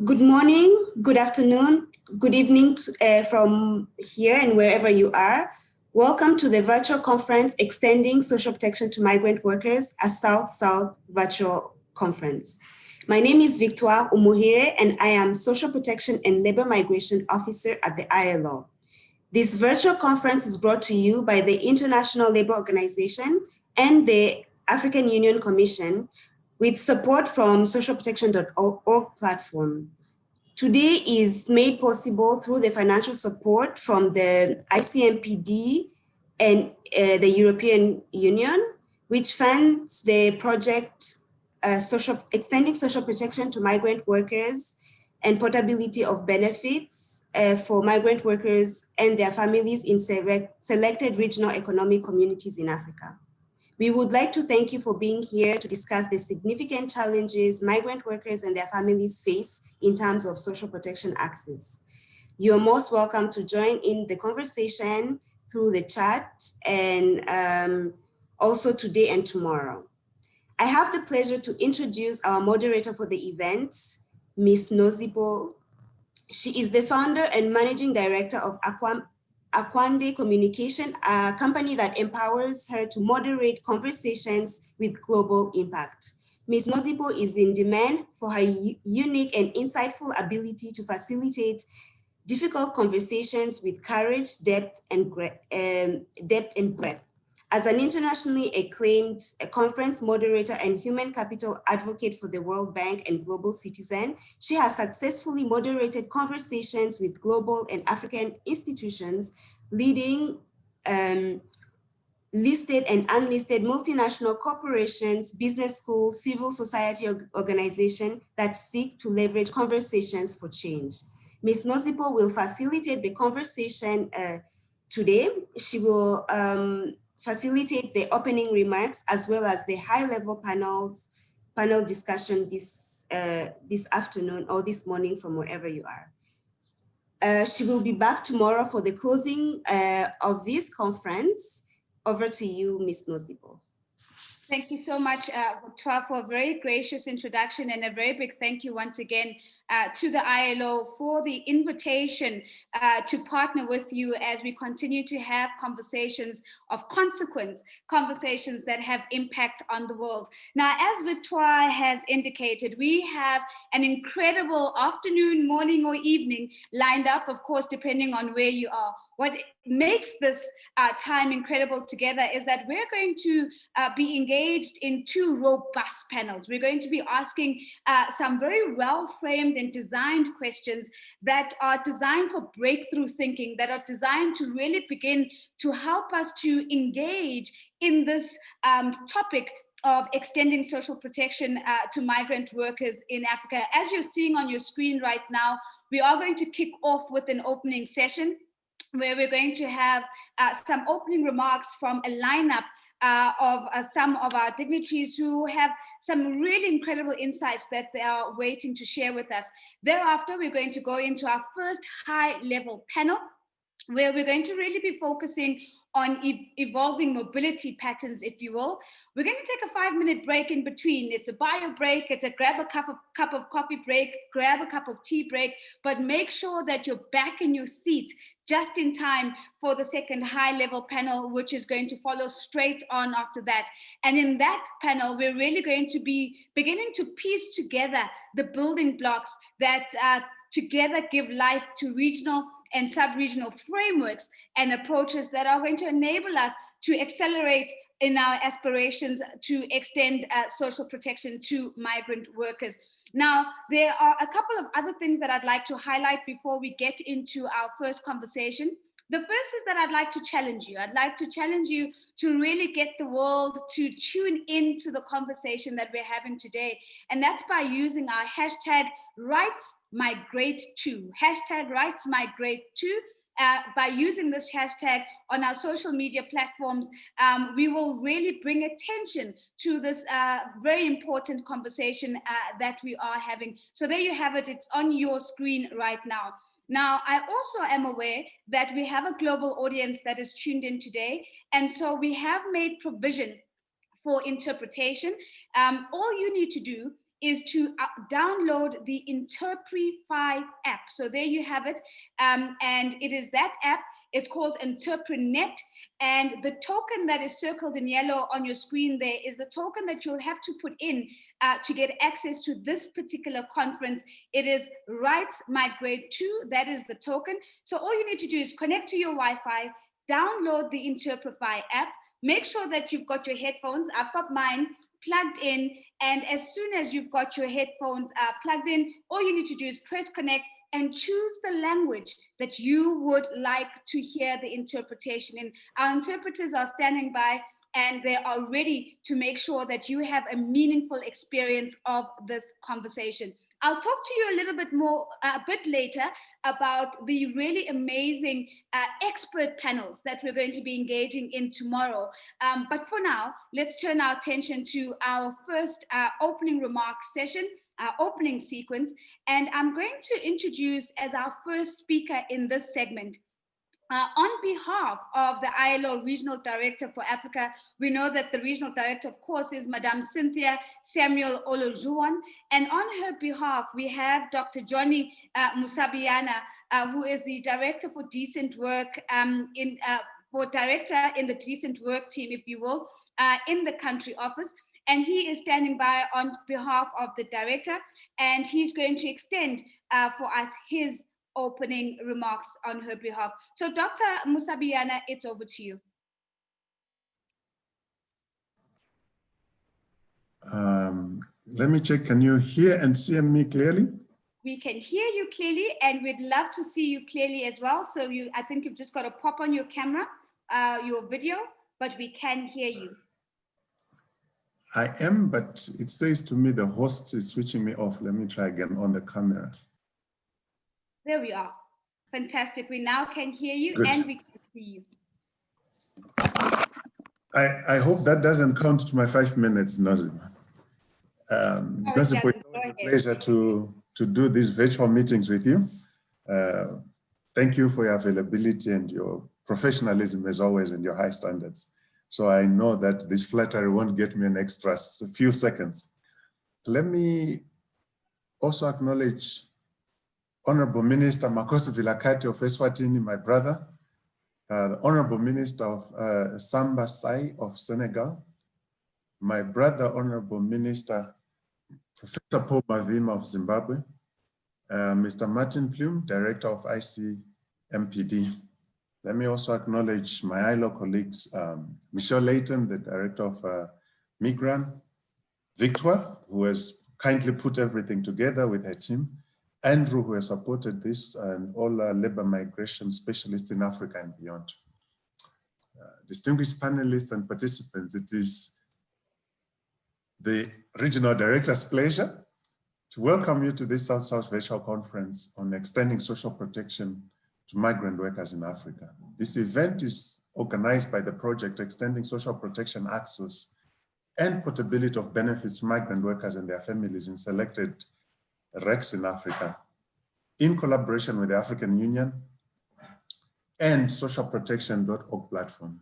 Good morning, good afternoon, good evening from here and wherever you are. Welcome to the virtual conference Extending Social Protection to Migrant Workers, a South-South virtual conference. My name is Victoire Umuhire and I am Social Protection and Labor Migration Officer at the ILO. This virtual conference is brought to you by the International Labour Organization and the African Union Commission with support from socialprotection.org platform. Today is made possible through the financial support from the ICMPD and the European Union, which funds the project Extending Social Protection to Migrant Workers and Portability of Benefits for migrant workers and their families in selected regional economic communities in Africa. We would like to thank you for being here to discuss the significant challenges migrant workers and their families face in terms of social protection access. You're most welcome to join in the conversation through the chat and also today and tomorrow. I have the pleasure to introduce our moderator for the event, Ms. Nozipo. She is the founder and managing director of Akwande Communication, a company that empowers her to moderate conversations with global impact. Ms. Nozipo is in demand for her unique and insightful ability to facilitate difficult conversations with courage, depth, and breadth. As an internationally acclaimed conference moderator and human capital advocate for the World Bank and Global Citizen, she has successfully moderated conversations with global and African institutions, leading listed and unlisted multinational corporations, business schools, civil society organizations that seek to leverage conversations for change. Ms. Nozipo will facilitate the conversation today. She will facilitate the opening remarks as well as the high-level panel discussion this afternoon or this morning from wherever you are. She will be back tomorrow for the closing of this conference. Over to you, Ms. Nozipo. Thank you so much, Victoire, for a very gracious introduction, and a very big thank you once again to the ILO for the invitation to partner with you as we continue to have conversations of consequence, conversations that have impact on the world. Now, as Victoire has indicated, we have an incredible afternoon, morning, or evening lined up, of course, depending on where you are. What makes this time incredible together is that we're going to be engaged in two robust panels. We're going to be asking some very well-framed and designed questions that are designed for breakthrough thinking, that are designed to really begin to help us to engage in this topic of extending social protection to migrant workers in Africa. As you're seeing on your screen right now, we are going to kick off with an opening session where we're going to have some opening remarks from a lineup of some of our dignitaries who have some really incredible insights that they are waiting to share with us. Thereafter, we're going to go into our first high-level panel, where we're going to really be focusing on evolving mobility patterns, if you will. We're going to take a 5-minute break in between. It's a bio break, it's a grab a cup of coffee break, grab a cup of tea break, but make sure that you're back in your seat just in time for the second high-level panel, which is going to follow straight on after that. And in that panel, we're really going to be beginning to piece together the building blocks that together give life to regional and sub-regional frameworks and approaches that are going to enable us to accelerate in our aspirations to extend social protection to migrant workers. Now, there are a couple of other things that I'd like to highlight before we get into our first conversation. The first is that I'd like to challenge you. I'd like to challenge you to really get the world to tune into the conversation that we're having today. And that's by using our hashtag #RightsMigrate2. Hashtag #RightsMigrate2. By using this hashtag on our social media platforms, we will really bring attention to this very important conversation that we are having. So there you have it. It's on your screen right now. Now, I also am aware that we have a global audience that is tuned in today. And so we have made provision for interpretation. All you need to do is to download the Interprify app. So there you have it. And it is that app. It's called Interprenet. And the token that is circled in yellow on your screen there is the token that you'll have to put in to get access to this particular conference. It is Rights Migrate 2. That is the token. So all you need to do is connect to your Wi-Fi, download the Interprify app, make sure that you've got your headphones. I've got mine plugged in. And as soon as you've got your headphones plugged in, all you need to do is press connect and choose the language that you would like to hear the interpretation in. Our interpreters are standing by and they are ready to make sure that you have a meaningful experience of this conversation. I'll talk to you a little bit more, a bit later, about the really amazing expert panels that we're going to be engaging in tomorrow. But for now, let's turn our attention to our first opening remarks session, our opening sequence. And I'm going to introduce as our first speaker in this segment, on behalf of the ILO Regional Director for Africa, we know that the Regional Director, of course, is Madame Cynthia Samuel Olojuwon. And on her behalf, we have Dr. Johnny Musabiana, who is the Director for Decent Work, Director in the Decent Work team, if you will, in the country office. And he is standing by on behalf of the Director, and he's going to extend for us his opening remarks on her behalf. So Dr. Musabiana, it's over to you. Let me check, can you hear and see me clearly? We can hear you clearly, and we'd love to see you clearly as well. So I think you've just got to pop on your camera, your video, but we can hear you. I am, but it says to me the host is switching me off. Let me try again on the camera. There we are. Fantastic. We now can hear you. Good. And we can see you. I hope that doesn't count to my 5 minutes, Nazima. It's a pleasure to do these virtual meetings with you. Thank you for your availability and your professionalism as always and your high standards. So I know that this flattery won't get me an extra few seconds. Let me also acknowledge Honorable Minister Makosi Vilakati of Eswatini, my brother, the Honorable Minister of Samba Sai of Senegal, my brother, Honorable Minister Professor Paul Mavima of Zimbabwe, Mr. Martin Plume, Director of ICMPD. Let me also acknowledge my ILO colleagues, Michelle Layton, the Director of Migrant, Victor, who has kindly put everything together with her team, Andrew, who has supported this, and all labor migration specialists in Africa and beyond. Distinguished panelists and participants, it is the Regional Director's pleasure to welcome you to this South-South Virtual Conference on extending social protection to migrant workers in Africa. This event is organized by the project Extending Social Protection Access and Portability of Benefits to Migrant Workers and their families in selected RECs in Africa, in collaboration with the African Union and socialprotection.org platform.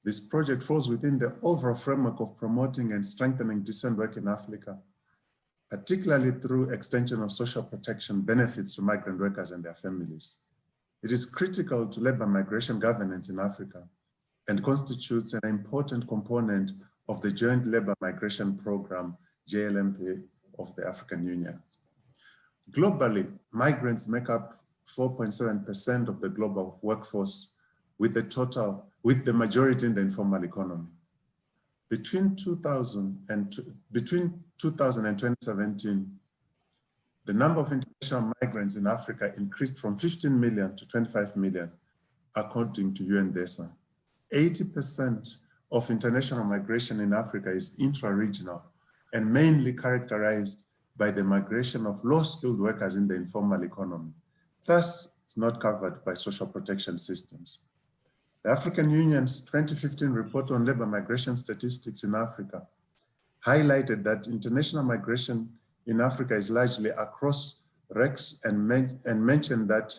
This project falls within the overall framework of promoting and strengthening decent work in Africa, particularly through extension of social protection benefits to migrant workers and their families. It is critical to labor migration governance in Africa and constitutes an important component of the Joint Labor Migration Program, JLMP, of the African Union. Globally, migrants make up 4.7% of the global workforce, with the majority in the informal economy. Between 2000 and 2017, the number of international migrants in Africa increased from 15 million to 25 million, according to UNDESA. 80% of international migration in Africa is intra-regional and mainly characterized by the migration of low-skilled workers in the informal economy. Thus, it's not covered by social protection systems. The African Union's 2015 report on labor migration statistics in Africa highlighted that international migration in Africa is largely across RECs and mentioned that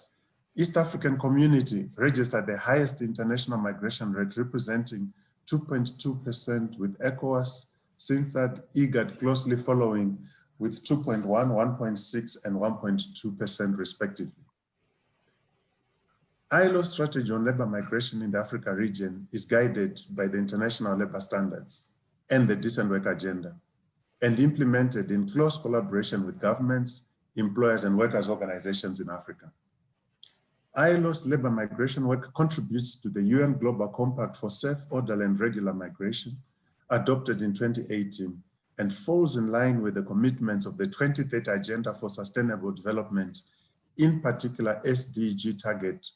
East African community registered the highest international migration rate, representing 2.2%, with ECOWAS, CINSAD, IGAD closely following with 2.1, 1.6, and 1.2% respectively. ILO's strategy on labor migration in the Africa region is guided by the international labor standards and the decent work agenda, and implemented in close collaboration with governments, employers, and workers' organizations in Africa. ILO's labor migration work contributes to the UN Global Compact for Safe, Orderly, and Regular Migration, adopted in 2018, and falls in line with the commitments of the 2030 Agenda for Sustainable Development, in particular SDG Target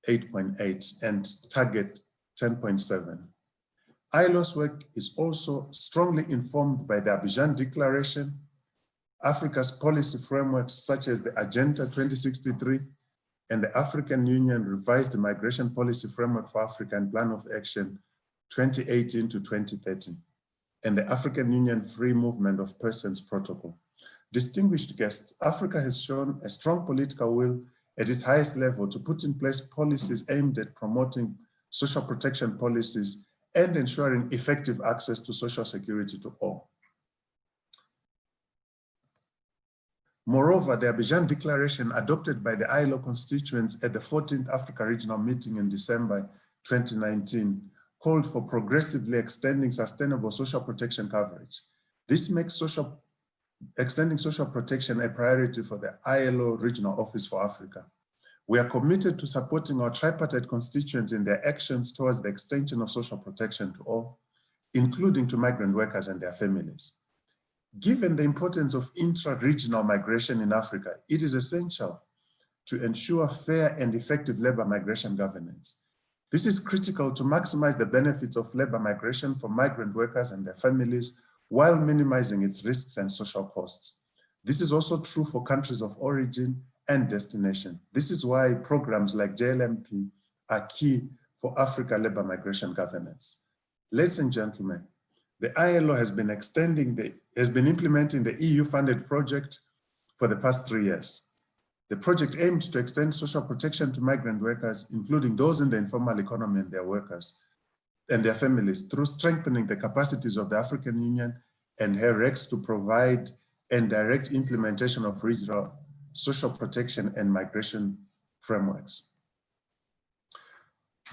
8.8 and Target 10.7. ILO's work is also strongly informed by the Abidjan Declaration, Africa's policy frameworks such as the Agenda 2063, and the African Union Revised Migration Policy Framework for Africa and Plan of Action 2018 to 2030, and the African Union Free Movement of Persons Protocol. Distinguished guests, Africa has shown a strong political will at its highest level to put in place policies aimed at promoting social protection policies and ensuring effective access to social security to all. Moreover, the Abidjan Declaration, adopted by the ILO constituents at the 14th Africa Regional Meeting in December 2019, called for progressively extending sustainable social protection coverage. This makes extending social protection a priority for the ILO Regional Office for Africa. We are committed to supporting our tripartite constituents in their actions towards the extension of social protection to all, including to migrant workers and their families. Given the importance of intra-regional migration in Africa, it is essential to ensure fair and effective labor migration governance. This is critical to maximize the benefits of labor migration for migrant workers and their families while minimizing its risks and social costs. This is also true for countries of origin and destination. This is why programs like JLMP are key for Africa labor migration governance. Ladies and gentlemen, the ILO has been implementing the EU-funded project for the past 3 years. The project aimed to extend social protection to migrant workers, including those in the informal economy and their workers and their families, through strengthening the capacities of the African Union and her RECs to provide and direct implementation of regional social protection and migration frameworks.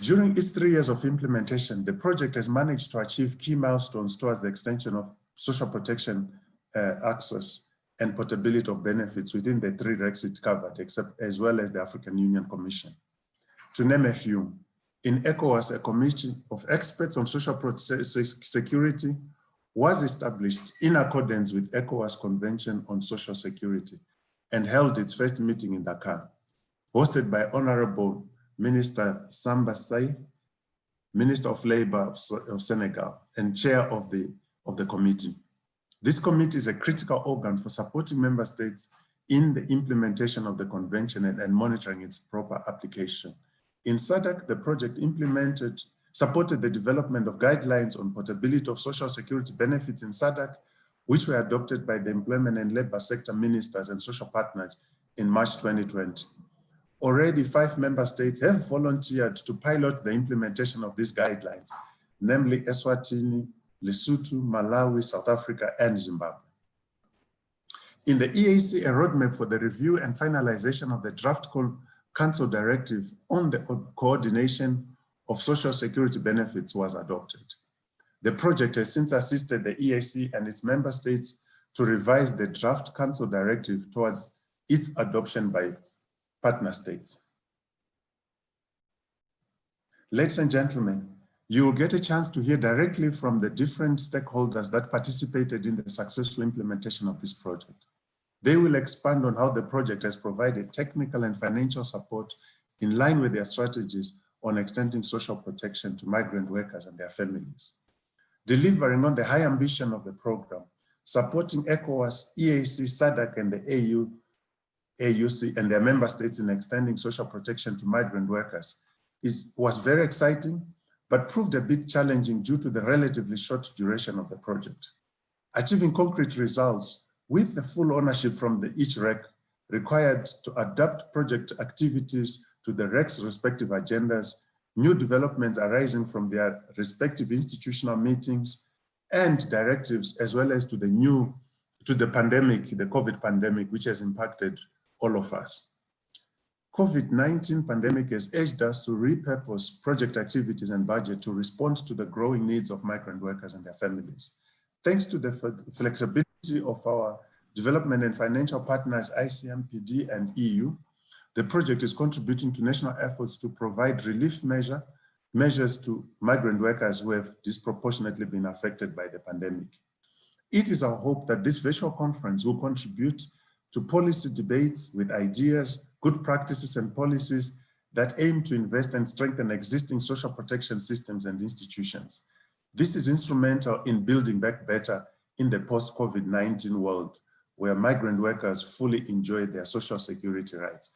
During its 3 years of implementation, the project has managed to achieve key milestones towards the extension of social protection access and portability of benefits within the 3 RECs it covered, as well as the African Union Commission. To name a few, in ECOWAS, a committee of experts on social security was established in accordance with ECOWAS Convention on Social Security and held its first meeting in Dakar, hosted by Honorable Minister Samba Say, Minister of Labor of Senegal, and chair of the committee. This committee is a critical organ for supporting member states in the implementation of the convention and monitoring its proper application. In SADC, the project supported the development of guidelines on portability of social security benefits in SADC, which were adopted by the employment and labor sector ministers and social partners in March 2020. Already 5 member states have volunteered to pilot the implementation of these guidelines, namely Eswatini, Lesotho, Malawi, South Africa, and Zimbabwe. In the EAC, a roadmap for the review and finalization of the draft Council Directive on the coordination of social security benefits was adopted. The project has since assisted the EAC and its member states to revise the draft Council Directive towards its adoption by partner states. Ladies and gentlemen, you will get a chance to hear directly from the different stakeholders that participated in the successful implementation of this project. They will expand on how the project has provided technical and financial support in line with their strategies on extending social protection to migrant workers and their families. Delivering on the high ambition of the program, supporting ECOWAS, EAC, SADC, and the AUC and their member states in extending social protection to migrant workers was very exciting, but proved a bit challenging due to the relatively short duration of the project. Achieving concrete results with the full ownership from each REC required to adapt project activities to the REC's respective agendas, new developments arising from their respective institutional meetings and directives, as well as to to the pandemic, the COVID pandemic, which has impacted all of us. COVID-19 pandemic has urged us to repurpose project activities and budget to respond to the growing needs of migrant workers and their families. Thanks to the flexibility of our development and financial partners, ICMPD and EU, the project is contributing to national efforts to provide relief measures to migrant workers who have disproportionately been affected by the pandemic. It is our hope that this virtual conference will contribute to policy debates with ideas, good practices and policies that aim to invest and strengthen existing social protection systems and institutions. This is instrumental in building back better in the post-COVID-19 world, where migrant workers fully enjoy their social security rights.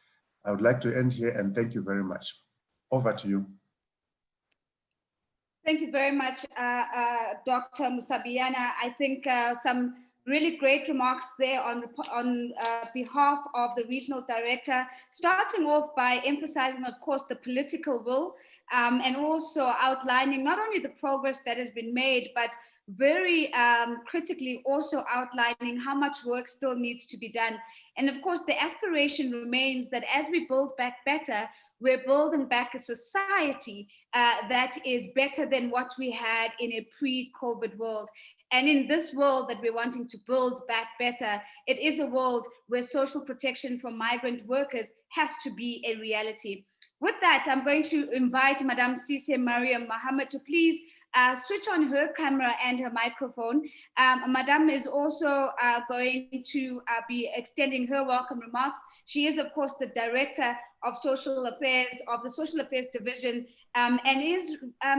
I would like to end here and thank you very much. Over to you. Thank you very much, Dr. Musabiana. I think some really great remarks there on behalf of the regional director, starting off by emphasizing, of course, the political will and also outlining not only the progress that has been made, but very critically also outlining how much work still needs to be done. And of course, the aspiration remains that as we build back better, we're building back a society that is better than what we had in a pre-COVID world. And in this world that we're wanting to build back better, it is a world where social protection for migrant workers has to be a reality. With that, I'm going to invite Madame Sise Mariam Mohammed to please switch on her camera and her microphone. Madame is also going to be extending her welcome remarks. She is, of course, the Director of Social Affairs of the Social Affairs Division and is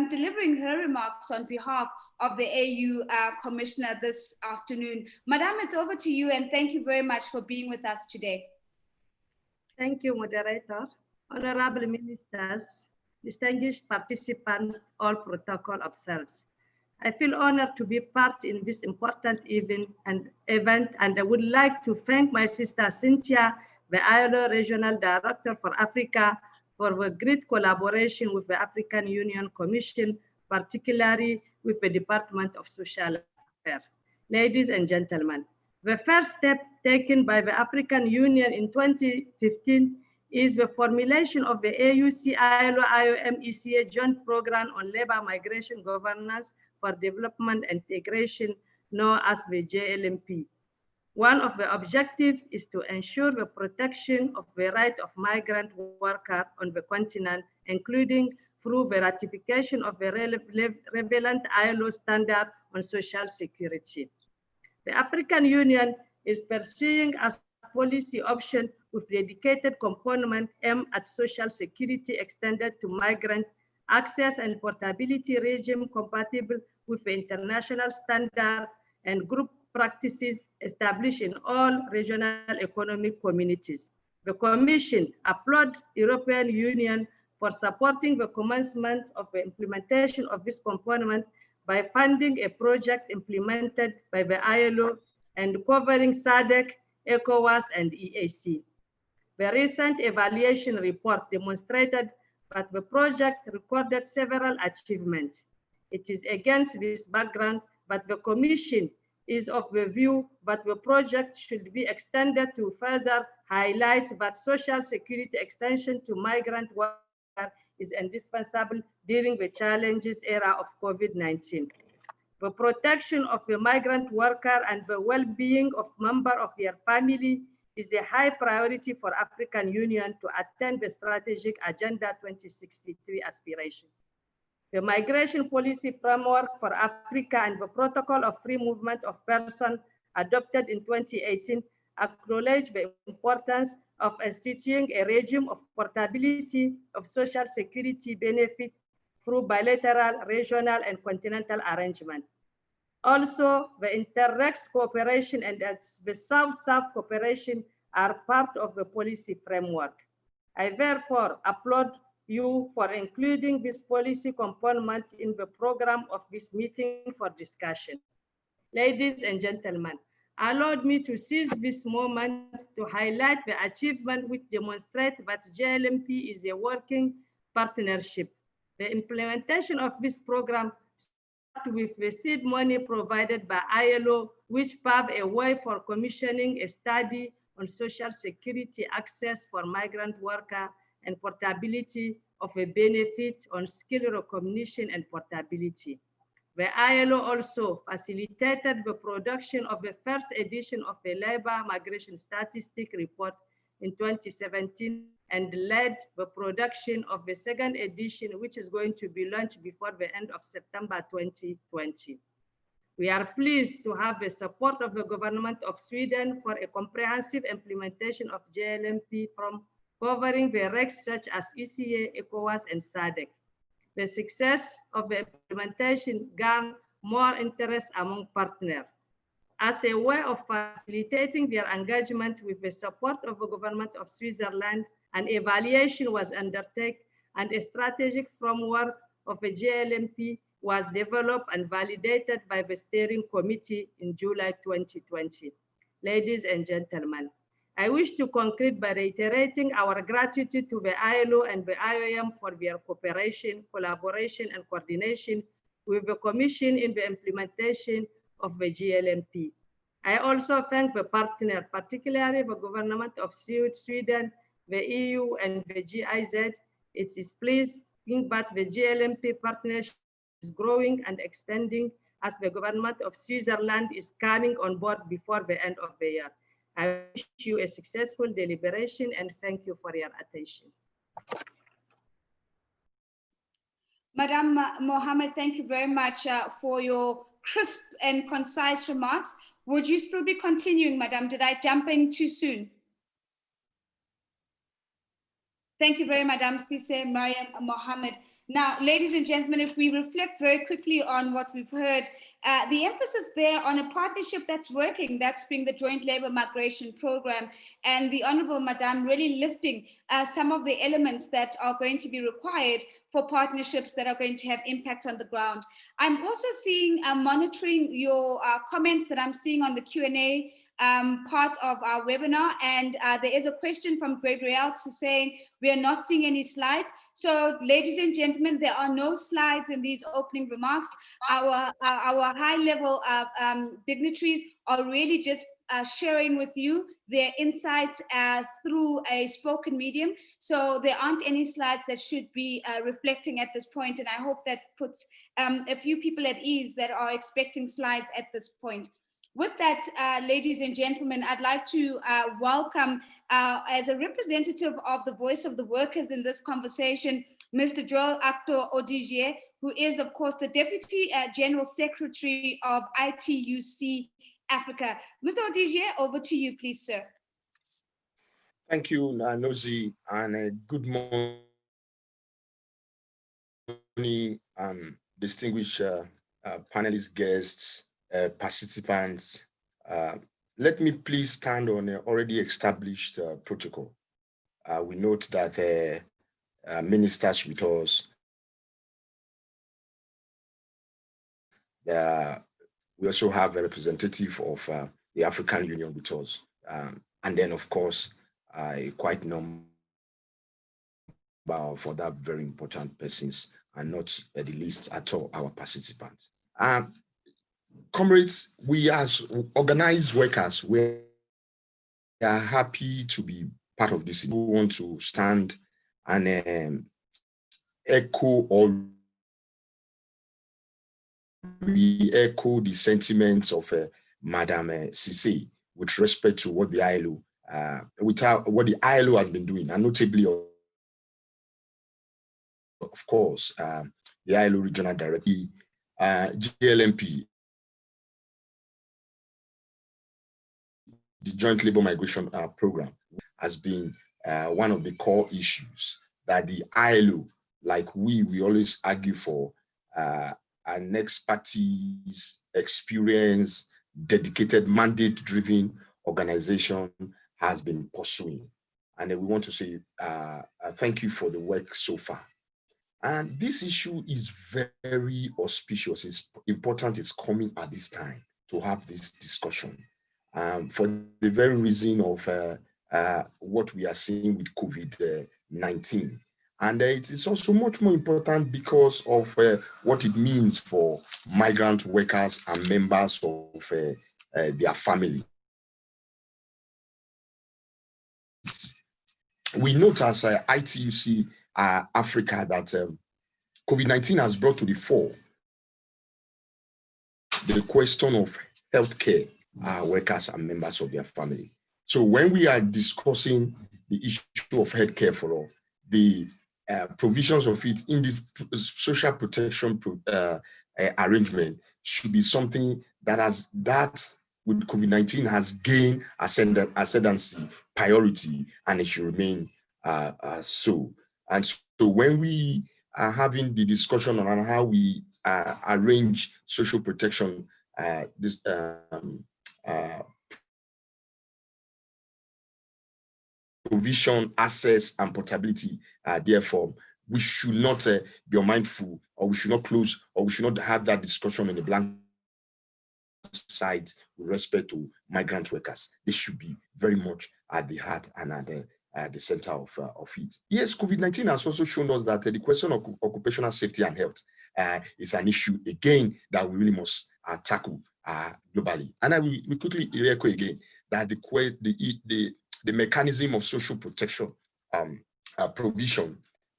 delivering her remarks on behalf of the AU Commissioner this afternoon. Madame, it's over to you, and thank you very much for being with us today. Thank you, moderator. Honorable ministers, distinguished participants, all protocol observes. I feel honored to be part in this important event, and I would like to thank my sister Cynthia, the ILO Regional Director for Africa, for the great collaboration with the African Union Commission, particularly with the Department of Social Affairs. Ladies and gentlemen, the first step taken by the African Union in 2015 is the formulation of the AU-CILO-IOM-ECA Joint Program on Labor Migration Governance for Development and Integration, known as the JLMP. One of the objectives is to ensure the protection of the right of migrant workers on the continent, including through the ratification of the relevant ILO standard on social security. The African Union is pursuing as policy option with dedicated component aimed at social security extended to migrant access and portability regime compatible with the international standard and group practices established in all regional economic communities. The Commission applauds European Union for supporting the commencement of the implementation of this component by funding a project implemented by the ILO and covering SADC, ECOWAS, and EAC. The recent evaluation report demonstrated that the project recorded several achievements. It is against this background that the Commission is of the view that the project should be extended to further highlight that social security extension to migrant workers is indispensable during the challenges era of COVID-19. The protection of the migrant worker and the well-being of members of their family is a high priority for African Union to attain the strategic Agenda 2063 aspiration. The migration policy framework for Africa and the protocol of free movement of persons adopted in 2018 acknowledge the importance of instituting a regime of portability of social security benefits through bilateral, regional, and continental arrangements. Also, the Interrex cooperation and the South-South cooperation are part of the policy framework. I therefore applaud you for including this policy component in the program of this meeting for discussion. Ladies and gentlemen, allow me to seize this moment to highlight the achievement which demonstrate that JLMP is a working partnership. The implementation of this program starts with the seed money provided by ILO which pave a way for commissioning a study on social security access for migrant workers and portability of a benefit on skill recognition and portability. The ILO also facilitated the production of the first edition of the labor migration statistic report in 2017 and led the production of the second edition, which is going to be launched before the end of September 2020. We are pleased to have the support of the government of Sweden for a comprehensive implementation of JLMP from covering the regs such as ECA, ECOWAS, and SADC. The success of the implementation garnered more interest among partners. As a way of facilitating their engagement with the support of the government of Switzerland, an evaluation was undertaken and a strategic framework of the JLMP was developed and validated by the steering committee in July 2020. Ladies and gentlemen, I wish to conclude by reiterating our gratitude to the ILO and the IOM for their cooperation, collaboration, and coordination with the Commission in the implementation of the GLMP. I also thank the partner, particularly the government of Sweden, the EU, and the GIZ. It is pleasing that the GLMP partnership is growing and extending as the government of Switzerland is coming on board before the end of the year. I wish you a successful deliberation and thank you for your attention. Madam Mohammed, thank you very much for your crisp and concise remarks. Would you still be continuing, Madam? Did I jump in too soon? Thank you very much, Madam Sise Mariam Mohammed. Now, ladies and gentlemen, if we reflect very quickly on what we've heard, the emphasis there on a partnership that's working, that's being the Joint Labour Migration Program, and the Honourable Madam really lifting some of the elements that are going to be required for partnerships that are going to have impact on the ground. I'm also seeing, monitoring your comments that I'm seeing on the Q&A part of our webinar, and there is a question from Gabrielle to saying we are not seeing any slides. So ladies and gentlemen, there are no slides in these opening remarks. Our high-level dignitaries are really just sharing with you their insights through a spoken medium. So there aren't any slides that should be reflecting at this point, and I hope that puts a few people at ease that are expecting slides at this point. With that, ladies and gentlemen, I'd like to welcome, as a representative of the voice of the workers in this conversation, Mr. Joel Actor Odigier, who is, of course, the Deputy General Secretary of ITUC Africa. Mr. Odigier, over to you, please, sir. Thank you, Nozi, and good morning, distinguished panelist guests, participants. Let me please stand on an already established protocol. We note that ministers with us, we also have a representative of the African Union with us. And then, of course, quite number for that very important persons, and not the least at all, our participants. Comrades, we as organized workers, we are happy to be part of this. We want to stand and echo or re-echo the sentiments of Madam Sise with respect to what the ILO, what the ILO has been doing, and notably, of course, the ILO Regional Director, GLMP, the Joint Labour Migration Program, has been one of the core issues that the ILO, like we always argue for, an expertise, experience, dedicated, mandate-driven organization has been pursuing. And we want to say thank you for the work so far. And this issue is very auspicious. It's important it's coming at this time to have this discussion. For the very reason of what we are seeing with COVID-19. And it is also much more important because of what it means for migrant workers and members of their family. We note as ITUC Africa that COVID-19 has brought to the fore the question of healthcare workers and members of their family. So when we are discussing the issue of healthcare for all, the provisions of it in the social protection arrangement should be something that with COVID-19 has gained ascendancy, priority, and it should remain so. And so when we are having the discussion on how we arrange social protection, provision, access, and portability, therefore, we should not be unmindful, or we should not close, or we should not have that discussion in a blank side with respect to migrant workers. They should be very much at the heart and at the center of it. Yes, COVID-19 has also shown us that the question of occupational safety and health is an issue, again, that we really must tackle globally. And I will quickly echo again that the mechanism of social protection provision,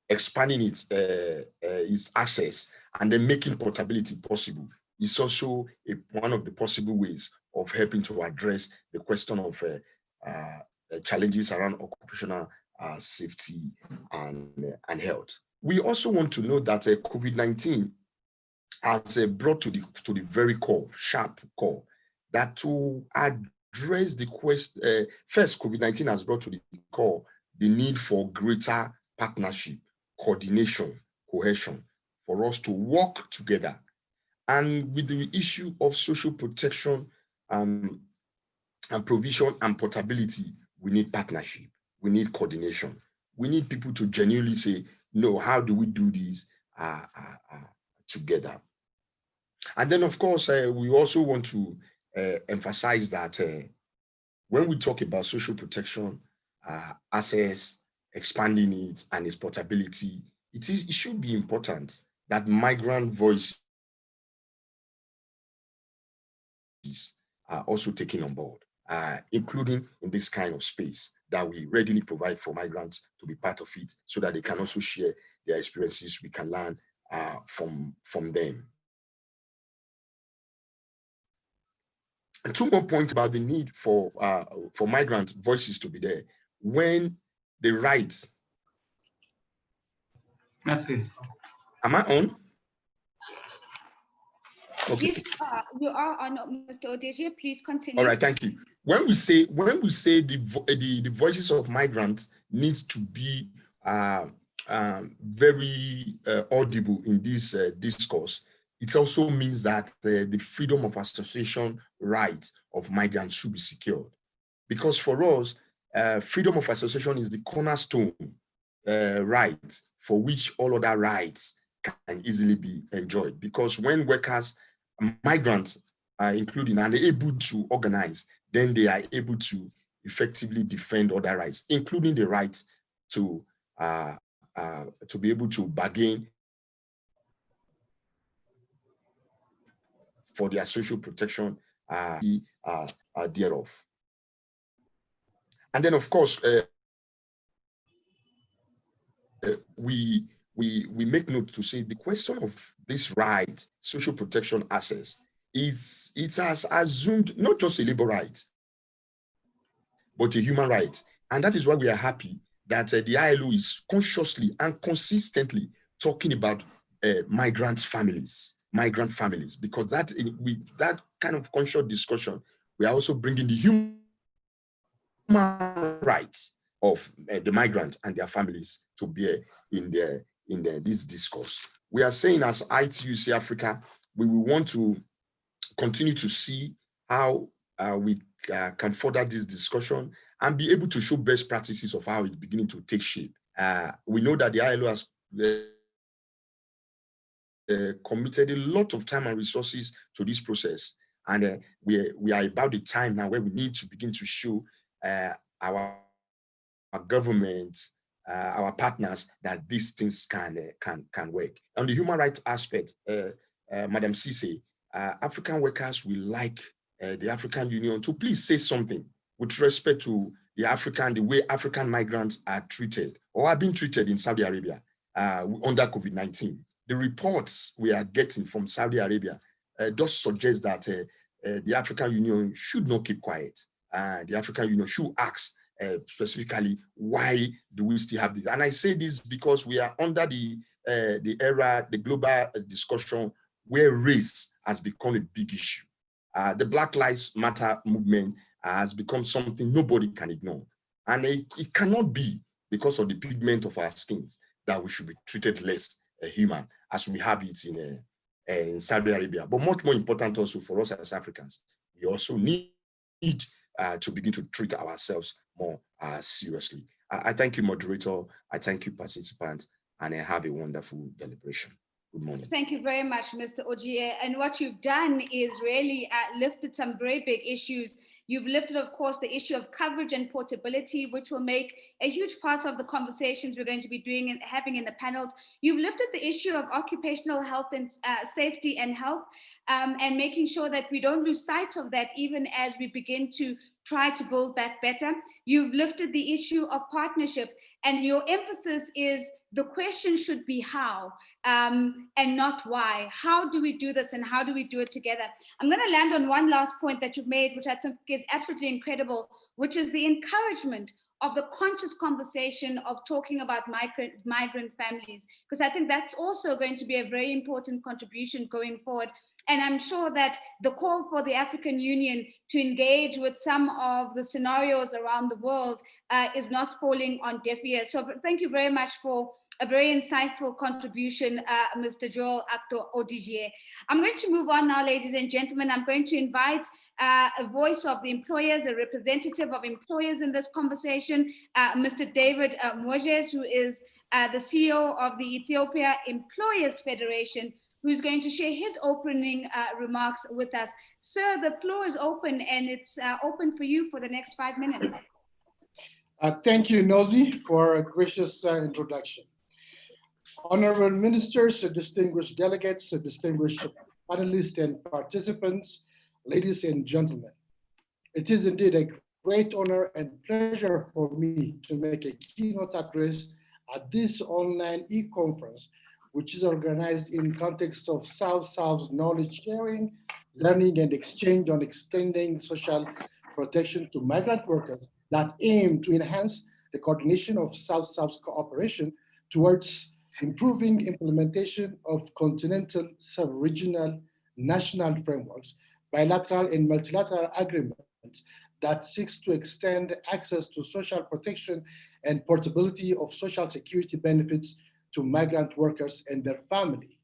expanding its access, and then making portability possible is also one of the possible ways of helping to address the question of challenges around occupational safety and health. We also want to know that COVID-19 has brought to the very core, sharp core, that to address the question, first, COVID-19 has brought to the core the need for greater partnership, coordination, cohesion, for us to work together. And with the issue of social protection and provision and portability, we need partnership, we need coordination. We need people to genuinely say, no, how do we do this together? And then, of course, we also want to emphasize that when we talk about social protection, access, expanding it, and its portability, it should be important that migrant voices are also taken on board, including in this kind of space that we readily provide for migrants to be part of it, so that they can also share their experiences. We can learn from them. And two more points about the need for migrant voices to be there when the rights. Merci. Am I on? Okay. Yes, you are on, Mr. Odeje. Please continue. All right, thank you. When we say the voices of migrants needs to be very audible in this discourse, it also means that the freedom of association rights of migrants should be secured. Because for us, freedom of association is the cornerstone right for which all other rights can easily be enjoyed. Because when workers, migrants are including, and they're able to organize, then they are able to effectively defend other rights, including the right to be able to bargain for their social protection thereof. And then, of course, we make note to say the question of this right, social protection access, it has assumed not just a labor right, but a human right. And that is why we are happy that the ILO is consciously and consistently talking about migrant families, because with that kind of conscious discussion, we are also bringing the human rights of the migrants and their families to bear in this discourse. We are saying, as ITUC Africa, we will want to continue to see how we can further this discussion and be able to show best practices of how it's beginning to take shape. We know that the ILO has committed a lot of time and resources to this process, and we are about the time now where we need to begin to show our government, our partners, that these things can work. On the human rights aspect, Madam Cisse, African workers will like the African Union to please say something with respect to the way African migrants are treated or are being treated in Saudi Arabia under COVID-19. The reports we are getting from Saudi Arabia does suggest that the African Union should not keep quiet. The African Union should ask specifically, why do we still have this? And I say this because we are under the global discussion where race has become a big issue. The Black Lives Matter movement has become something nobody can ignore. And it cannot be because of the pigment of our skins that we should be treated less human as we have it in Saudi Arabia. But much more important also for us as Africans, we also need to begin to treat ourselves more seriously. I thank you, moderator. I thank you, participants, and I have a wonderful deliberation. Good morning. Thank you very much, Mr. Ogier. And what you've done is really lifted some very big issues. You've lifted, of course, the issue of coverage and portability, which will make a huge part of the conversations we're going to be doing and having in the panels. You've lifted the issue of occupational health and safety and health, and making sure that we don't lose sight of that even as we begin to try to build back better. You've lifted the issue of partnership, and your emphasis is the question should be how, and not why. How do we do this and how do we do it together? I'm going to land on one last point that you've made, which I think is absolutely incredible, which is the encouragement of the conscious conversation of talking about migrant families, because I think that's also going to be a very important contribution going forward. And I'm sure that the call for the African Union to engage with some of the scenarios around the world is not falling on deaf ears. So thank you very much for a very insightful contribution, Mr. Joel Actor Odigier. I'm going to move on now, ladies and gentlemen. I'm going to invite a voice of the employers, a representative of employers in this conversation, Mr. David Mojes, who is the CEO of the Ethiopia Employers Federation, who's going to share his opening remarks with us. Sir, the floor is open, and it's open for you for the next 5 minutes. Thank you, Nozi, for a gracious introduction. Honorable ministers, distinguished delegates, distinguished panelists and participants, ladies and gentlemen. It is indeed a great honor and pleasure for me to make a keynote address at this online e-conference, which is organized in context of South-South knowledge sharing, learning and exchange on extending social protection to migrant workers that aim to enhance the coordination of South-South cooperation towards improving implementation of continental, sub-regional, national frameworks, bilateral and multilateral agreements that seeks to extend access to social protection and portability of social security benefits to migrant workers and their family.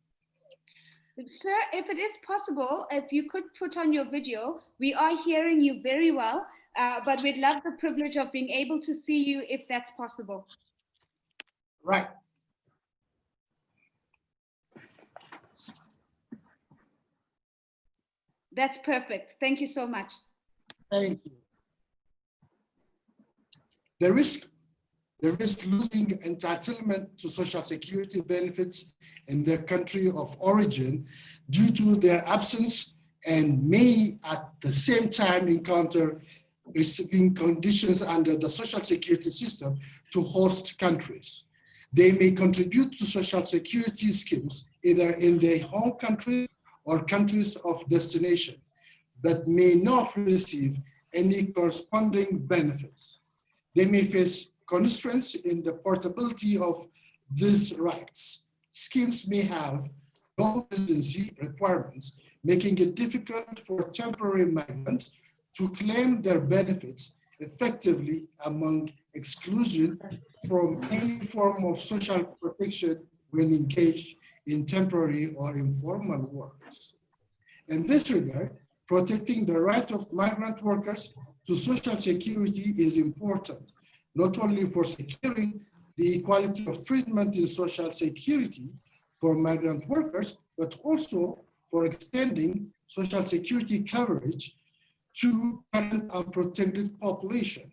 Sir, if it is possible, if you could put on your video, we are hearing you very well, but we'd love the privilege of being able to see you if that's possible. Right. That's perfect. Thank you so much. Thank you. The risk losing entitlement to social security benefits in their country of origin due to their absence, and may at the same time encounter receiving conditions under the social security system to host countries. They may contribute to social security schemes either in their home country or countries of destination, but may not receive any corresponding benefits. They may face constraints in the portability of these rights. Schemes may have non-residency requirements, making it difficult for temporary migrants to claim their benefits effectively, among exclusion from any form of social protection when engaged in temporary or informal works. In this regard, protecting the right of migrant workers to social security is important, not only for securing the equality of treatment in social security for migrant workers, but also for extending social security coverage to current unprotected population.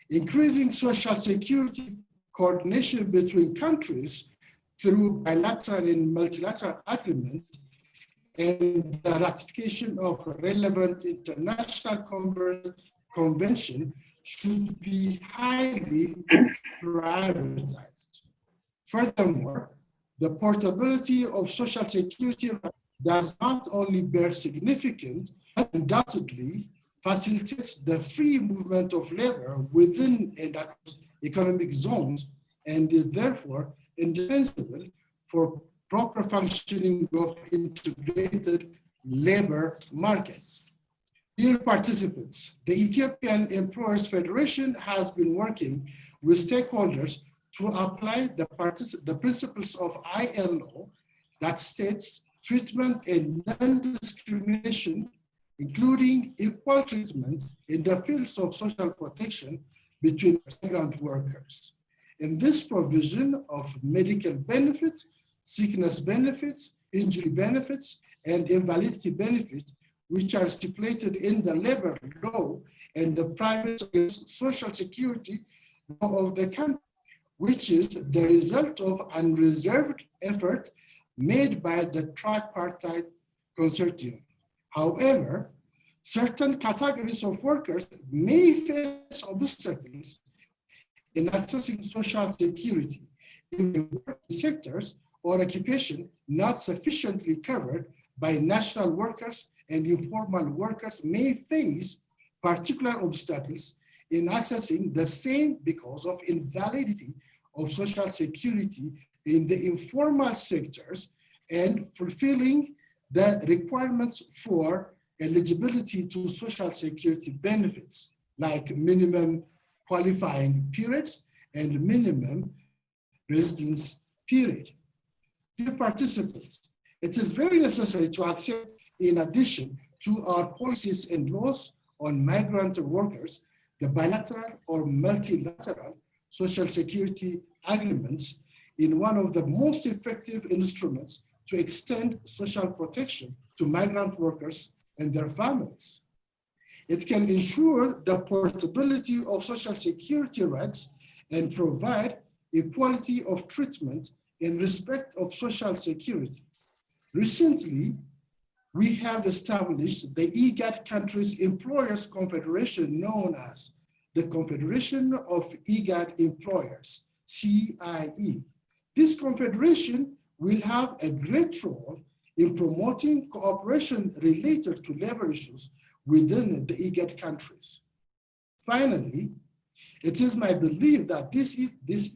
Increasing social security coordination between countries through bilateral and multilateral agreements and the ratification of relevant international convention should be highly prioritized. Furthermore, the portability of Social Security does not only bear significant, but undoubtedly facilitates the free movement of labor within and across economic zones, and is therefore indispensable for proper functioning of integrated labor markets. Dear participants, the Ethiopian Employers Federation has been working with stakeholders to apply the principles of ILO that states treatment and non-discrimination, including equal treatment in the fields of social protection between migrant workers. In this provision of medical benefits, sickness benefits, injury benefits, and invalidity benefits, which are stipulated in the labor law and the private social security law of the country, which is the result of unreserved effort made by the tripartite consortium. However, certain categories of workers may face obstacles in accessing social security in sectors or occupation not sufficiently covered by national workers, and informal workers may face particular obstacles in accessing the same because of invalidity of social security in the informal sectors and fulfilling the requirements for eligibility to social security benefits, like minimum qualifying periods and minimum residence period. Dear participants, it is very necessary to accept, in addition to our policies and laws on migrant workers, the bilateral or multilateral social security agreements in one of the most effective instruments to extend social protection to migrant workers and their families. It can ensure the portability of social security rights and provide equality of treatment in respect of social security. Recently, we have established the IGAD countries employers confederation known as the Confederation of IGAD Employers, CIE. This confederation will have a great role in promoting cooperation related to labor issues within the IGAD countries. Finally, it is my belief that this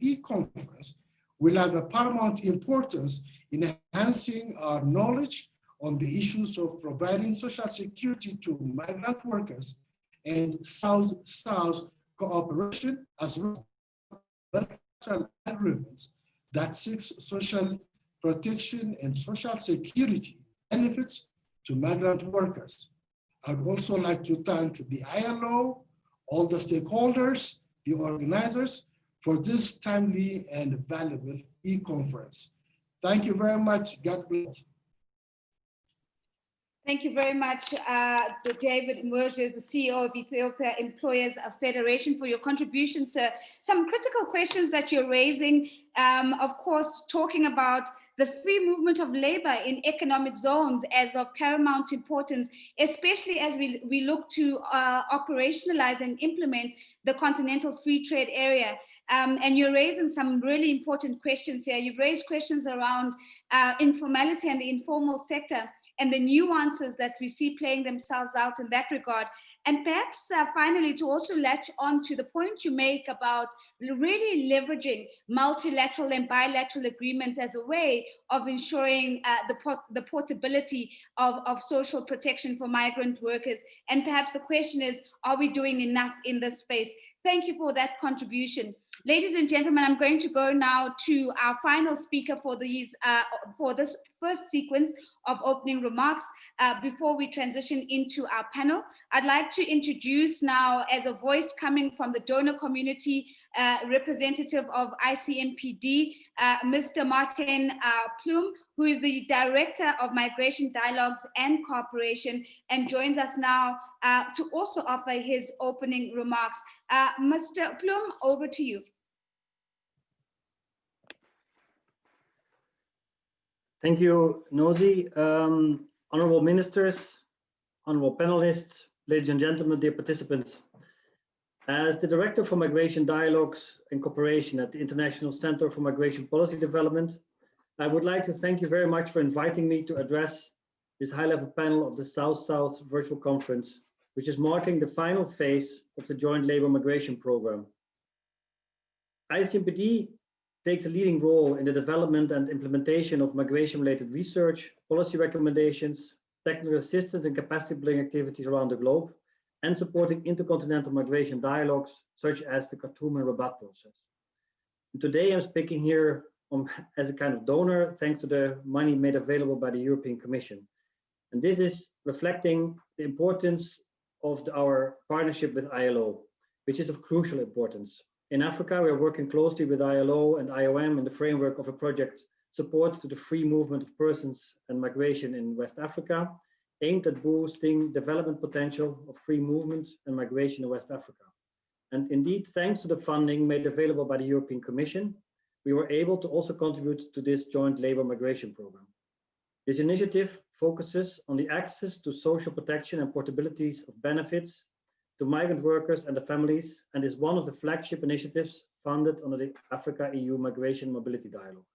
e-conference will have a paramount importance in enhancing our knowledge on the issues of providing social security to migrant workers and South-South cooperation, as well as bilateral agreements that seeks social protection and social security benefits to migrant workers. I would also like to thank the ILO, all the stakeholders, the organizers, for this timely and valuable e-conference. Thank you very much. God bless. Thank you very much, David Murges, the CEO of Ethiopia Employers Federation, for your contribution, sir. Some critical questions that you're raising, of course, talking about the free movement of labor in economic zones as of paramount importance, especially as we look to operationalize and implement the continental free trade area. And you're raising some really important questions here. You've raised questions around informality and the informal sector, and the nuances that we see playing themselves out in that regard. And perhaps finally, to also latch on to the point you make about really leveraging multilateral and bilateral agreements as a way of ensuring the portability of social protection for migrant workers. And perhaps the question is, are we doing enough in this space? Thank you for that contribution. Ladies and gentlemen, I'm going to go now to our final speaker for this first sequence of opening remarks before we transition into our panel. I'd like to introduce now, as a voice coming from the donor community, representative of ICMPD, Mr. Martin Plum, who is the Director of Migration Dialogues and Cooperation, and joins us now to also offer his opening remarks. Mr. Plum, over to you. Thank you, Nozi. Honorable ministers, honorable panelists, ladies and gentlemen, dear participants. As the Director for Migration Dialogues and Cooperation at the International Center for Migration Policy Development, I would like to thank you very much for inviting me to address this high-level panel of the South-South virtual conference, which is marking the final phase of the Joint Labour Migration Programme. ICMPD takes a leading role in the development and implementation of migration-related research, policy recommendations, technical assistance and capacity building activities around the globe, and supporting intercontinental migration dialogues, such as the Khartoum and Rabat process. And today I'm speaking here as a kind of donor, thanks to the money made available by the European Commission. And this is reflecting the importance of our partnership with ILO, which is of crucial importance. In Africa, we are working closely with ILO and IOM in the framework of a project support to the free movement of persons and migration in West Africa, aimed at boosting development potential of free movement and migration in West Africa. And indeed, thanks to the funding made available by the European Commission, we were able to also contribute to this joint labour migration program. This initiative focuses on the access to social protection and portabilities of benefits to migrant workers and their families, and is one of the flagship initiatives funded under the Africa-EU Migration Mobility Dialogue.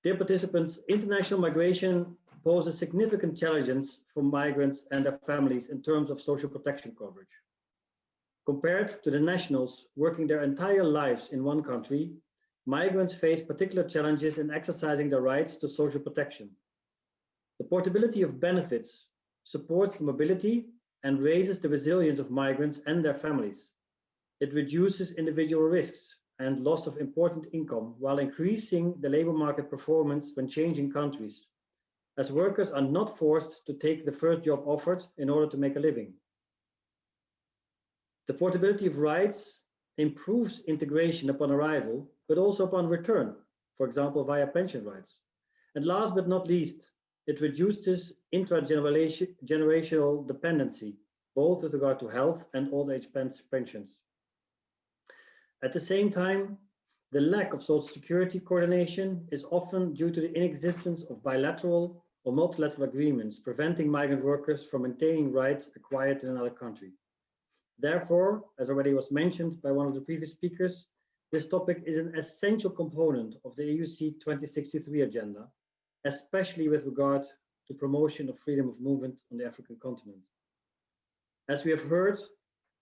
Dear participants, international migration poses significant challenges for migrants and their families in terms of social protection coverage. Compared to the nationals working their entire lives in one country, migrants face particular challenges in exercising their rights to social protection. The portability of benefits supports the mobility and raises the resilience of migrants and their families. It reduces individual risks and loss of important income while increasing the labor market performance when changing countries, as workers are not forced to take the first job offered in order to make a living. The portability of rights improves integration upon arrival, but also upon return, for example, via pension rights. And last but not least, it reduces intragenerational dependency, both with regard to health and old age pensions. At the same time, the lack of social security coordination is often due to the inexistence of bilateral or multilateral agreements preventing migrant workers from maintaining rights acquired in another country. Therefore, as already was mentioned by one of the previous speakers, this topic is an essential component of the AUC 2063 agenda, especially with regard to promotion of freedom of movement on the African continent. As we have heard,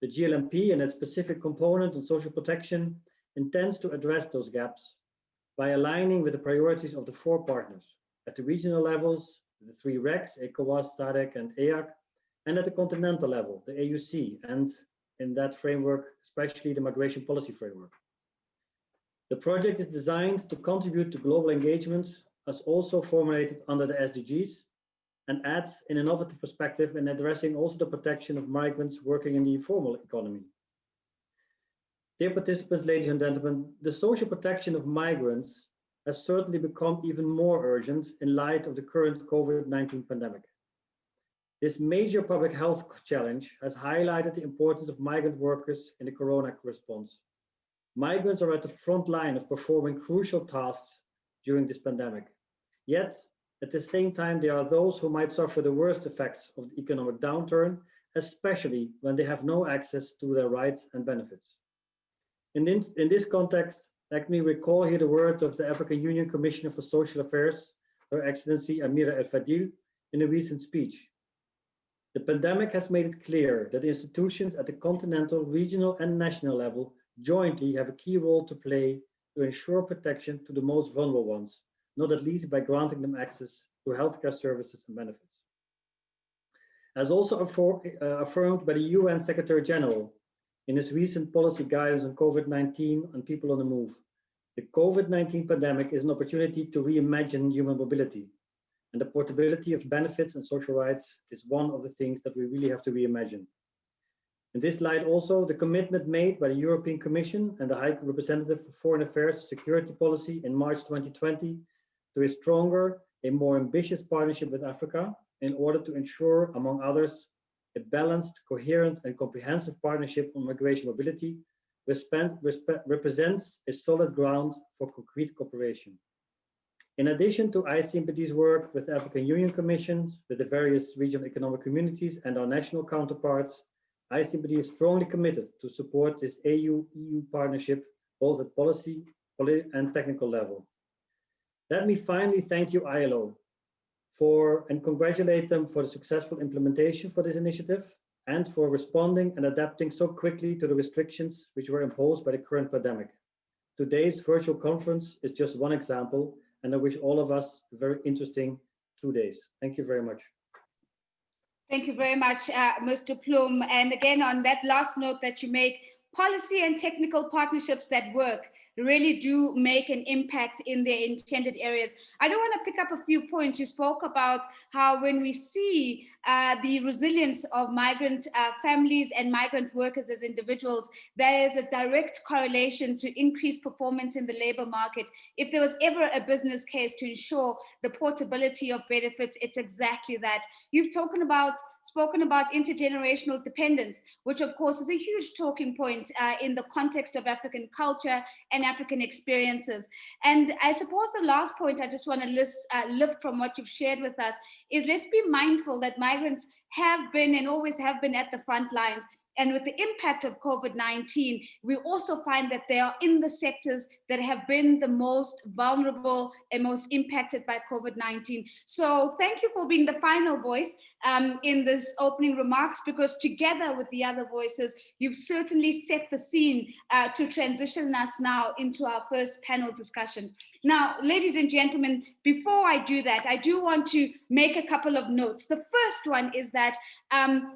the GLMP and its specific component on social protection intends to address those gaps by aligning with the priorities of the four partners at the regional levels, the three RECs, ECOWAS, SADC, and EAC, and at the continental level, the AUC, and in that framework, especially the migration policy framework. The project is designed to contribute to global engagement as also formulated under the SDGs, and adds an innovative perspective in addressing also the protection of migrants working in the informal economy. Dear participants, ladies and gentlemen, the social protection of migrants has certainly become even more urgent in light of the current COVID-19 pandemic. This major public health challenge has highlighted the importance of migrant workers in the corona response. Migrants are at the front line of performing crucial tasks during this pandemic. Yet, at the same time, there are those who might suffer the worst effects of the economic downturn, especially when they have no access to their rights and benefits. In this context, let me recall here the words of the African Union Commissioner for Social Affairs, Her Excellency Amira El-Fadil, in a recent speech. The pandemic has made it clear that institutions at the continental, regional, and national level jointly have a key role to play to ensure protection to the most vulnerable ones, not at least by granting them access to healthcare services and benefits. As also affirmed by the UN Secretary General in his recent policy guidance on COVID-19 and people on the move, the COVID-19 pandemic is an opportunity to reimagine human mobility, and the portability of benefits and social rights is one of the things that we really have to reimagine. In this light also, the commitment made by the European Commission and the High Representative for Foreign Affairs and Security Policy in March 2020 to a stronger, a more ambitious partnership with Africa in order to ensure, among others, a balanced, coherent, and comprehensive partnership on migration mobility represents a solid ground for concrete cooperation. In addition to ICMPD's work with the African Union Commissions, with the various regional economic communities and our national counterparts, ICMPD is strongly committed to support this AU-EU partnership, both at policy and technical level. Let me finally thank you, ILO, and congratulate them for the successful implementation for this initiative and for responding and adapting so quickly to the restrictions which were imposed by the current pandemic. Today's virtual conference is just one example, and I wish all of us a very interesting 2 days. Thank you very much. Thank you very much, Mr. Plum. And again, on that last note that you make, policy and technical partnerships that work really do make an impact in their intended areas. I do want to pick up a few points. You spoke about how when we see the resilience of migrant families and migrant workers as individuals, there is a direct correlation to increased performance in the labor market. If there was ever a business case to ensure the portability of benefits, it's exactly that. You've spoken about intergenerational dependence, which of course is a huge talking point in the context of African culture and African experiences. And I suppose the last point I just want to lift from what you've shared with us is, let's be mindful that migrants have been and always have been at the front lines. And with the impact of COVID-19, we also find that they are in the sectors that have been the most vulnerable and most impacted by COVID-19. So thank you for being the final voice in this opening remarks, because together with the other voices, you've certainly set the scene to transition us now into our first panel discussion. Now, ladies and gentlemen, before I do that, I do want to make a couple of notes. The first one is that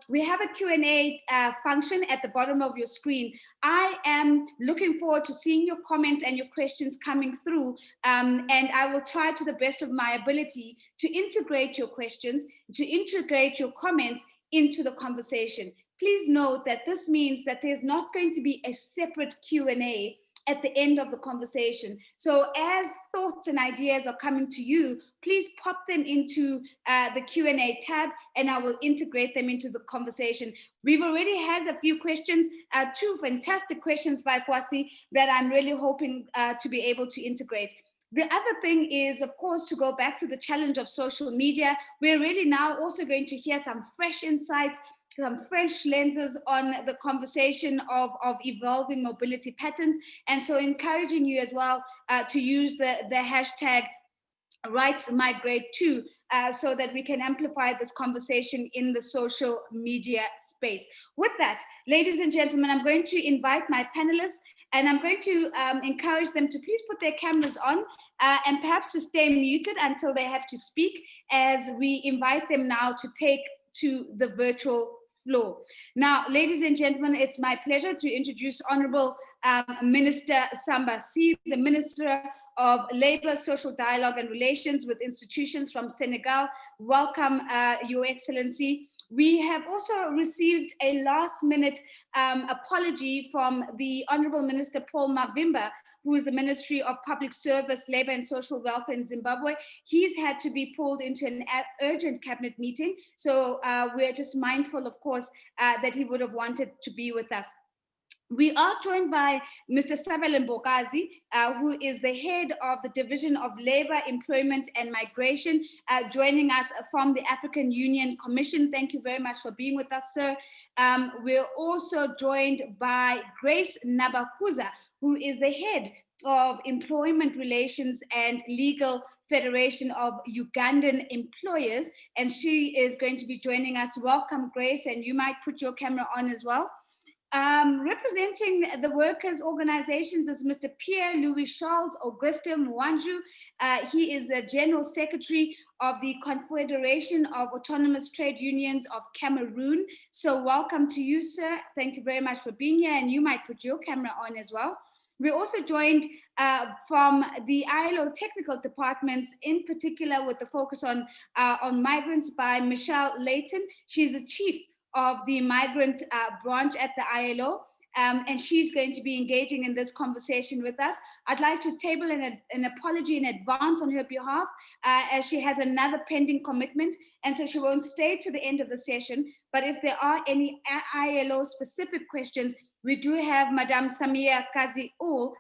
we have a Q&A function at the bottom of your screen. I am looking forward to seeing your comments and your questions coming through, and I will try to the best of my ability to integrate your questions, to integrate your comments into the conversation. Please note that this means that there's not going to be a separate Q&A at the end of the conversation. So as thoughts and ideas are coming to you, please pop them into the Q&A tab, and I will integrate them into the conversation. We've already had a few questions, 2 fantastic questions by Kwasi that I'm really hoping to be able to integrate. The other thing is, of course, to go back to the challenge of social media. We're really now also going to hear some fresh insights, some fresh lenses on the conversation of evolving mobility patterns. And so encouraging you as well to use the hashtag #RightsMigrate2 so that we can amplify this conversation in the social media space. With that, ladies and gentlemen, I'm going to invite my panelists, and I'm going to encourage them to please put their cameras on and perhaps to stay muted until they have to speak, as we invite them now to take to the virtual floor. Now, ladies and gentlemen, it's my pleasure to introduce Honorable Minister Samba Sy, the Minister of Labour, Social Dialogue and Relations with Institutions from Senegal. Welcome, Your Excellency. We have also received a last-minute apology from the Honorable Minister Paul Mavimba, who is the Ministry of Public Service, Labour and Social Welfare in Zimbabwe. He's had to be pulled into an urgent cabinet meeting. So we're just mindful, of course, that he would have wanted to be with us. We are joined by Mr. Sabele Mbokazi, who is the head of the Division of Labour, Employment and Migration, joining us from the African Union Commission. Thank you very much for being with us, sir. We're also joined by Grace Nabakuza, who is the head of Employment Relations and Legal Federation of Ugandan Employers, and she is going to be joining us. Welcome, Grace, and you might put your camera on as well. Representing the workers' organizations is Mr. Pierre-Louis Charles Auguste Mwanju. He is the General Secretary of the Confederation of Autonomous Trade Unions of Cameroon. So welcome to you, sir. Thank you very much for being here, and you might put your camera on as well. We're also joined from the ILO technical departments, in particular with the focus on migrants, by Michelle Layton. She's the chief of the migrant branch at the ILO, and she's going to be engaging in this conversation with us. I'd like to table an apology in advance on her behalf, as she has another pending commitment, and so she won't stay to the end of the session. But if there are any ILO specific questions, we do have Madame Samia Kazi-Ul,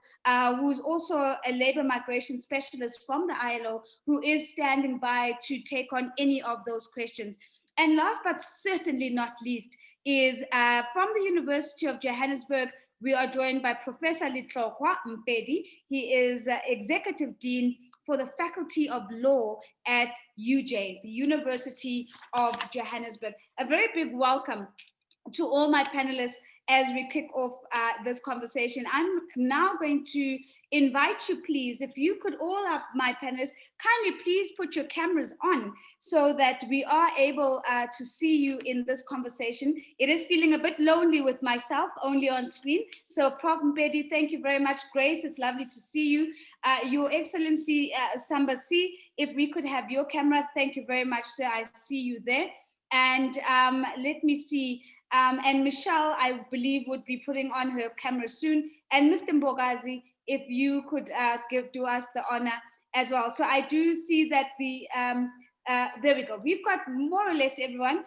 who's also a labor migration specialist from the ILO, who is standing by to take on any of those questions. And last but certainly not least is from the University of Johannesburg, we are joined by Professor Litlokwa Mpedi. He is Executive Dean for the Faculty of Law at UJ, the University of Johannesburg. A very big welcome to all my panelists as we kick off this conversation. I'm now going to invite you, please, if you could all my panelists, kindly please put your cameras on so that we are able to see you in this conversation. It is feeling a bit lonely with myself, only on screen. So Prof. Mpedi, thank you very much. Grace, it's lovely to see you. Your Excellency Sambasi, if we could have your camera, thank you very much, sir. I see you there. And let me see. And Michelle, I believe, would be putting on her camera soon. And Mr. Mbogazi, if you could do us the honor as well. So I do see that there we go. We've got more or less everyone,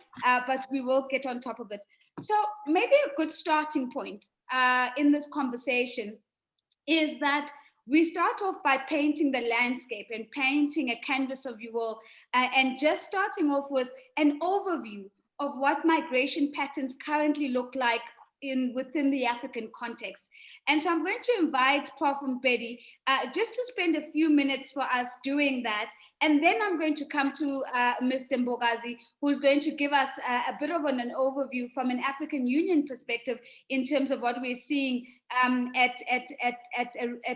but we will get on top of it. So maybe a good starting point in this conversation is that we start off by painting the landscape and painting a canvas of you all, and just starting off with an overview of what migration patterns currently look like within the African context. And so I'm going to invite Prof. Mpedi just to spend a few minutes for us doing that. And then I'm going to come to Mr. Mbogazi, who's going to give us a bit of an overview from an African Union perspective in terms of what we're seeing at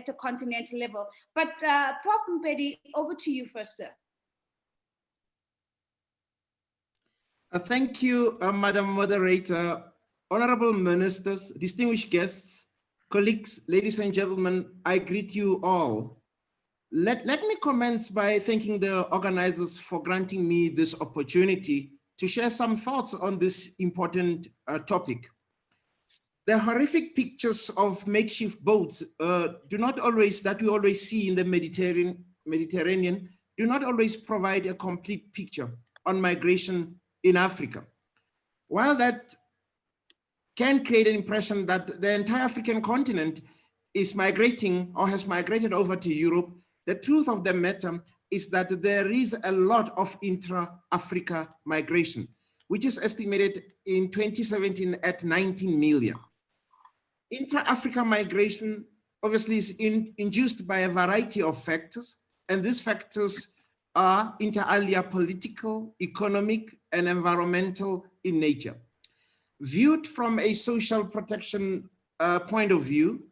a continental level. But Prof. Mpedi, over to you first, sir. Thank you, Madam Moderator, honorable ministers, distinguished guests, colleagues, ladies and gentlemen, I greet you all. Let me commence by thanking the organizers for granting me this opportunity to share some thoughts on this important topic. The horrific pictures of makeshift boats that we always see in the Mediterranean do not always provide a complete picture on migration in Africa. While that can create an impression that the entire African continent is migrating or has migrated over to Europe, the truth of the matter is that there is a lot of intra-Africa migration, which is estimated in 2017 at 19 million. Intra-Africa migration obviously is induced by a variety of factors, and these factors are inter alia political, economic, and environmental in nature. Viewed from a social protection point of view,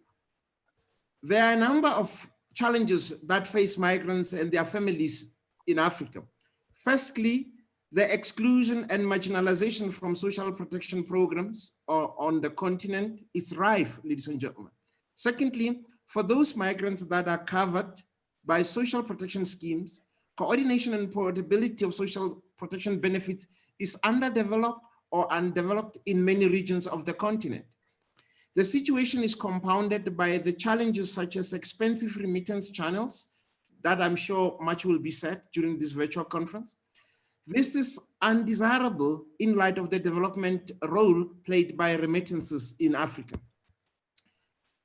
there are a number of challenges that face migrants and their families in Africa. Firstly, the exclusion and marginalization from social protection programs on the continent is rife, ladies and gentlemen. Secondly, for those migrants that are covered by social protection schemes, coordination and portability of social protection benefits is underdeveloped or undeveloped in many regions of the continent. The situation is compounded by the challenges such as expensive remittance channels, that I'm sure much will be said during this virtual conference. This is undesirable in light of the development role played by remittances in Africa.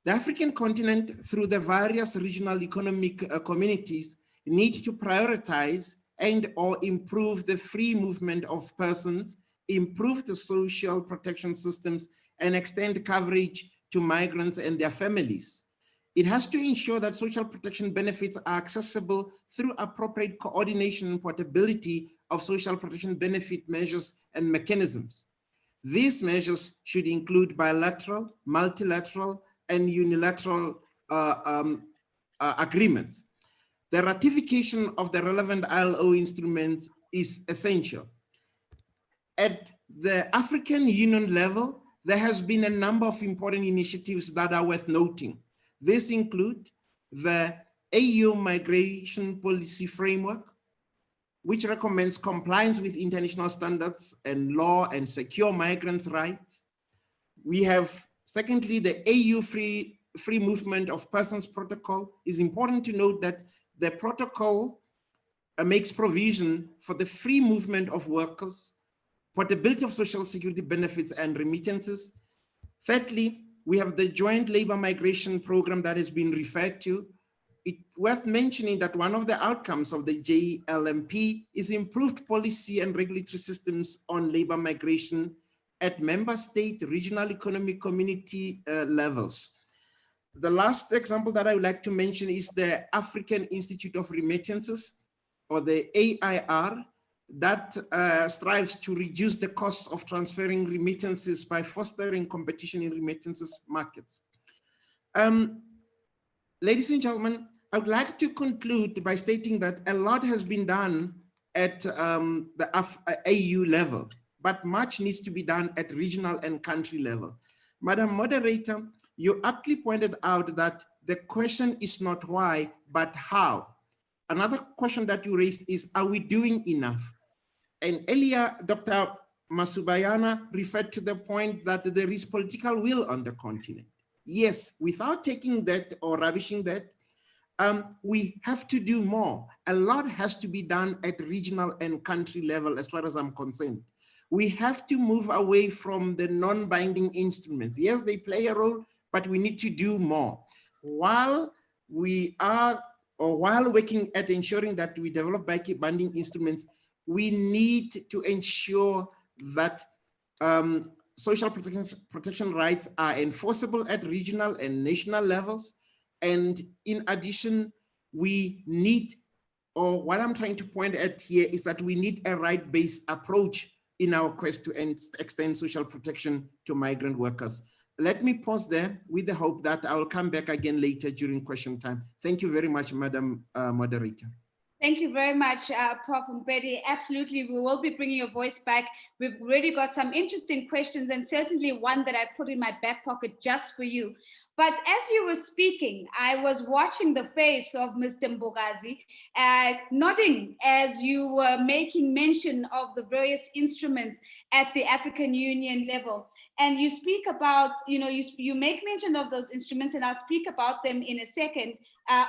The African continent, through the various regional economic communities, need to prioritize and or improve the free movement of persons, improve the social protection systems, and extend coverage to migrants and their families. It has to ensure that social protection benefits are accessible through appropriate coordination and portability of social protection benefit measures and mechanisms. These measures should include bilateral, multilateral, and unilateral agreements. The ratification of the relevant ILO instruments is essential. At the African Union level, there has been a number of important initiatives that are worth noting. These include the AU Migration Policy Framework, which recommends compliance with international standards and law and secure migrants' rights. We have, secondly, the AU Free Movement of Persons Protocol. It's important to note that the protocol makes provision for the free movement of workers, portability of social security benefits and remittances. Thirdly, We have the joint labor migration program that has been referred to. It's worth mentioning that one of the outcomes of the JLMP is improved policy and regulatory systems on labor migration at member state, regional economic community levels. The last example that I would like to mention is the African Institute of Remittances, or the AIR, that strives to reduce the cost of transferring remittances by fostering competition in remittances markets. Ladies and gentlemen, I would like to conclude by stating that a lot has been done at the AU level, but much needs to be done at regional and country level. Madam Moderator, you aptly pointed out that the question is not why, but how. Another question that you raised is, are we doing enough? And earlier, Dr. Masubayana referred to the point that there is political will on the continent. Yes, without taking that or rubbishing that, we have to do more. A lot has to be done at regional and country level as far as I'm concerned. We have to move away from the non-binding instruments. Yes, they play a role, but we need to do more. While we are, or while working at ensuring that we develop binding instruments, we need to ensure that social protection rights are enforceable at regional and national levels. And in addition, we need, or what I'm trying to point at here is that we need a right-based approach in our quest to extend social protection to migrant workers. Let me pause there with the hope that I will come back again later during question time. Thank you very much, Madam Moderator. Thank you very much, Prof. Mbedi. Absolutely, we will be bringing your voice back. We've already got some interesting questions, and certainly one that I put in my back pocket just for you. But as you were speaking, I was watching the face of Mr. Mbogazi, nodding as you were making mention of the various instruments at the African Union level. And you speak about, you make mention of those instruments, and I'll speak about them in a second,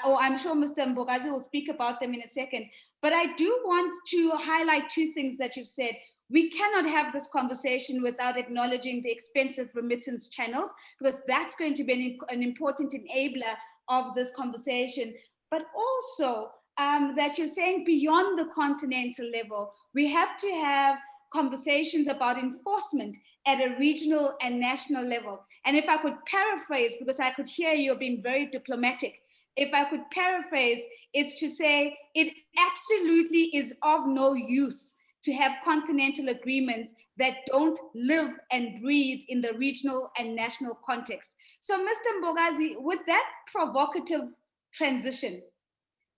or I'm sure Mr. Mbogazi will speak about them in a second. But I do want to highlight two things that you've said. We cannot have this conversation without acknowledging the expensive remittance channels, because that's going to be an important enabler of this conversation. But also that you're saying beyond the continental level, we have to have conversations about enforcement at a regional and national level. And if I could paraphrase, because I could hear you being very diplomatic, if I could paraphrase, it's to say it absolutely is of no use to have continental agreements that don't live and breathe in the regional and national context. So Mr. Mbogazi, with that provocative transition,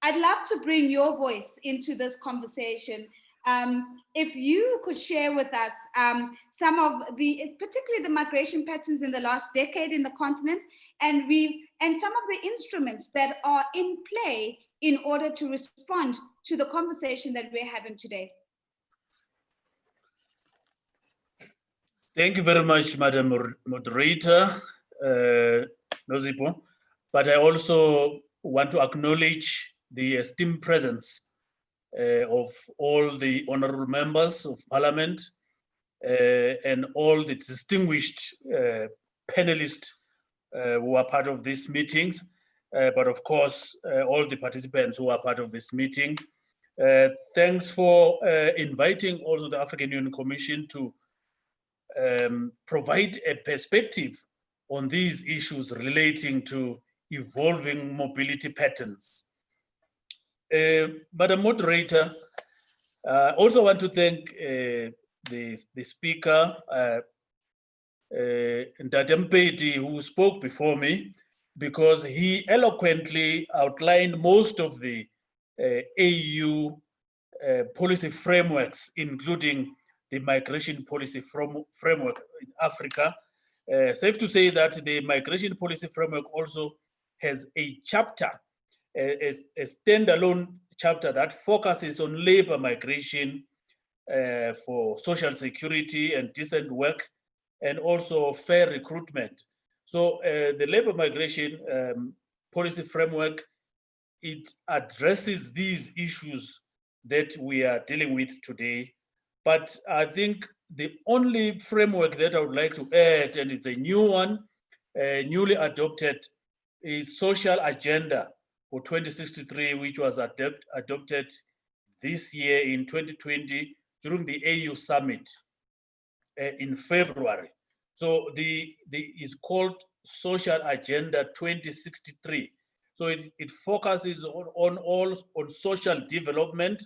I'd love to bring your voice into this conversation. If you could share with us some of the, particularly the migration patterns in the last decade in the continent, and some of the instruments that are in play in order to respond to the conversation that we're having today. Thank you very much, Madam Moderator, Nozipo. But I also want to acknowledge the esteemed presence of all the honorable members of Parliament and all the distinguished panelists who are part of these meetings, but of course, all the participants who are part of this meeting. Thanks for inviting also the African Union Commission to provide a perspective on these issues relating to evolving mobility patterns. Madam Moderator, also want to thank the speaker, Ndate Mpedi, who spoke before me, because he eloquently outlined most of the AU policy frameworks, including the migration policy framework in Africa. Safe to say that the migration policy framework also has a chapter, a standalone chapter that focuses on labor migration for social security and decent work, and also fair recruitment. So the labor migration policy framework, it addresses these issues that we are dealing with today. But I think the only framework that I would like to add, and it's a new one, newly adopted a social agenda for 2063, which was adopted this year in 2020 during the AU summit in February. So is called Social Agenda 2063. So it focuses on social development.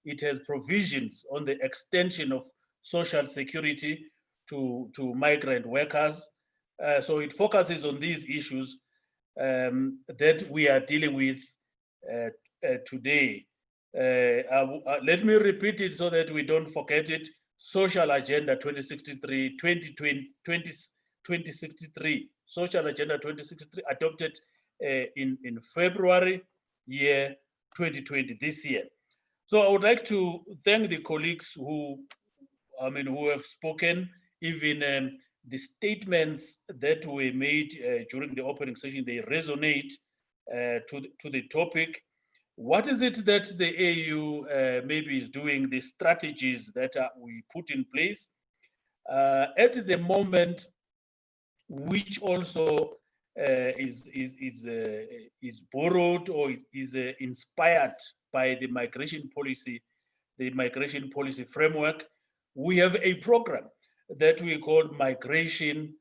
It has provisions on the extension of social security to migrant workers. So it focuses on these issues that we are dealing with today. Let me repeat it so that we don't forget it. Social Agenda 2063, 2063, Social Agenda 2063, adopted in February year 2020, this year. So I would like to thank the colleagues who have spoken, even the statements that were made during the opening session, they resonate to the topic. What is it that the AU maybe is doing, the strategies that we put in place at the moment, which also is borrowed or is inspired by the migration policy framework. We have a program that we call migration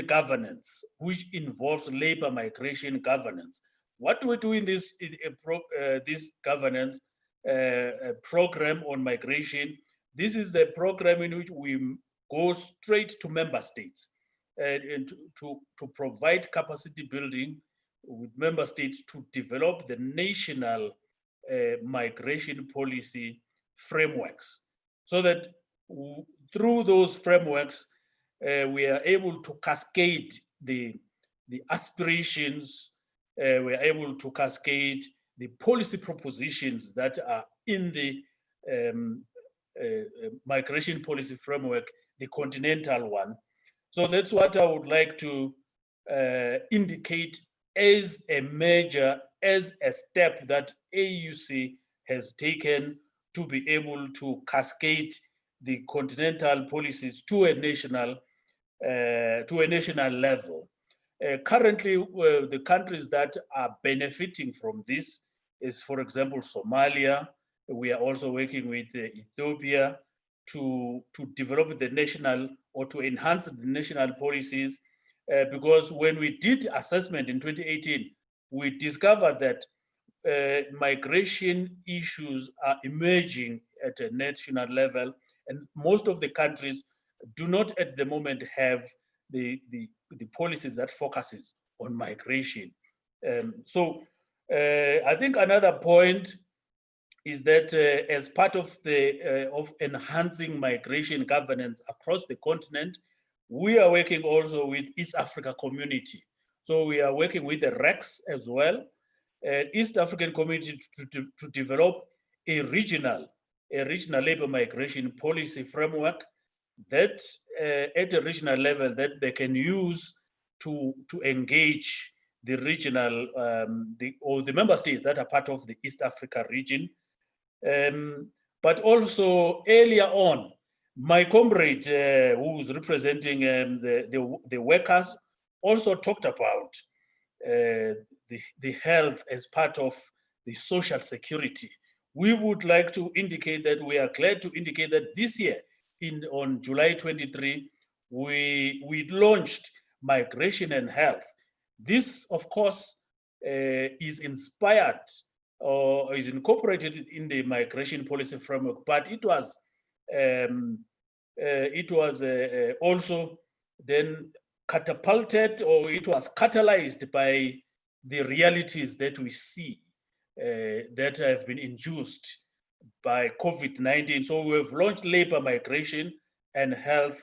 governance, which involves labor migration governance. What do we do in this governance program on migration? This is the program in which we go straight to member states and to provide capacity building with member states to develop the national migration policy frameworks, so that through those frameworks we are able to cascade the aspirations, we are able to cascade the policy propositions that are in the migration policy framework, the continental one. So that's what I would like to indicate as a measure, as a step that AUC has taken to be able to cascade the continental policies to a national level. Currently, the countries that are benefiting from this is, for example, Somalia. We are also working with Ethiopia to develop the national or to enhance the national policies, because when we did assessment in 2018, we discovered that migration issues are emerging at a national level, and most of the countries do not at the moment have the policies that focuses on migration. So I think another point is that as part of of enhancing migration governance across the continent, we are working also with East Africa Community. So we are working with the REX as well, East African Community, to develop a regional labor migration policy framework that at a regional level that they can use to engage the regional or the member states that are part of the East Africa region. But also earlier on, my comrade who's representing the workers also talked about the health as part of the social security. We would like to indicate that we are glad to indicate that this year, on July 23, we launched Migration and Health. This, of course, is inspired or is incorporated in the migration policy framework, but it was also then catapulted, or it was catalyzed by the realities that we see that have been induced by COVID-19. So we have launched labor migration and health,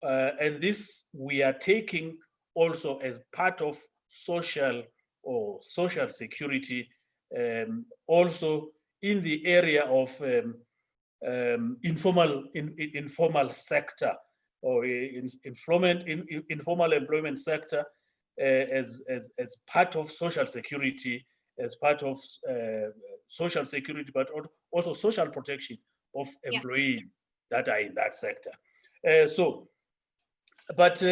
and this we are taking also as part of social security, also in the area of informal sector or informal employment sector, as part of social security, as part of social security, but also social protection of employees that are in that sector. So But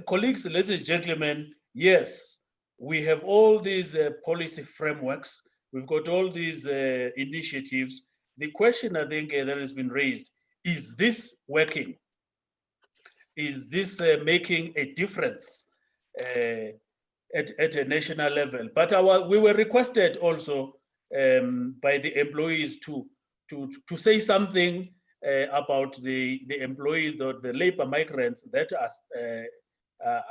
colleagues, ladies and gentlemen, yes, we have all these policy frameworks. We've got all these initiatives. The question I think that has been raised, is this working? Is this making a difference at a national level? But we were requested also by the employees to say something about the employees, the labor migrants that are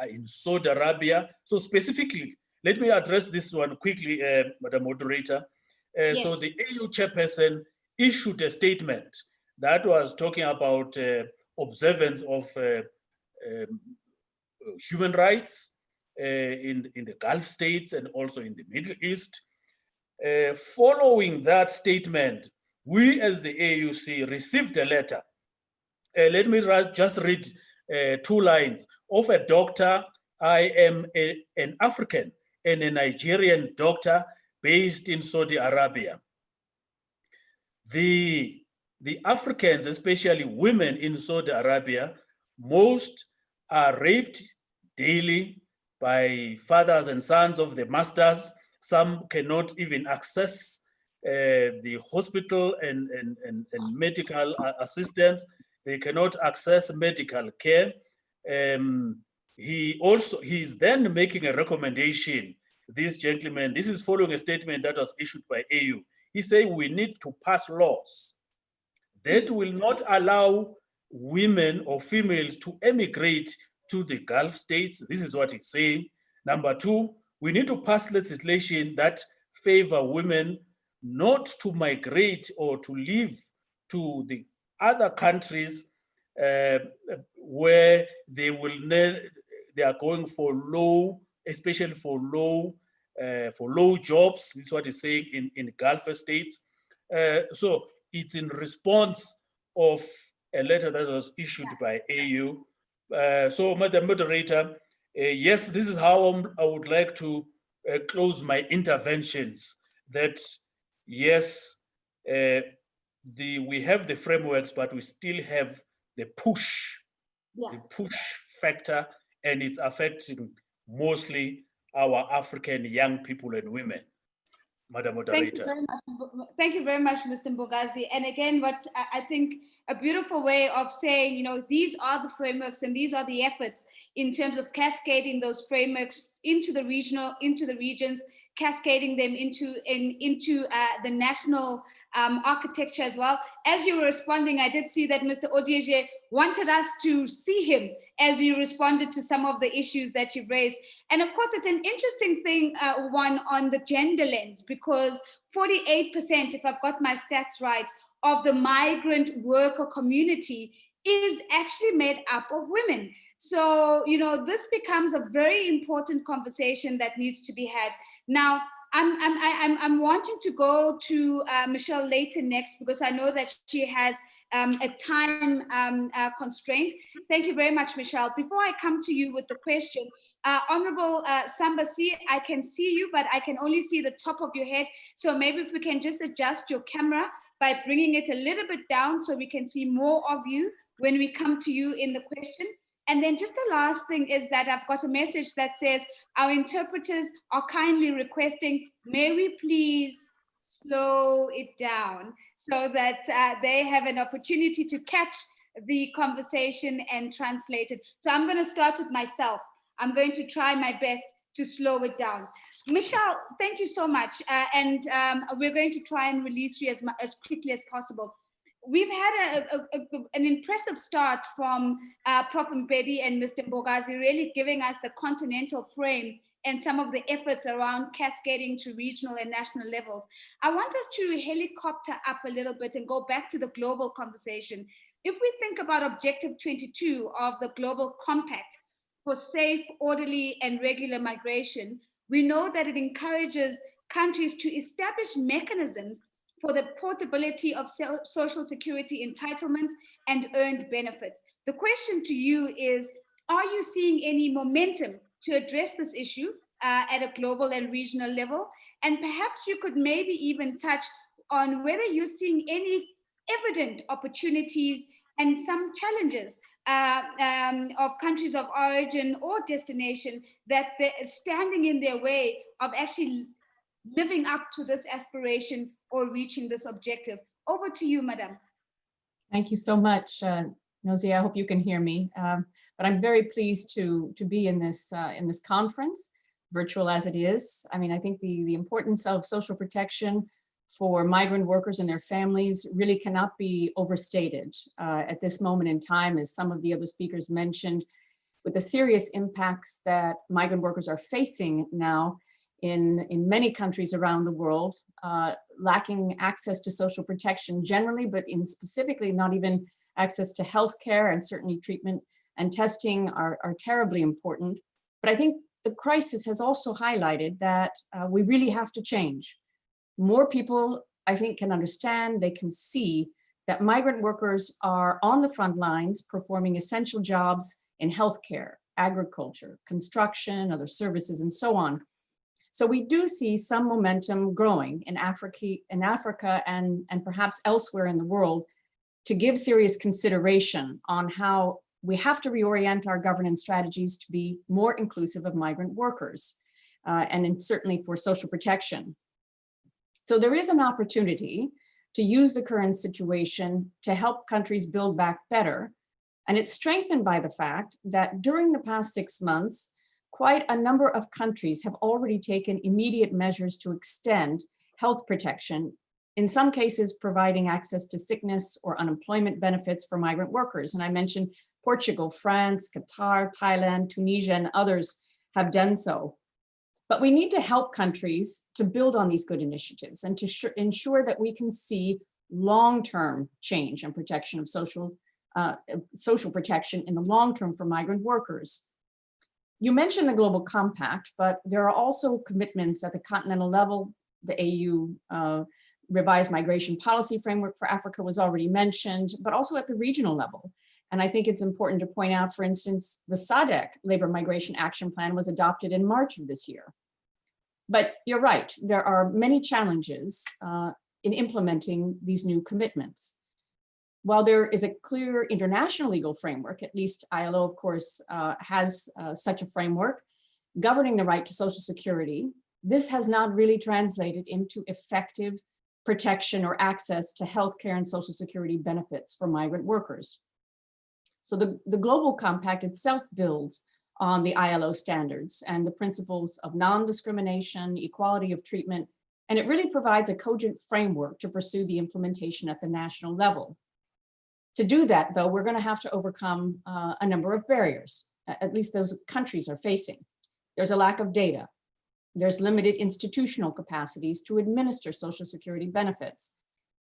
in Saudi Arabia. So specifically, let me address this one quickly, Madam Moderator. Yes. So the AU chairperson issued a statement that was talking about observance of human rights in the Gulf states and also in the Middle East. Following that statement, we as the AUC received a letter. Let me just read 2 lines of a doctor. I am an African and a Nigerian doctor based in Saudi Arabia. The Africans, especially women in Saudi Arabia, most are raped daily by fathers and sons of the masters. Some cannot even access the hospital and medical assistance. They cannot access medical care. He's then making a recommendation. This gentleman, this is following a statement that was issued by AU. He said we need to pass laws that will not allow women or females to emigrate to the Gulf states. This is what he's saying. Number 2, we need to pass legislation that favor women not to migrate or to live to the other countries where they are going for low, especially for low jobs. This is what he's saying in Gulf states. So it's in response of a letter that was issued by AU. So, Madam Moderator, yes, this is how I would like to close my interventions. That yes, we have the frameworks, but we still have the push factor, and it's affecting mostly our African young people and women. Madam Moderator. Thank you very much, Mr. Mbogazi. And again, what I think a beautiful way of saying, you know, these are the frameworks and these are the efforts in terms of cascading those frameworks into the regions, cascading them into the national architecture as well. As you were responding, I did see that Mr. Odieje wanted us to see him as you responded to some of the issues that you've raised. And of course, it's an interesting thing, one on the gender lens, because 48%, if I've got my stats right, of the migrant worker community is actually made up of women. So, you know, this becomes a very important conversation that needs to be had. Now, I'm wanting to go to Michelle Layton next, because I know that she has a time constraint. Thank you very much, Michelle. Before I come to you with the question, Honorable Sambasi, I can see you, but I can only see the top of your head. So maybe if we can just adjust your camera by bringing it a little bit down so we can see more of you when we come to you in the question. And then just the last thing is that I've got a message that says our interpreters are kindly requesting, may we please slow it down so that they have an opportunity to catch the conversation and translate it. So I'm going to start with myself. I'm going to try my best to slow it down. Michelle, thank you so much. And we're going to try and release you as quickly as possible. We've had an impressive start from Prof. Mbedi and Mr. Mbogazi, really giving us the continental frame and some of the efforts around cascading to regional and national levels. I want us to helicopter up a little bit and go back to the global conversation. If we think about Objective 22 of the Global Compact for safe, orderly, and regular migration, we know that it encourages countries to establish mechanisms for the portability of social security entitlements and earned benefits. The question to you is, are you seeing any momentum to address this issue at a global and regional level? And perhaps you could maybe even touch on whether you're seeing any evident opportunities and some challenges of countries of origin or destination that they're standing in their way of actually living up to this aspiration or reaching this objective. Over to you, Madam. Thank you so much, Nosy. I hope you can hear me. But I'm very pleased to be in this conference, virtual as it is. I mean, I think the importance of social protection for migrant workers and their families really cannot be overstated at this moment in time, as some of the other speakers mentioned, with the serious impacts that migrant workers are facing now in many countries around the world, lacking access to social protection generally, but in specifically not even access to healthcare, and certainly treatment and testing are terribly important. But I think the crisis has also highlighted that we really have to change. More people, I think, can understand, they can see that migrant workers are on the front lines performing essential jobs in healthcare, agriculture, construction, other services, and so on. So we do see some momentum growing in Africa and perhaps elsewhere in the world to give serious consideration on how we have to reorient our governance strategies to be more inclusive of migrant workers and certainly for social protection. So there is an opportunity to use the current situation to help countries build back better. And it's strengthened by the fact that during the past 6 months, quite a number of countries have already taken immediate measures to extend health protection, in some cases providing access to sickness or unemployment benefits for migrant workers. And I mentioned Portugal, France, Qatar, Thailand, Tunisia, and others have done so. But we need to help countries to build on these good initiatives and to ensure that we can see long-term change and protection of social protection in the long term for migrant workers. You mentioned the Global Compact, but there are also commitments at the continental level. The AU revised migration policy framework for Africa was already mentioned, but also at the regional level. And I think it's important to point out, for instance, the SADC Labor Migration Action Plan was adopted in March of this year. But you're right, there are many challenges in implementing these new commitments. While there is a clear international legal framework, at least ILO, of course, has such a framework governing the right to Social Security, this has not really translated into effective protection or access to healthcare and Social Security benefits for migrant workers. So the Global Compact itself builds on the ILO standards and the principles of non-discrimination, equality of treatment, and it really provides a cogent framework to pursue the implementation at the national level. To do that, though, we're going to have to overcome a number of barriers, at least those countries are facing. There's a lack of data. There's limited institutional capacities to administer Social Security benefits.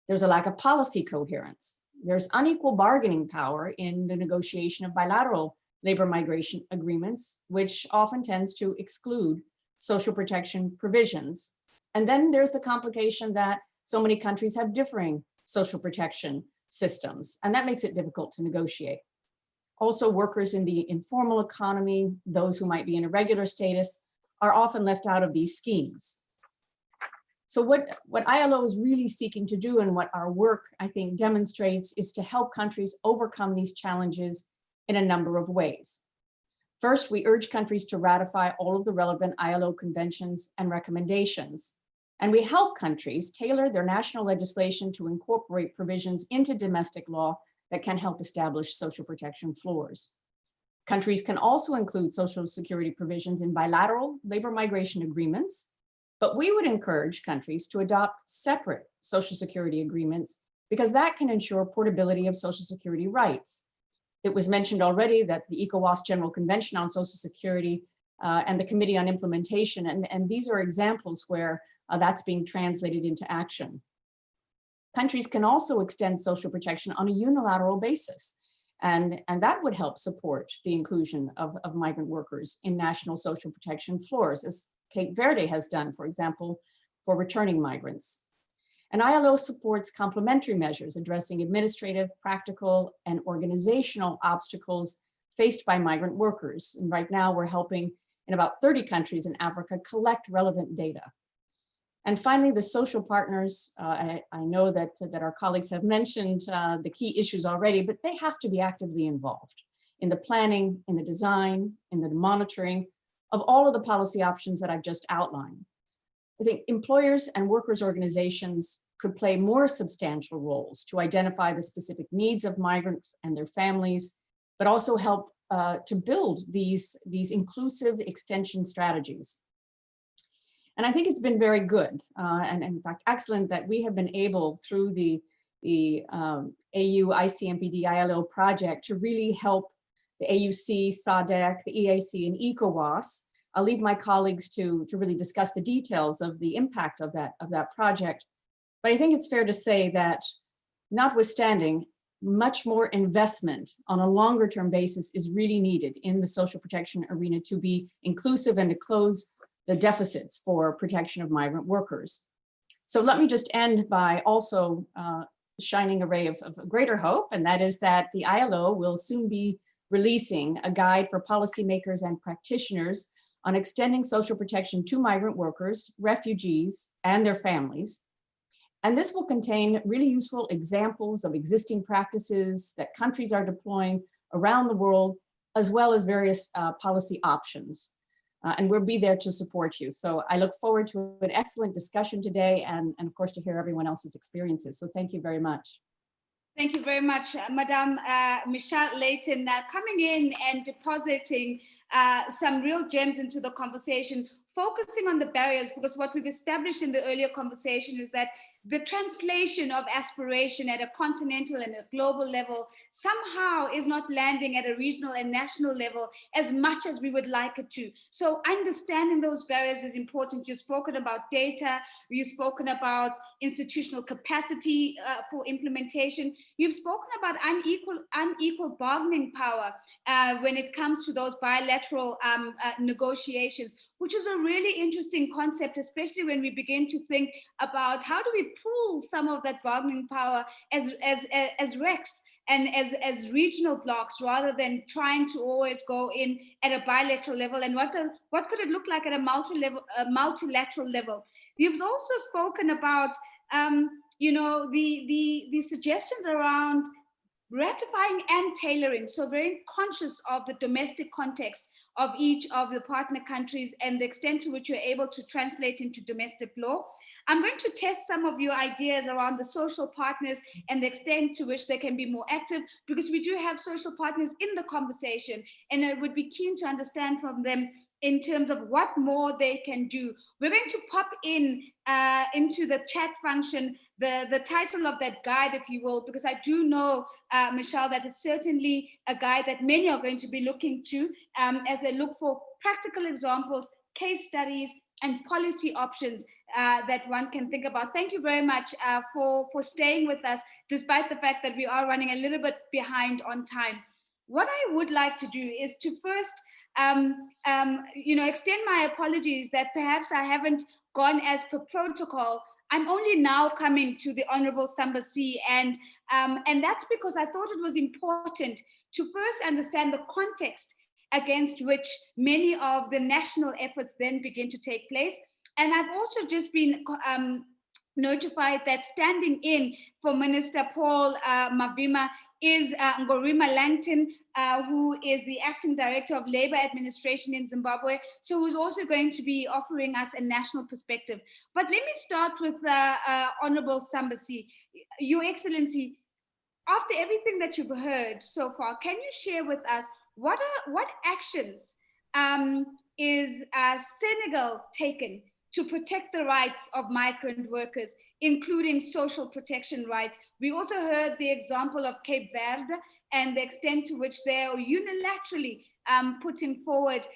There's a lack of policy coherence. There's unequal bargaining power in the negotiation of bilateral labor migration agreements, which often tends to exclude social protection provisions. And then there's the complication that so many countries have differing social protection systems, and that makes it difficult to negotiate. Also, workers in the informal economy, those who might be in irregular status, are often left out of these schemes. So what ILO is really seeking to do, and what our work, I think, demonstrates, is to help countries overcome these challenges in a number of ways. First, we urge countries to ratify all of the relevant ILO conventions and recommendations. And we help countries tailor their national legislation to incorporate provisions into domestic law that can help establish social protection floors. Countries can also include Social Security provisions in bilateral labor migration agreements, but we would encourage countries to adopt separate Social Security agreements because that can ensure portability of Social Security rights. It was mentioned already that the ECOWAS General Convention on Social Security and the Committee on Implementation, and these are examples where that's being translated into action. Countries can also extend social protection on a unilateral basis, and that would help support the inclusion of migrant workers in national social protection floors, as Cape Verde has done, for example, for returning migrants. And ILO supports complementary measures addressing administrative, practical, and organizational obstacles faced by migrant workers. And right now we're helping in about 30 countries in Africa collect relevant data. And finally, the social partners, I know that our colleagues have mentioned the key issues already, but they have to be actively involved in the planning, in the design, in the monitoring of all of the policy options that I've just outlined. I think employers and workers' organizations could play more substantial roles to identify the specific needs of migrants and their families, but also help to build these inclusive extension strategies. And I think it's been very good, and in fact, excellent that we have been able, through the AU ICMPD ILO project, to really help the AUC, SADC, the EAC, and ECOWAS. I'll leave my colleagues to really discuss the details of the impact of that project. But I think it's fair to say that, notwithstanding, much more investment on a longer term basis is really needed in the social protection arena to be inclusive and to close the deficits for protection of migrant workers. So let me just end by also shining a ray of greater hope, and that is that the ILO will soon be releasing a guide for policymakers and practitioners on extending social protection to migrant workers, refugees, and their families. And this will contain really useful examples of existing practices that countries are deploying around the world, as well as various policy options. And we'll be there to support you. So I look forward to an excellent discussion today, and of course to hear everyone else's experiences. So thank you very much. Thank you very much, Madame Michelle Layton, coming in and depositing some real gems into the conversation, focusing on the barriers, because what we've established in the earlier conversation is that the translation of aspiration at a continental and a global level somehow is not landing at a regional and national level as much as we would like it to. So understanding those barriers is important. You've spoken about data, you've spoken about institutional capacity for implementation. You've spoken about unequal bargaining power when it comes to those bilateral negotiations, which is a really interesting concept, especially when we begin to think about how do we pool some of that bargaining power as RECs and as regional blocks, rather than trying to always go in at a bilateral level, and what could it look like at a multilateral level. You've also spoken about the suggestions around ratifying and tailoring, so very conscious of the domestic context of each of the partner countries and the extent to which you're able to translate into domestic law. I'm going to test some of your ideas around the social partners and the extent to which they can be more active, because we do have social partners in the conversation, and I would be keen to understand from them in terms of what more they can do. We're going to pop into the chat function the title of that guide, if you will, because I do know, Michelle, that it's certainly a guide that many are going to be looking to as they look for practical examples, case studies, and policy options that one can think about. Thank you very much for staying with us, despite the fact that we are running a little bit behind on time. What I would like to do is to first extend my apologies that perhaps I haven't gone as per protocol. I'm only now coming to the Honorable Samba C, and that's because I thought it was important to first understand the context against which many of the national efforts then begin to take place. And I've also just been notified that standing in for Minister Paul Mavima is Ngorima Langton, who is the Acting Director of Labor Administration in Zimbabwe, so who's also going to be offering us a national perspective. But let me start with Honorable Sambasi. Your Excellency, after everything that you've heard so far, can you share with us what actions is Senegal taken to protect the rights of migrant workers, including social protection rights? We also heard the example of Cape Verde and the extent to which they are unilaterally putting forward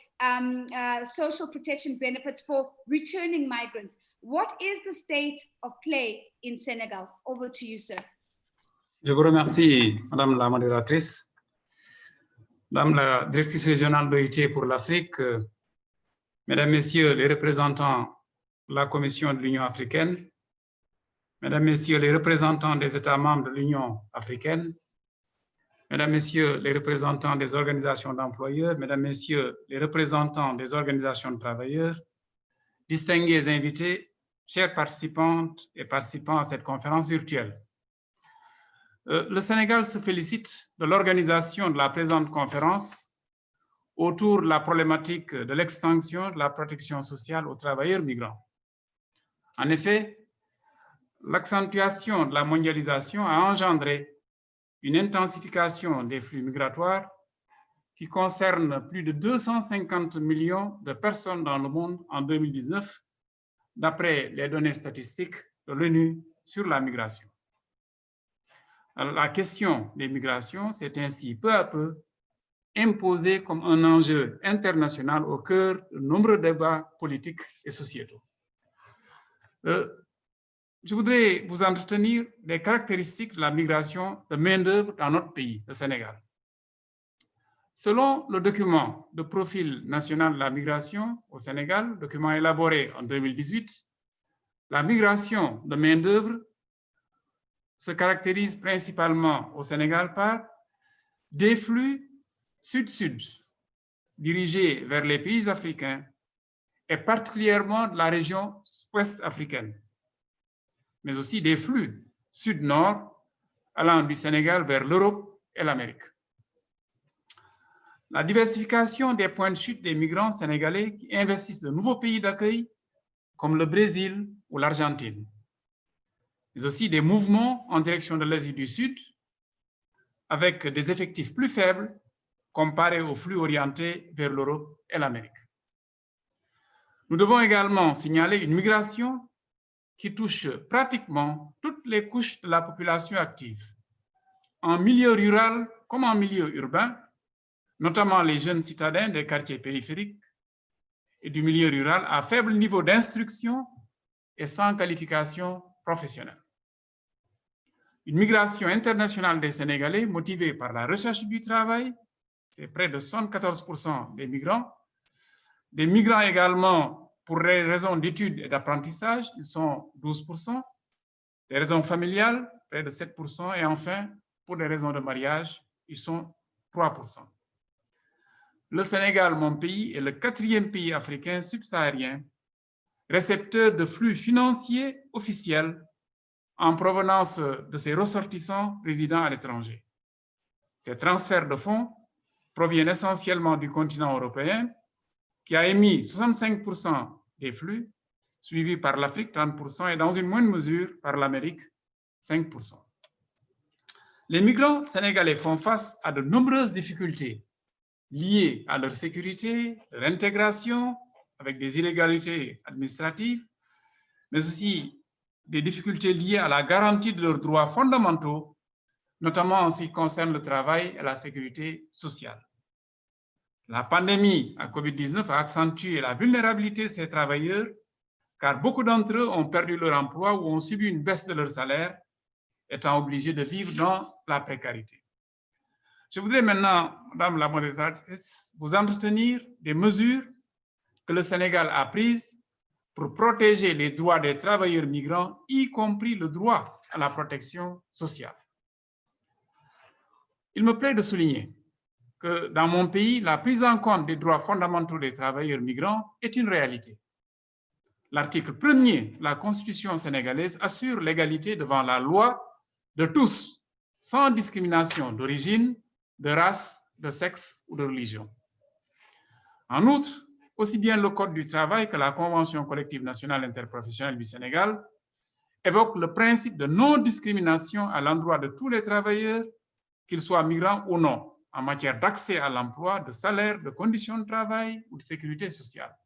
social protection benefits for returning migrants. What is the state of play in Senegal? Over to you, sir. Je vous remercie, Madame la modératrice. Madame la directrice régionale d'OIT pour l'Afrique, Mesdames, Messieurs les représentants de la Commission de l'Union africaine, Mesdames, Messieurs les représentants des États membres de l'Union africaine, Mesdames, Messieurs les représentants des organisations d'employeurs, Mesdames, Messieurs les représentants des organisations de travailleurs, distingués invités, chères participantes et participants à cette conférence virtuelle. Le Sénégal se félicite de l'organisation de la présente conférence autour de la problématique de l'extension de la protection sociale aux travailleurs migrants. En effet, l'accentuation de la mondialisation a engendré une intensification des flux migratoires qui concerne plus de 250 millions de personnes dans le monde en 2019, d'après les données statistiques de l'ONU sur la migration. Alors, la question des migrations s'est ainsi peu à peu imposée comme un enjeu international au cœur de nombreux débats politiques et sociétaux. Je voudrais vous entretenir des caractéristiques de la migration de main-d'œuvre dans notre pays, le Sénégal. Selon le document de profil national de la migration au Sénégal, document élaboré en 2018, la migration de main-d'œuvre se caractérise principalement au Sénégal par des flux sud-sud dirigés vers les pays africains et particulièrement de la région ouest africaine, mais aussi des flux sud-nord allant du Sénégal vers l'Europe et l'Amérique. La diversification des points de chute des migrants sénégalais qui investissent de nouveaux pays d'accueil comme le Brésil ou l'Argentine, mais aussi des mouvements en direction de l'Asie du Sud avec des effectifs plus faibles comparés aux flux orientés vers l'Europe et l'Amérique. Nous devons également signaler une migration qui touche pratiquement toutes les couches de la population active, en milieu rural comme en milieu urbain, notamment les jeunes citadins des quartiers périphériques et du milieu rural à faible niveau d'instruction et sans qualification professionnelle. Une migration internationale des Sénégalais motivée par la recherche du travail, c'est près de 74% des migrants. Des migrants également pour des raisons d'études et d'apprentissage, ils sont 12%. Des raisons familiales, près de 7%. Et enfin, pour des raisons de mariage, ils sont 3%. Le Sénégal, mon pays, est le 4e pays africain subsaharien, récepteur de flux financiers officiels en provenance de ses ressortissants résidant à l'étranger. Ces transferts de fonds proviennent essentiellement du continent européen, qui a émis 65% des flux, suivi par l'Afrique 30% et dans une moindre mesure par l'Amérique 5%. Les migrants sénégalais font face à de nombreuses difficultés liées à leur sécurité, leur intégration, avec des inégalités administratives, mais aussi des difficultés liées à la garantie de leurs droits fondamentaux, notamment en ce qui concerne le travail et la sécurité sociale. La pandémie à COVID-19 a accentué la vulnérabilité de ces travailleurs, car beaucoup d'entre eux ont perdu leur emploi ou ont subi une baisse de leur salaire, étant obligés de vivre dans la précarité. Je voudrais maintenant, Madame la modératrice, vous entretenir des mesures que le Sénégal a prises pour protéger les droits des travailleurs migrants, y compris le droit à la protection sociale. Il me plaît de souligner que dans mon pays, la prise en compte des droits fondamentaux des travailleurs migrants est une réalité. L'article 1er de la Constitution sénégalaise assure l'égalité devant la loi de tous, sans discrimination d'origine, de race, de sexe ou de religion. En outre, aussi bien le Code du travail que la Convention collective nationale interprofessionnelle du Sénégal évoquent le principe de non-discrimination à l'endroit de tous les travailleurs, qu'ils soient migrants ou non, en matière d'accès à l'emploi, de salaire, de conditions de travail ou de sécurité sociale.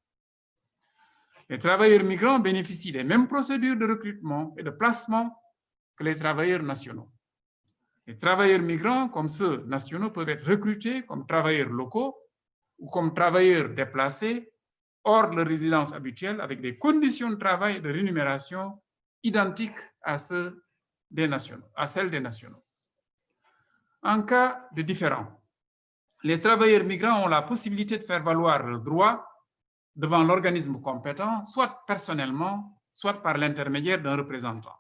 Les travailleurs migrants bénéficient des mêmes procédures de recrutement et de placement que les travailleurs nationaux. Les travailleurs migrants, comme ceux nationaux, peuvent être recrutés comme travailleurs locaux ou comme travailleurs déplacés hors de leur résidence habituelle avec des conditions de travail et de rémunération identiques à celles des nationaux. En cas de différend, les travailleurs migrants ont la possibilité de faire valoir leurs droits devant l'organisme compétent, soit personnellement, soit par l'intermédiaire d'un représentant.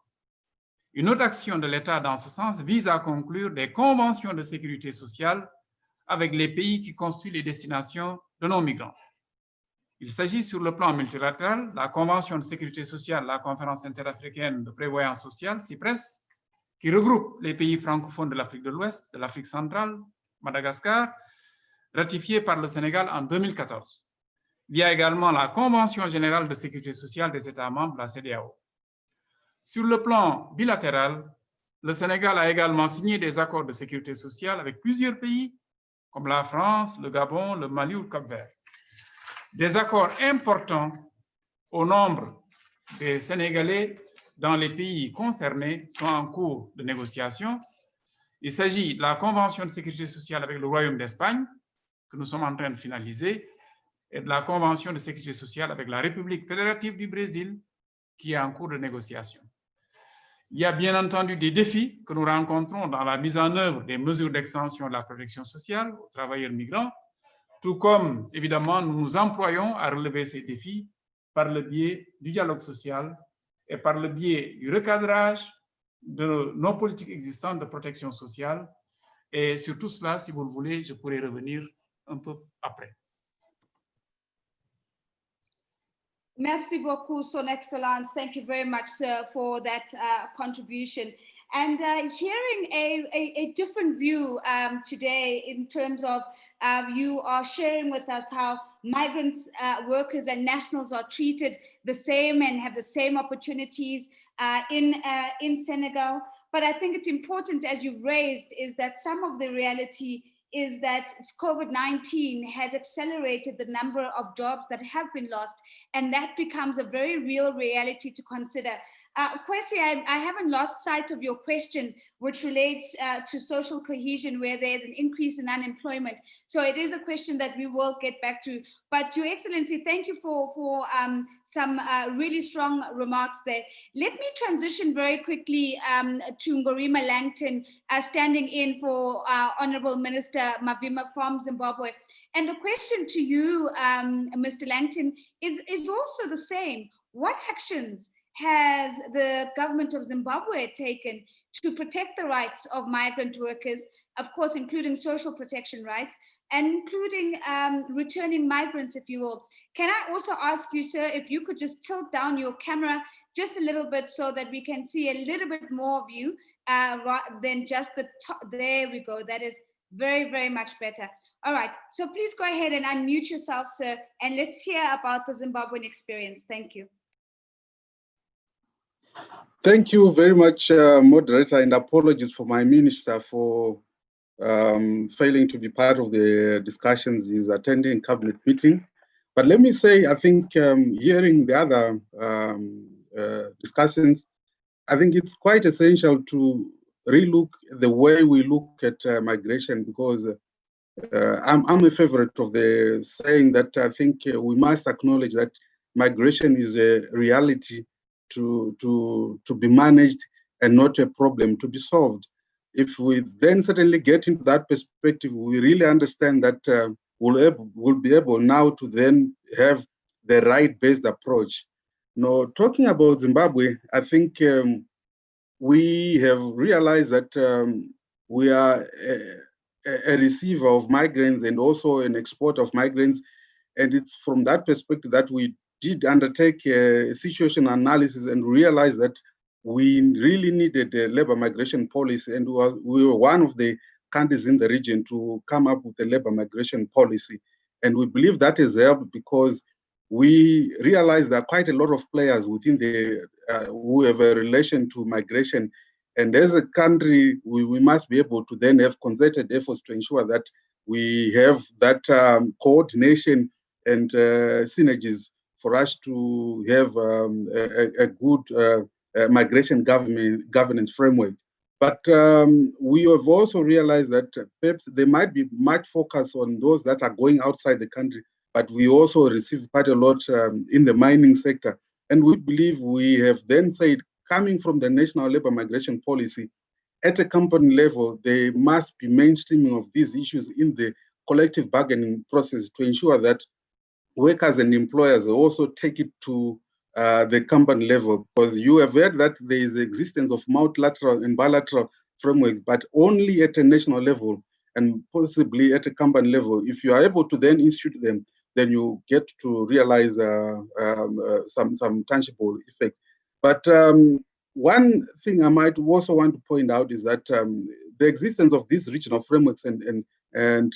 Une autre action de l'État dans ce sens vise à conclure des conventions de sécurité sociale avec les pays qui constituent les destinations de nos migrants. Il s'agit sur le plan multilatéral, la Convention de sécurité sociale, la Conférence interafricaine de prévoyance sociale, CIPRES, qui regroupe les pays francophones de l'Afrique de l'Ouest, de l'Afrique centrale, Madagascar, ratifiée par le Sénégal en 2014. Il y a également la Convention générale de sécurité sociale des États membres de la CEDEAO. Sur le plan bilatéral, le Sénégal a également signé des accords de sécurité sociale avec plusieurs pays, comme la France, le Gabon, le Mali ou le Cap-Vert. Des accords importants au nombre des Sénégalais dans les pays concernés sont en cours de négociation. Il s'agit de la Convention de sécurité sociale avec le Royaume d'Espagne, que nous sommes en train de finaliser, et de la Convention de sécurité sociale avec la République fédérative du Brésil, qui est en cours de négociation. Il y a bien entendu des défis que nous rencontrons dans la mise en œuvre des mesures d'extension de la protection sociale aux travailleurs migrants, tout comme, évidemment, nous nous employons à relever ces défis par le biais du dialogue social et par le biais du recadrage de nos politiques existantes de protection sociale. Et sur tout cela, si vous le voulez, je pourrai revenir un peu après. Merci beaucoup, Son Excellence. Thank you very much, sir, for that contribution. And hearing a different view today in terms of you are sharing with us how migrants, workers and nationals are treated the same and have the same opportunities in Senegal. But I think it's important, as you've raised, is that some of the reality is that COVID-19 has accelerated the number of jobs that have been lost, and that becomes a very real reality to consider. Kwesi, I haven't lost sight of your question, which relates to social cohesion, where there's an increase in unemployment. So it is a question that we will get back to. But Your Excellency, thank you for some really strong remarks there. Let me transition very quickly to Ngorima Langton, standing in for Honorable Minister Mavima from Zimbabwe. And the question to you, Mr. Langton, is also the same. What actions has the government of Zimbabwe taken to protect the rights of migrant workers, of course, including social protection rights, and including returning migrants, if you will? Can I also ask you, sir, if you could just tilt down your camera just a little bit so that we can see a little bit more of you than just the top? There we go. That is very, very much better. All right. So please go ahead and unmute yourself, sir, and let's hear about the Zimbabwean experience. Thank you. Thank you very much, moderator, and apologies for my minister for failing to be part of the discussions. He's attending cabinet meeting. But let me say, I think hearing the other discussions, I think it's quite essential to relook the way we look at migration, because I'm a favorite of the saying that I think we must acknowledge that migration is a reality to be managed and not a problem to be solved. If we then certainly get into that perspective, we really understand that we'll be able now to then have the right-based approach. Now, talking about Zimbabwe, I think we have realized that we are a receiver of migrants and also an exporter of migrants. And it's from that perspective that we did undertake a situation analysis and realized that we really needed a labor migration policy, and we were one of the countries in the region to come up with a labor migration policy. And we believe that has helped because we realized there are quite a lot of players within the who have a relation to migration. And as a country, we must be able to then have concerted efforts to ensure that we have that coordination and synergies for us to have a good migration governance framework. But we have also realized that perhaps there might be much focus on those that are going outside the country, but we also receive quite a lot in the mining sector. And we believe we have then said, coming from the National Labor Migration Policy, at a company level, there must be mainstreaming of these issues in the collective bargaining process to ensure that workers and employers also take it to the company level, because you have heard that there is the existence of multilateral and bilateral frameworks, but only at a national level and possibly at a company level. If you are able to then institute them, then you get to realize some tangible effects. But one thing I might also want to point out is that the existence of these regional frameworks and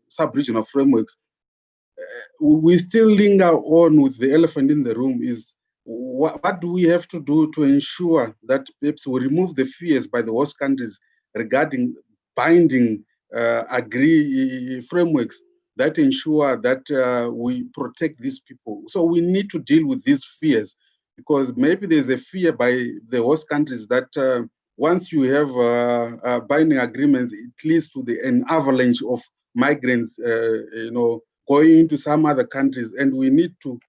sub-regional frameworks, we still linger on with the elephant in the room is what do we have to do to ensure that perhaps we remove the fears by the host countries regarding binding agree frameworks that ensure that we protect these people. So we need to deal with these fears, because maybe there's a fear by the host countries that once you have binding agreements, it leads to an avalanche of migrants, going into some other countries, and we need to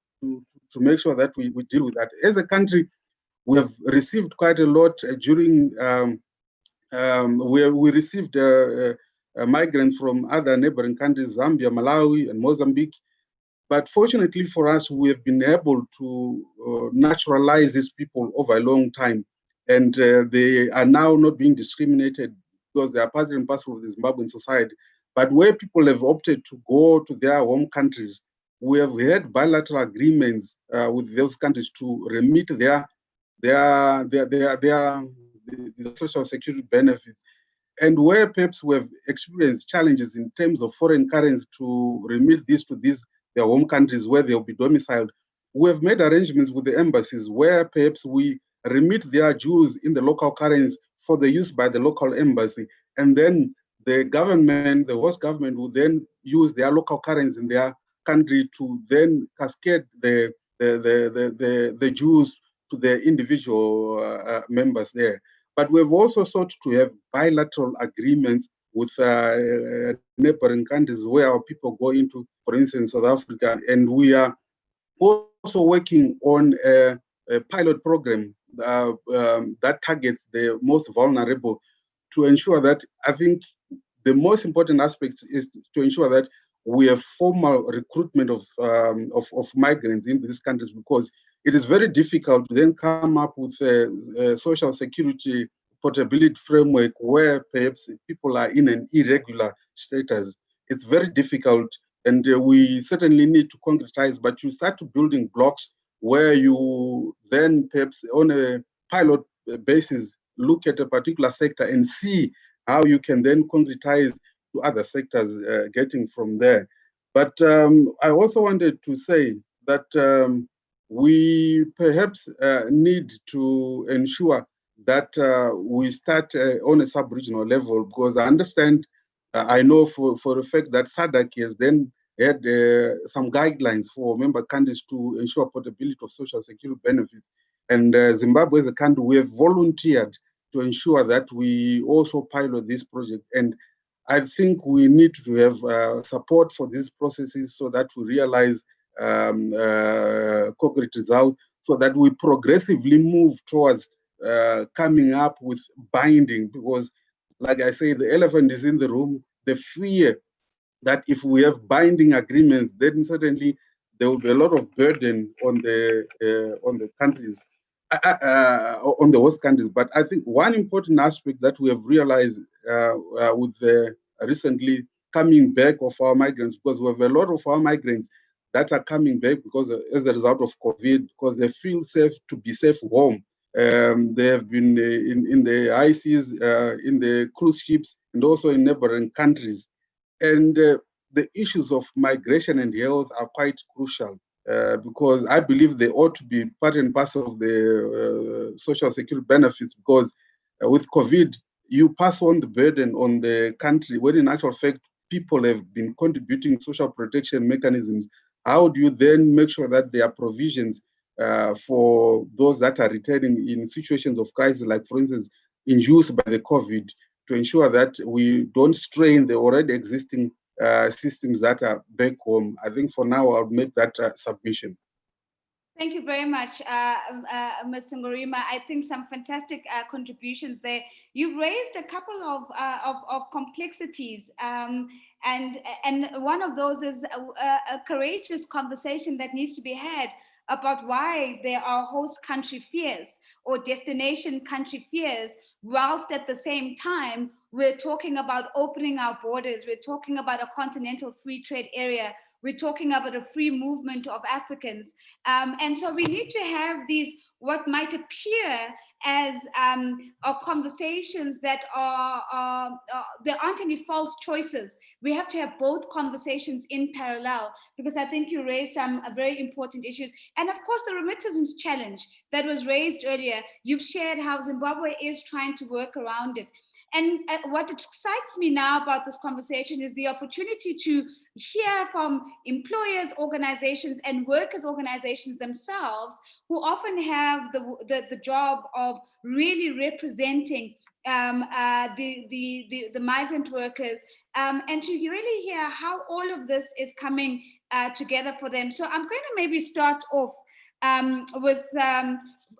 make sure that we deal with that. As a country, we have received quite a lot during, we received migrants from other neighboring countries, Zambia, Malawi, and Mozambique. But fortunately for us, we have been able to naturalize these people over a long time. And they are now not being discriminated because they are part and parcel of the Zimbabwean society. But where people have opted to go to their home countries, we have had bilateral agreements with those countries to remit their social security benefits. And where perhaps we have experienced challenges in terms of foreign currency to remit this to their home countries where they'll be domiciled, we have made arrangements with the embassies where perhaps we remit their dues in the local currency for the use by the local embassy. And then the government, the host government, will then use their local currency in their country to then cascade the dues to the individual members there. But we've also sought to have bilateral agreements with neighboring countries where our people go into, for instance, South Africa. And we are also working on a pilot program that targets the most vulnerable, to ensure that, I think the most important aspect is to ensure that we have formal recruitment of migrants in these countries, because it is very difficult to then come up with a social security portability framework where perhaps people are in an irregular status. It's very difficult, and we certainly need to concretize, but you start to building blocks where you then perhaps on a pilot basis look at a particular sector and see how you can then concretize to other sectors getting from there. But I also wanted to say that we perhaps need to ensure that we start on a sub-regional level, because I understand, I know for a fact that SADC has then had some guidelines for member countries to ensure portability of social security benefits. And Zimbabwe as a country, we have volunteered to ensure that we also pilot this project. And I think we need to have support for these processes so that we realize concrete results, so that we progressively move towards coming up with binding. Because, like I say, the elephant is in the room. The fear that if we have binding agreements, then certainly there will be a lot of burden on the countries, on the host countries. But I think one important aspect that we have realized with the recently coming back of our migrants, because we have a lot of our migrants that are coming back because as a result of COVID, because they feel safe to be safe home. They have been in the high seas, in the cruise ships, and also in neighboring countries. And the issues of migration and health are quite crucial because I believe they ought to be part and parcel of the social security benefits, because with COVID, you pass on the burden on the country, when in actual fact, people have been contributing social protection mechanisms. How do you then make sure that there are provisions for those that are returning in situations of crisis, like for instance, induced by the COVID, to ensure that we don't strain the already existing systems that are back home? I think for now, I'll make that submission. Thank you very much, Mr. Ngorima. I think some fantastic contributions there. You've raised a couple of complexities, and one of those is a courageous conversation that needs to be had about why there are host country fears or destination country fears, whilst at the same time, we're talking about opening our borders, we're talking about a continental free trade area, we're talking about a free movement of Africans. And so we need to have these, what might appear as conversations that there aren't any false choices. We have to have both conversations in parallel, because I think you raised some very important issues. And of course, the remittance challenge that was raised earlier, you've shared how Zimbabwe is trying to work around it. And what excites me now about this conversation is the opportunity to hear from employers, organizations, and workers' organizations themselves, who often have the job of really representing the migrant workers, and to really hear how all of this is coming together for them. So I'm going to maybe start off with, let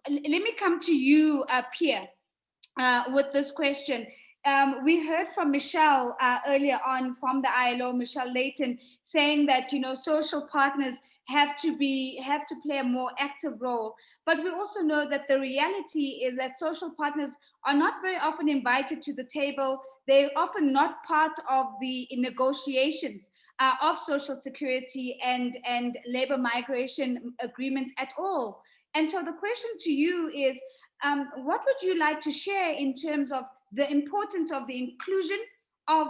me come to you, Pierre, with this question. We heard from Michelle earlier on from the ILO, Michelle Layton, saying that, you know, social partners have to play a more active role. But we also know that the reality is that social partners are not very often invited to the table. They're often not part of the negotiations of social security and labor migration agreements at all. And so the question to you is, what would you like to share in terms of the importance of the inclusion of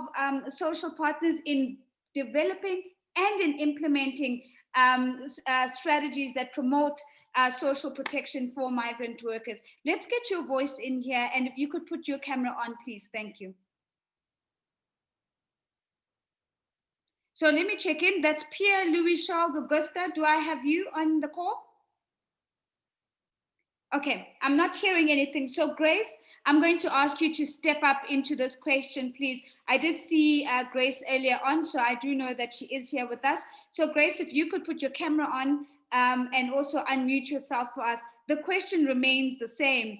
social partners in developing and in implementing strategies that promote social protection for migrant workers? Let's get your voice in here, and if you could put your camera on, please. Thank you. So let me check in. That's Pierre, Louis, Charles, Augusta. Do I have you on the call? Okay, I'm not hearing anything. So Grace, I'm going to ask you to step up into this question, please. I did see Grace earlier on, so I do know that she is here with us. So Grace, if you could put your camera on and also unmute yourself for us. The question remains the same.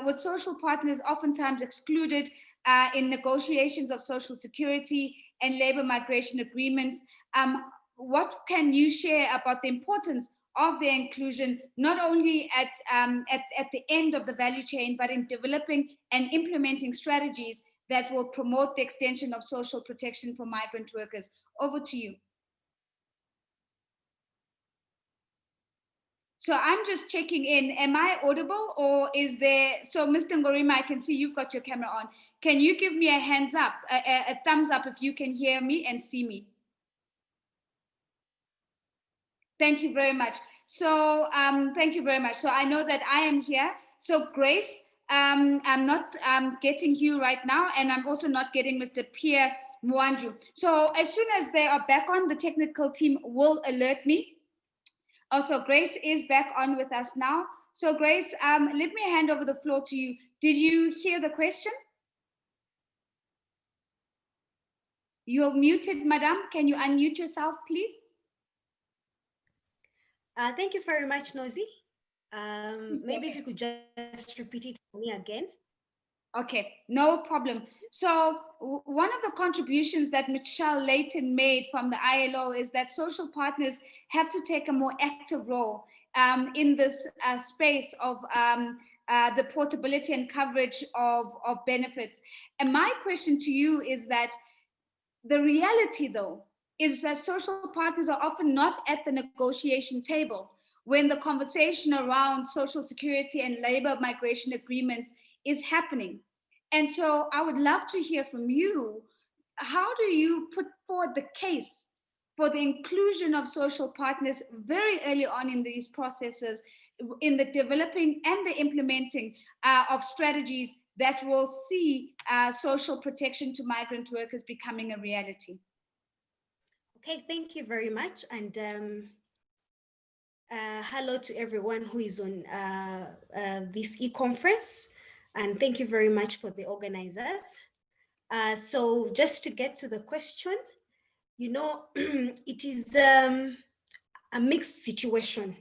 With social partners oftentimes excluded in negotiations of social security and labor migration agreements, what can you share about the importance of their inclusion, not only at the end of the value chain, but in developing and implementing strategies that will promote the extension of social protection for migrant workers? Over to you. So I'm just checking in. Am I audible, or is there, so Mr. Ngorima, I can see you've got your camera on. Can you give me a hands up, a thumbs up if you can hear me and see me? Thank you very much. So thank you very much. So I know that I am here. So Grace, I'm not getting you right now, and I'm also not getting Mr. Pierre Mwanju. So as soon as they are back on, the technical team will alert me. Also, Grace is back on with us now. So Grace, let me hand over the floor to you. Did you hear the question? You're muted, madam. Can you unmute yourself, please? Thank you very much, Nosy. Maybe if you could just repeat it for me again. Okay, no problem. So one of the contributions that Michelle Layton made from the ILO is that social partners have to take a more active role in this space of the portability and coverage of benefits. And my question to you is that the reality, though, is that social partners are often not at the negotiation table when the conversation around social security and labor migration agreements is happening. And so I would love to hear from you, how do you put forward the case for the inclusion of social partners very early on in these processes, in the developing and the implementing of strategies that will see social protection to migrant workers becoming a reality? Okay, thank you very much. And hello to everyone who is on this e-conference. And thank you very much for the organizers. So just to get to the question, you know, it is a mixed situation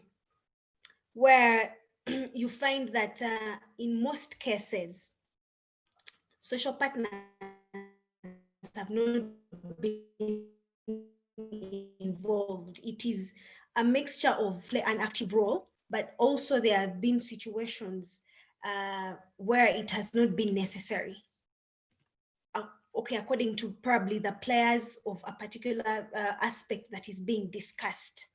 where you find that in most cases, social partners have not been involved. It is a mixture of play an active role, but also there have been situations where it has not been necessary. Okay, according to probably the players of a particular aspect that is being discussed.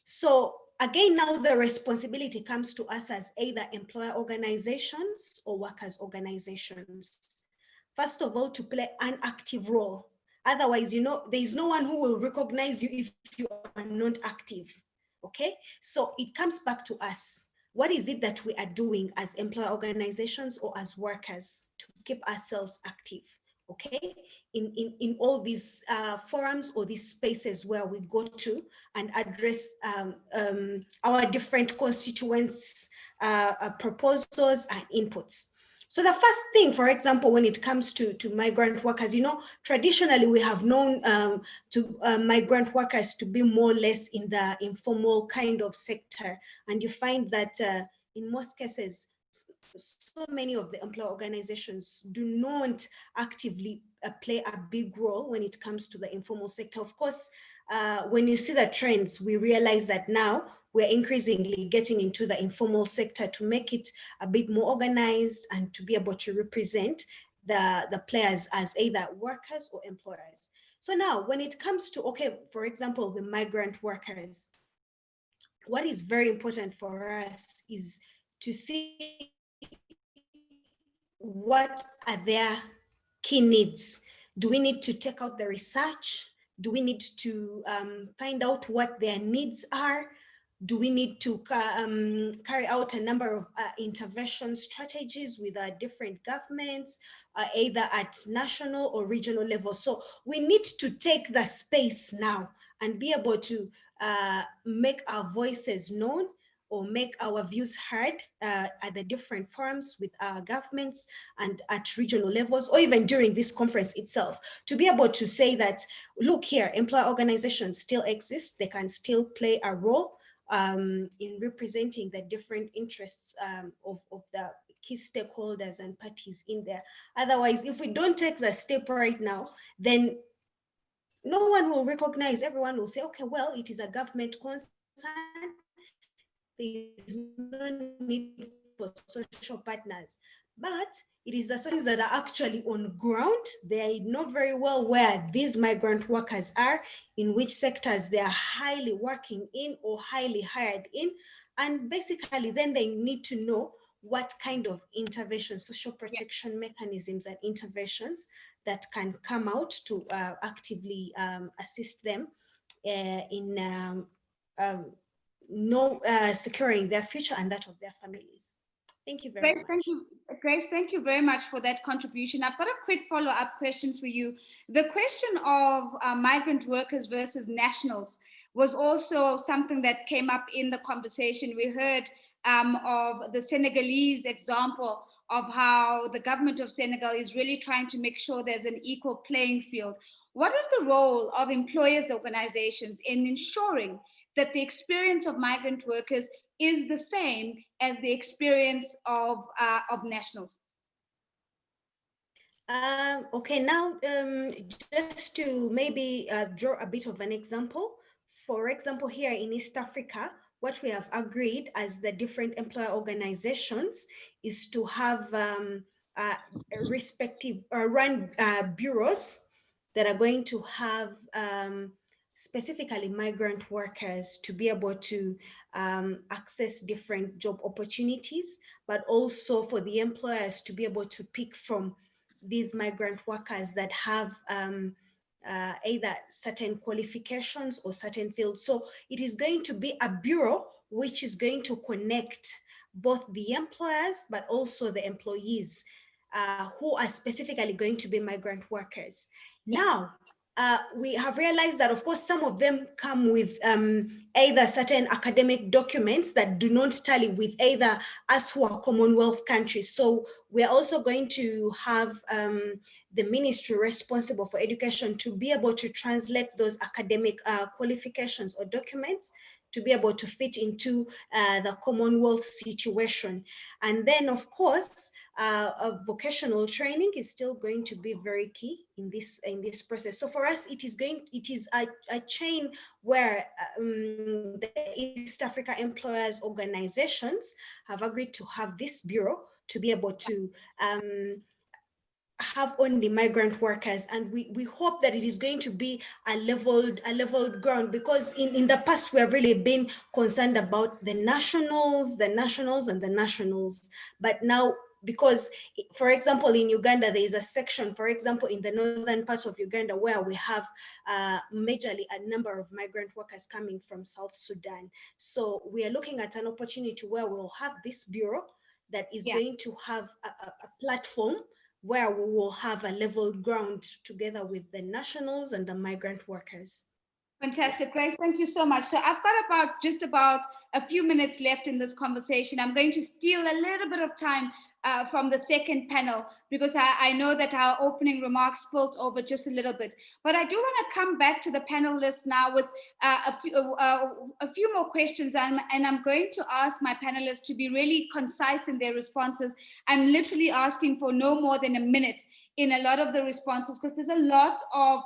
So again, now the responsibility comes to us as either employer organizations or workers organizations. First of all, to play an active role. Otherwise, you know, there is no one who will recognize you if you are not active. Okay, so it comes back to us. What is it that we are doing as employer organizations or as workers to keep ourselves active? Okay, in all these forums or these spaces where we go to and address our different constituents' proposals and inputs. So the first thing, for example, when it comes to migrant workers, you know, traditionally we have known migrant workers to be more or less in the informal kind of sector. And you find that in most cases, so many of the employer organizations do not actively play a big role when it comes to the informal sector. Of course, when you see the trends, we realize that now we're increasingly getting into the informal sector to make it a bit more organized and to be able to represent the players as either workers or employers. So now when it comes to, okay, for example, the migrant workers, what is very important for us is to see what are their key needs. Do we need to take out the research? Do we need to find out what their needs are? Do we need to carry out a number of intervention strategies with different governments, either at national or regional level? So we need to take the space now and be able to make our voices known or make our views heard at the different forums with our governments and at regional levels, or even during this conference itself, to be able to say that, look here, employer organizations still exist, they can still play a role in representing the different interests of the key stakeholders and parties in there. Otherwise, if we don't take the step right now, then no one will recognize, everyone will say, okay, well, it is a government concern, there is no need for social partners. But it is the societies that are actually on ground. They know very well where these migrant workers are, in which sectors they are highly working in or highly hired in. And basically then they need to know what kind of intervention, social protection mechanisms and interventions that can come out to actively assist them in securing their future and that of their families. Thank you very much. Thank you, Grace. Thank you very much for that contribution. I've got a quick follow-up question for you. The question of migrant workers versus nationals was also something that came up in the conversation. We heard of the Senegalese example of how the government of Senegal is really trying to make sure there's an equal playing field. What is the role of employers' organizations in ensuring that the experience of migrant workers is the same as the experience of nationals? Okay, now just to maybe draw a bit of an example. For example, here in East Africa, what we have agreed as the different employer organizations is to have respective run bureaus that are going to have specifically migrant workers to be able to access different job opportunities, but also for the employers to be able to pick from these migrant workers that have either certain qualifications or certain fields. So it is going to be a bureau which is going to connect both the employers, but also the employees who are specifically going to be migrant workers. Now, we have realized that, of course, some of them come with either certain academic documents that do not tally with either us who are Commonwealth countries. So we're also going to have the ministry responsible for education to be able to translate those academic qualifications or documents to be able to fit into the Commonwealth situation. And then, of course, vocational training is still going to be very key in this process. So for us, it is a chain where the East Africa Employers Organizations have agreed to have this bureau to be able to have only migrant workers, and we hope that it is going to be a leveled ground, because in the past we have really been concerned about the nationals, but now, because for example in Uganda there is a section, for example in the northern part of Uganda, where we have majorly a number of migrant workers coming from South Sudan. So we are looking at an opportunity where we'll have this bureau that is going to have a platform where we will have a level ground together with the nationals and the migrant workers. Fantastic, great, thank you so much. So I've got just about a few minutes left in this conversation. I'm going to steal a little bit of time from the second panel, because I know that our opening remarks spilled over just a little bit. But I do want to come back to the panelists now with a few more questions, and I'm going to ask my panelists to be really concise in their responses. I'm literally asking for no more than a minute in a lot of the responses, because there's a lot of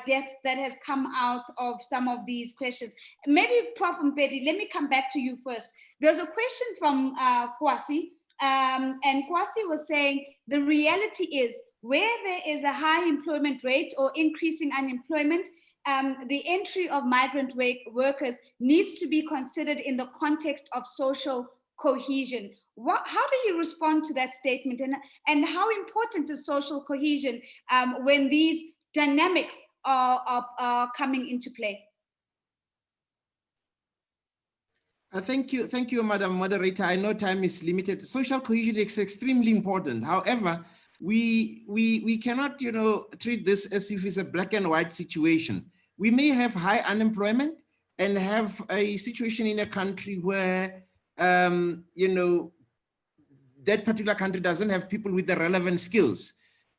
depth that has come out of some of these questions. Maybe Prof. Mpedi, let me come back to you first. There's a question from Kwasi, and Kwasi was saying, the reality is where there is a high employment rate or increasing unemployment, the entry of migrant workers needs to be considered in the context of social cohesion. How do you respond to that statement, and how important is social cohesion when these dynamics are coming into play? Thank you, Madam Moderator. I know time is limited. Social cohesion is extremely important. However, we cannot, treat this as if it's a black and white situation. We may have high unemployment and have a situation in a country where, that particular country doesn't have people with the relevant skills,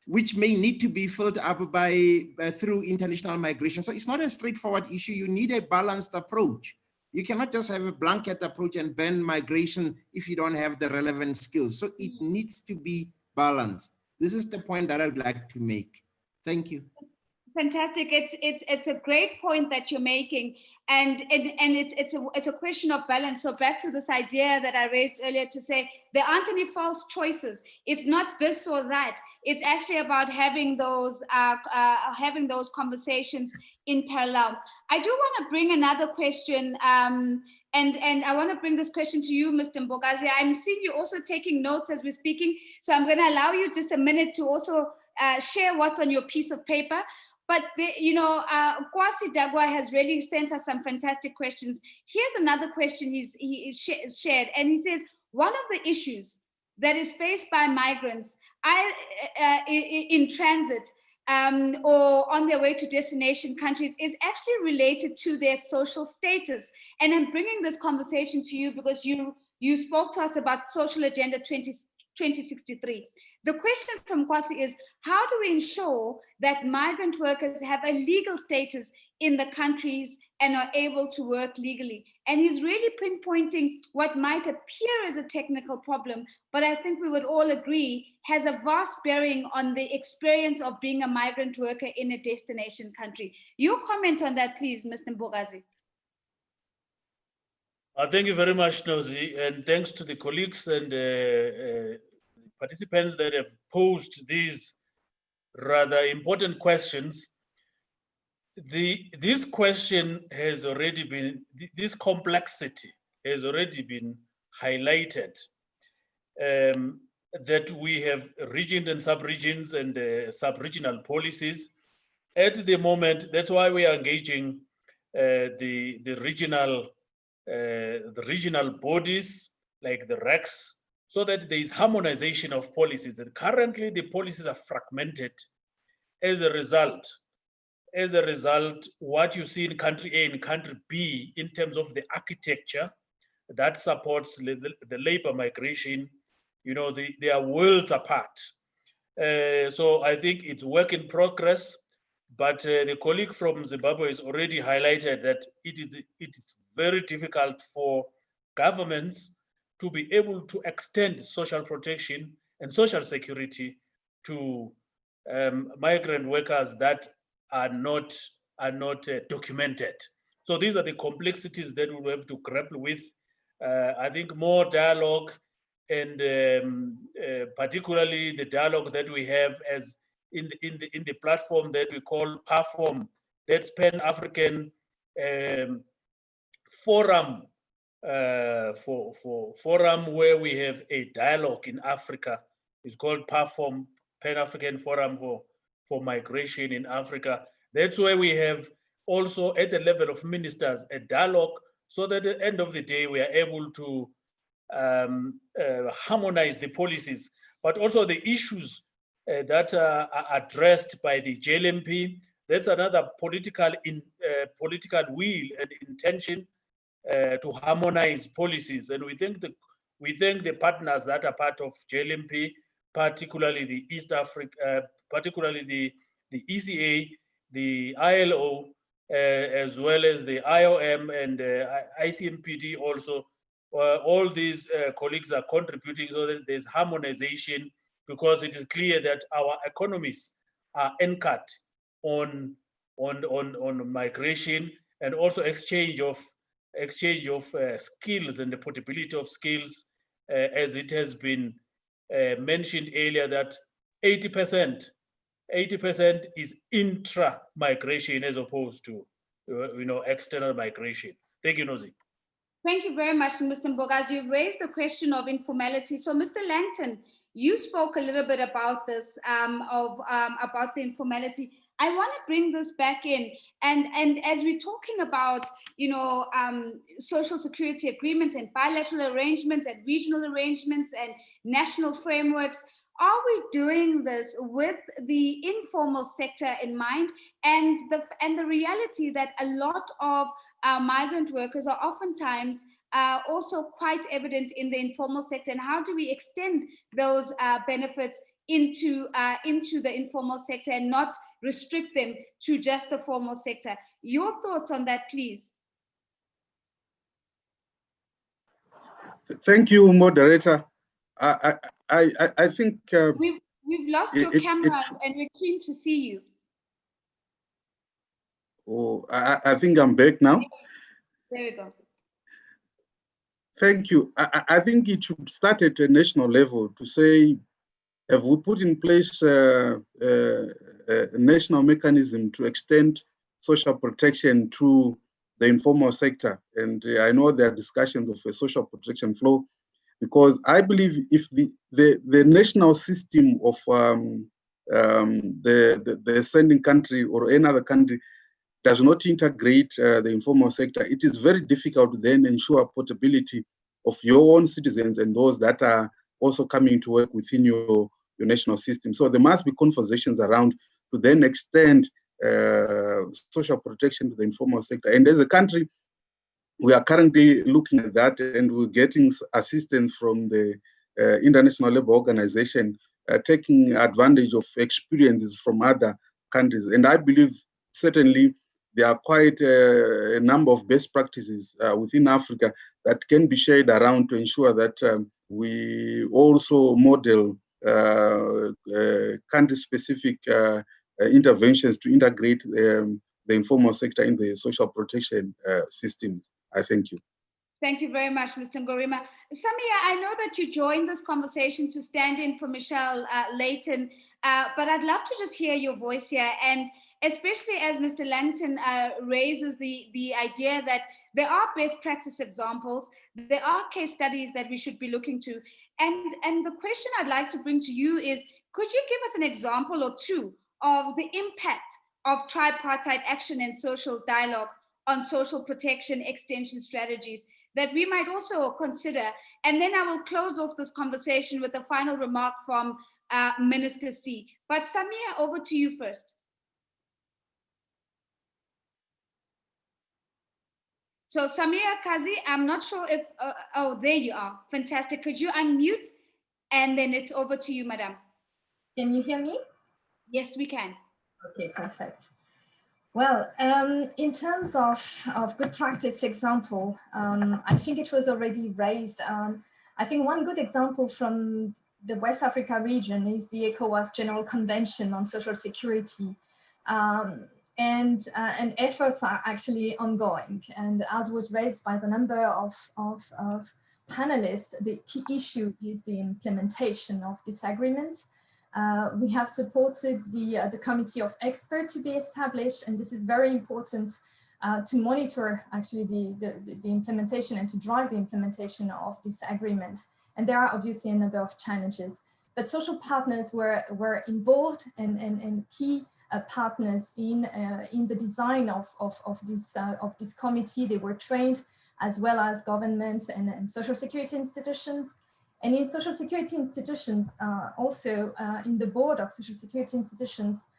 which may need to be filled up through international migration. So it's not a straightforward issue. You need a balanced approach. You cannot just have a blanket approach and ban migration if you don't have the relevant skills. So it needs to be balanced. This is the point that I would like to make. Thank you. Fantastic. It's a great point that you're making, and it's a question of balance. So back to this idea that I raised earlier, to say there aren't any false choices. It's not this or that. It's actually about having those conversations in parallel. I do want to bring another question, and I want to bring this question to you, Mr. Mbogazi. I'm seeing you also taking notes as we're speaking, so I'm going to allow you just a minute to also share what's on your piece of paper. But Kwasi Dagwa has really sent us some fantastic questions. Here's another question he shared, and he says, one of the issues that is faced by migrants in transit or on their way to destination countries is actually related to their social status. And I'm bringing this conversation to you because you spoke to us about Social Agenda 2063. The question from Kwasi is, how do we ensure that migrant workers have a legal status in the countries and are able to work legally? And he's really pinpointing what might appear as a technical problem, but I think we would all agree has a vast bearing on the experience of being a migrant worker in a destination country. Your comment on that, please, Mr. Mbogazi. Thank you very much, Nozi, and thanks to the colleagues and participants that have posed these rather important questions. This question has already been, this complexity has already been highlighted, that we have regions and sub-regions and sub-regional policies. At the moment, that's why we are engaging the regional bodies like the RECs, so that there is harmonization of policies. And currently the policies are fragmented. As a result, what you see in country A and country B in terms of the architecture that supports the labor migration, they are worlds apart. So I think it's work in progress, but the colleague from Zimbabwe has already highlighted that it is very difficult for governments to be able to extend social protection and social security to migrant workers that are not documented. So these are the complexities that we will have to grapple with. I think more dialogue, and particularly the dialogue that we have as in the platform that we call PAFORM, that's Pan-African Forum forum where we have a dialogue in Africa. It's called PAFORM, Pan-African Forum for Migration in Africa. That's where we have also at the level of ministers a dialogue, so that at the end of the day we are able to harmonize the policies, but also the issues that are addressed by the JLMP. That's another political will and intention to harmonize policies, and we thank the partners that are part of JLMP, particularly the East Africa, particularly the ECA, the ILO, as well as the IOM and ICMPD also. All these colleagues are contributing so that there's harmonization, because it is clear that our economies are anchored on migration and also exchange of skills and the portability of skills, as it has been mentioned earlier, that 80% is intra-migration as opposed to external migration. Thank you, Nozi. Thank you very much, Mr. Mbogas. You've raised the question of informality. So, Mr. Langton, you spoke a little bit about this, about the informality. I want to bring this back in, and as we're talking about, social security agreements and bilateral arrangements and regional arrangements and national frameworks, are we doing this with the informal sector in mind, and the reality that a lot of migrant workers are oftentimes also quite evident in the informal sector, and how do we extend those benefits into the informal sector and not restrict them to just the formal sector? Your thoughts on that, please. Thank you, moderator. I think we've lost your camera, and we're keen to see you. Oh, I think I'm back now. There we go. Thank you. I think it should start at a national level to say, have we put in place a national mechanism to extend social protection to the informal sector? And I know there are discussions of a social protection flow, because I believe if the national system of the sending country or any other country does not integrate the informal sector, it is very difficult to then ensure portability of your own citizens and those that are also coming to work within your national system. So there must be conversations around to then extend social protection to the informal sector. And as a country, we are currently looking at that, and we're getting assistance from the International Labour Organization, taking advantage of experiences from other countries. And I believe certainly there are quite a number of best practices within Africa that can be shared around to ensure that we also model country-specific interventions to integrate the informal sector in the social protection systems. I thank you. Thank you very much, Mr. Ngorima. Samia, I know that you joined this conversation to stand in for Michelle Layton, but I'd love to just hear your voice here, and especially as Mr. Langton raises the idea that there are best practice examples, there are case studies that we should be looking to. And the question I'd like to bring to you is, could you give us an example or two of the impact of tripartite action and social dialogue on social protection extension strategies that we might also consider? And then I will close off this conversation with a final remark from Minister C. But Samia, over to you first. So Samia Kazi, I'm not sure if, oh, there you are. Fantastic. Could you unmute? And then it's over to you, madam. Can you hear me? Yes, we can. Okay, perfect. Well, in terms of good practice example, I think it was already raised. I think one good example from the West Africa region is the ECOWAS General Convention on Social Security. And efforts are actually ongoing. And as was raised by the number of panelists, the key issue is the implementation of this agreement. We have supported the committee of experts to be established, and this is very important to monitor actually the implementation and to drive the implementation of this agreement. And there are obviously a number of challenges, but social partners were involved and key partners in the design of this committee. They were trained, as well as governments and social security institutions. And in social security institutions, also in the board of social security institutions,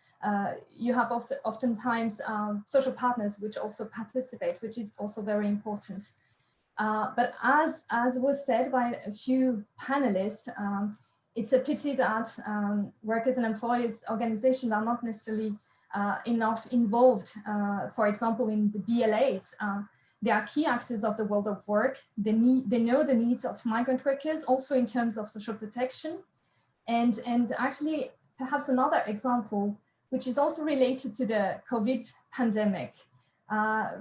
you have oftentimes social partners which also participate, which is also very important. But as was said by a few panelists, it's a pity that workers and employees organizations are not necessarily enough involved, for example, in the BLAs. They are key actors of the world of work. They know the needs of migrant workers, also in terms of social protection. And actually, perhaps another example, which is also related to the COVID pandemic.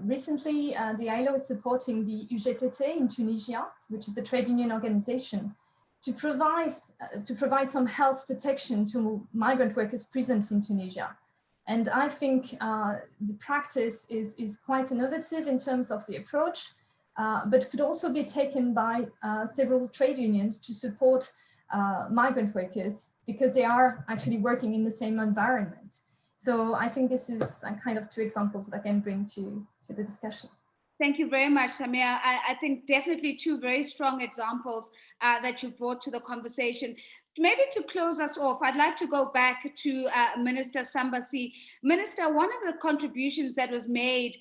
Recently, the ILO is supporting the UGTT in Tunisia, which is the trade union organization, to provide some health protection to migrant workers present in Tunisia. And I think the practice is quite innovative in terms of the approach, but could also be taken by several trade unions to support migrant workers, because they are actually working in the same environment. So I think this is kind of two examples that I can bring to the discussion. Thank you very much, Samia. I think definitely two very strong examples that you brought to the conversation. Maybe to close us off, I'd like to go back to Minister Sambasi. Minister, one of the contributions that was made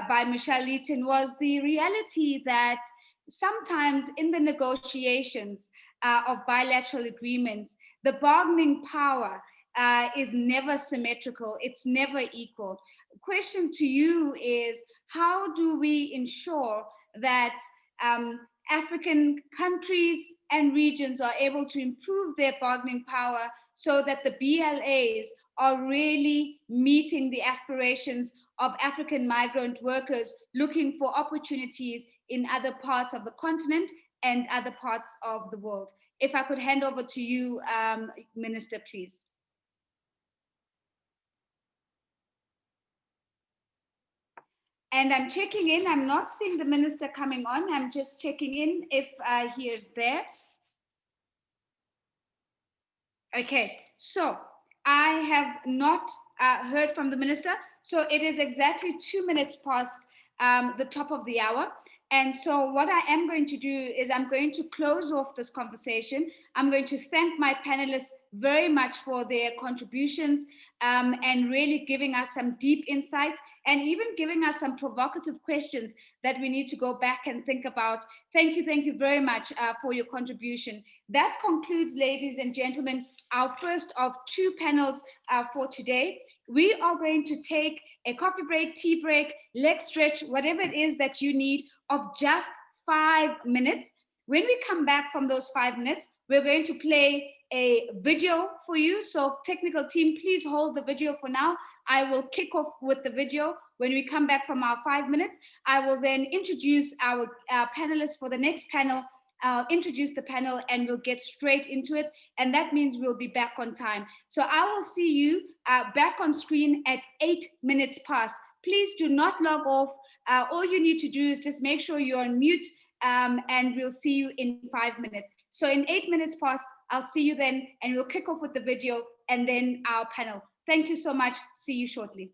by Michelle Leeton was the reality that sometimes in the negotiations of bilateral agreements, the bargaining power is never symmetrical, it's never equal. Question to you is, how do we ensure that African countries and regions are able to improve their bargaining power so that the BLAs are really meeting the aspirations of African migrant workers looking for opportunities in other parts of the continent and other parts of the world? If I could hand over to you, Minister, please. And I'm checking in, I'm not seeing the minister coming on. I'm just checking in if he is there. Okay, so I have not heard from the minister. So it is exactly 2 minutes past the top of the hour. And so what I am going to do is I'm going to close off this conversation. I'm going to thank my panelists very much for their contributions and really giving us some deep insights and even giving us some provocative questions that we need to go back and think about. Thank you very much for your contribution. That concludes, ladies and gentlemen, our first of two panels for today. We are going to take a coffee break, tea break, leg stretch, whatever it is that you need, of just 5 minutes. When we come back from those 5 minutes, we're going to play a video for you. So technical team, please hold the video for now. I will kick off with the video. When we come back from our 5 minutes, I will then introduce our panelists for the next panel. I'll introduce the panel and we'll get straight into it. And that means we'll be back on time. So I will see you back on screen at 8 minutes past. Please do not log off. All you need to do is just make sure you're on mute and we'll see you in 5 minutes. So in 8 minutes past, I'll see you then and we'll kick off with the video and then our panel. Thank you so much. See you shortly.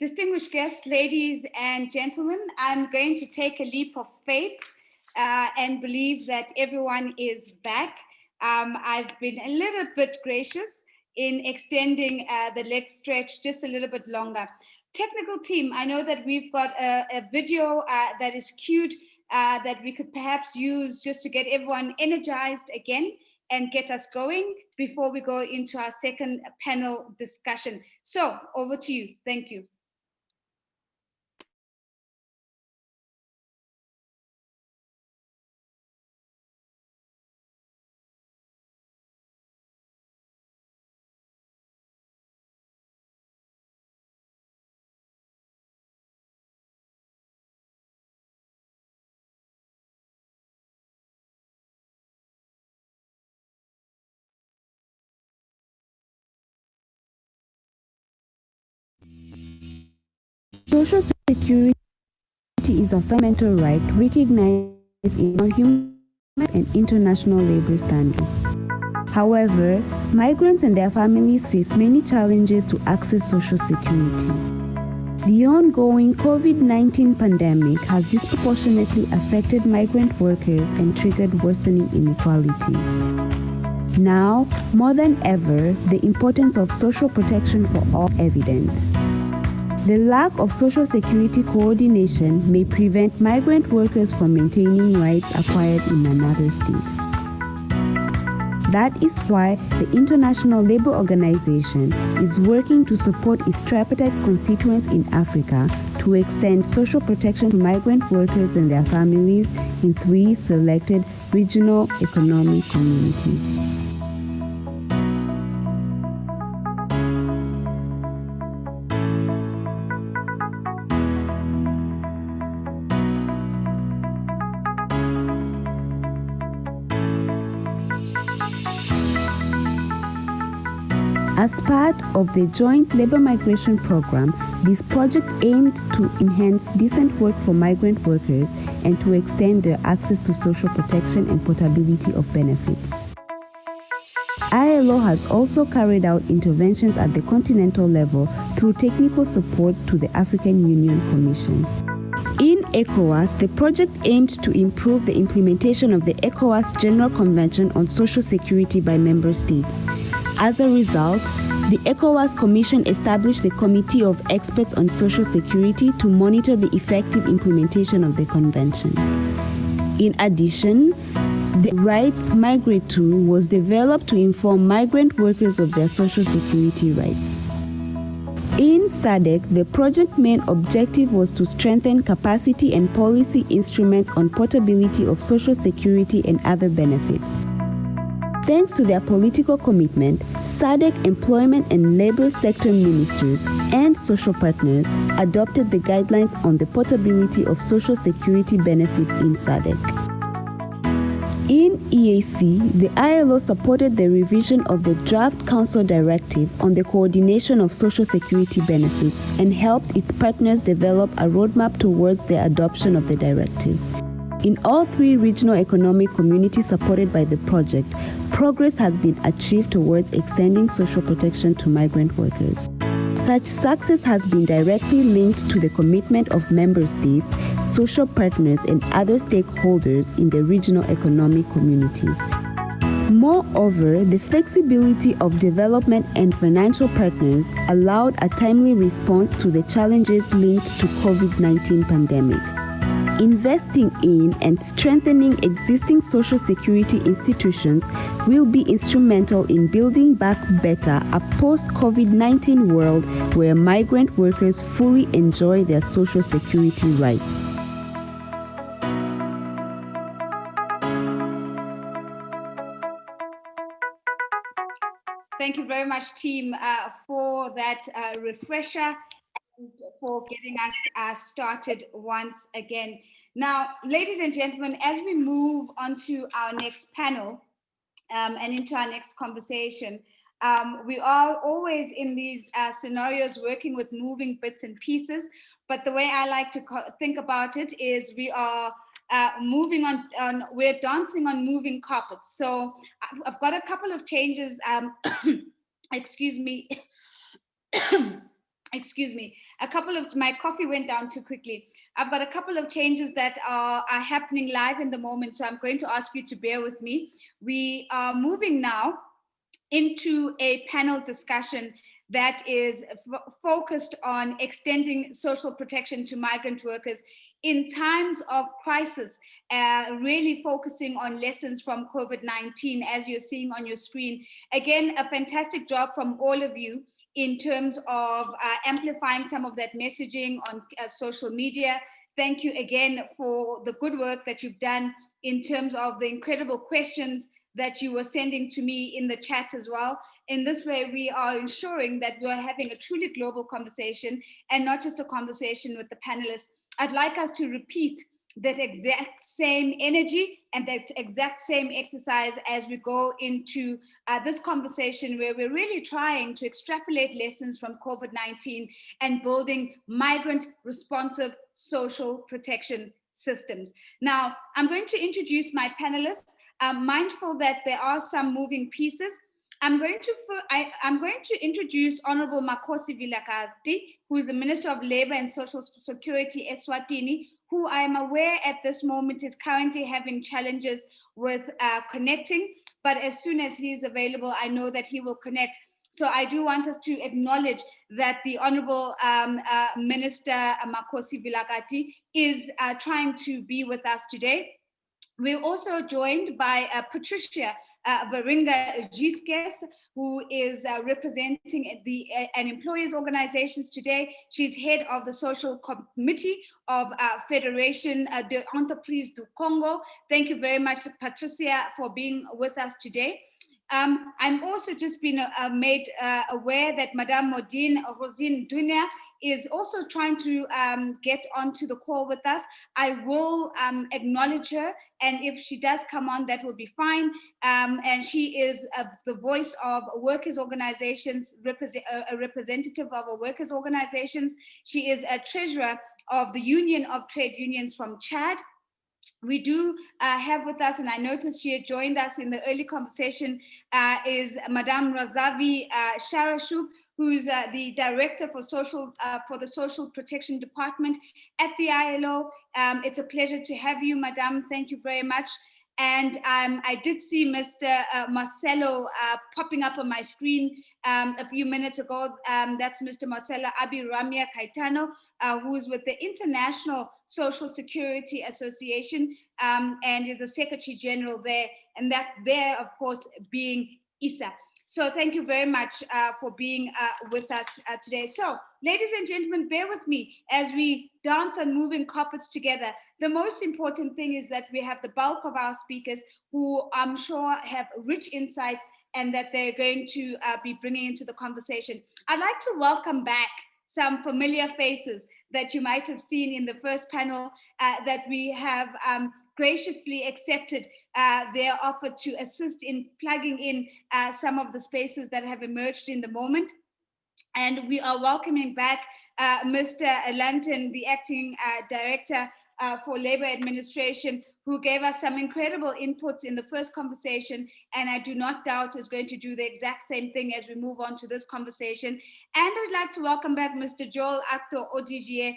Distinguished guests, ladies and gentlemen, I'm going to take a leap of faith and believe that everyone is back. I've been a little bit gracious in extending the leg stretch just a little bit longer. Technical team, I know that we've got a video that is queued that we could perhaps use just to get everyone energized again and get us going before we go into our second panel discussion. So over to you. Thank you. Social security is a fundamental right recognized in human and international labor standards. However, migrants and their families face many challenges to access social security. The ongoing COVID-19 pandemic has disproportionately affected migrant workers and triggered worsening inequalities. Now, more than ever, the importance of social protection for all is evident. The lack of social security coordination may prevent migrant workers from maintaining rights acquired in another state. That is why the International Labour Organization is working to support its tripartite constituents in Africa to extend social protection to migrant workers and their families in 3 selected regional economic communities. As part of the Joint Labour Migration Program, this project aimed to enhance decent work for migrant workers and to extend their access to social protection and portability of benefits. ILO has also carried out interventions at the continental level through technical support to the African Union Commission. In ECOWAS, the project aimed to improve the implementation of the ECOWAS General Convention on Social Security by member states. As a result, the ECOWAS Commission established the Committee of Experts on Social Security to monitor the effective implementation of the convention. In addition, the Rights Migrate tool was developed to inform migrant workers of their social security rights. In SADC, the project's main objective was to strengthen capacity and policy instruments on portability of social security and other benefits. Thanks to their political commitment, SADC employment and labor sector ministers and social partners adopted the guidelines on the portability of social security benefits in SADC. In EAC, the ILO supported the revision of the Draft Council Directive on the coordination of social security benefits and helped its partners develop a roadmap towards the adoption of the directive. In all 3 regional economic communities supported by the project, progress has been achieved towards extending social protection to migrant workers. Such success has been directly linked to the commitment of member states, social partners, and other stakeholders in the regional economic communities. Moreover, the flexibility of development and financial partners allowed a timely response to the challenges linked to COVID-19 pandemic. Investing in and strengthening existing social security institutions will be instrumental in building back better a post-COVID-19 world where migrant workers fully enjoy their social security rights. Thank you very much, team, for that refresher and for getting us started once again. Now, ladies and gentlemen, as we move on to our next panel and into our next conversation, we are always in these scenarios working with moving bits and pieces, but the way I like to think about it is we are moving on, we're dancing on moving carpets. So I've got a couple of changes, excuse me. excuse me, my coffee went down too quickly. I've got a couple of changes that are happening live in the moment, so I'm going to ask you to bear with me. We are moving now into a panel discussion that is focused on extending social protection to migrant workers in times of crisis, really focusing on lessons from COVID-19, as you're seeing on your screen. Again, a fantastic job from all of you in terms of amplifying some of that messaging on social media. Thank you again for the good work that you've done in terms of the incredible questions that you were sending to me in the chat as well. In this way, we are ensuring that we're having a truly global conversation and not just a conversation with the panelists. I'd like us to repeat that exact same energy and that exact same exercise as we go into this conversation, where we're really trying to extrapolate lessons from COVID-19 and building migrant responsive social protection systems. Now, I'm going to introduce my panelists. I'm mindful that there are some moving pieces. I'm going to introduce Honorable Makosi Vilakazi, who is the Minister of Labor and Social Security, Eswatini, who I am aware at this moment is currently having challenges with connecting, but as soon as he is available, I know that he will connect. So I do want us to acknowledge that the Honorable Minister Makosi Vilakazi is trying to be with us today. We're also joined by Patricia Varinga Giskes, who is representing an employers' organizations today. She's head of the social committee of Federation de Entreprises du Congo. Thank you very much, Patricia, for being with us today. I'm also just been made aware that Madame Rosine Dunia is also trying to get onto the call with us. I will acknowledge her, and if she does come on, that will be fine. And she is the voice of workers' organizations, a representative of our workers' organizations. She is a treasurer of the Union of Trade Unions from Chad. We do have with us, and I noticed she had joined us in the early conversation, is Madame Razavi Sharashub, who's the director for the Social Protection Department at the ILO. It's a pleasure to have you, Madame. Thank you very much. And I did see Mr. Marcelo popping up on my screen a few minutes ago. That's Mr. Marcelo Abiramia Caetano, who is with the International Social Security Association and is the Secretary General there, and that there, of course, being ISA. So thank you very much for being with us today. So, ladies and gentlemen, bear with me as we dance on moving carpets together. The most important thing is that we have the bulk of our speakers who I'm sure have rich insights and that they're going to be bringing into the conversation. I'd like to welcome back some familiar faces that you might have seen in the first panel that we have graciously accepted their offer to assist in plugging in some of the spaces that have emerged in the moment. And we are welcoming back Mr. Lanton, the acting director for Labor Administration, who gave us some incredible inputs in the first conversation, and I do not doubt is going to do the exact same thing as we move on to this conversation. And I'd like to welcome back Mr. Joel Actor Odigie,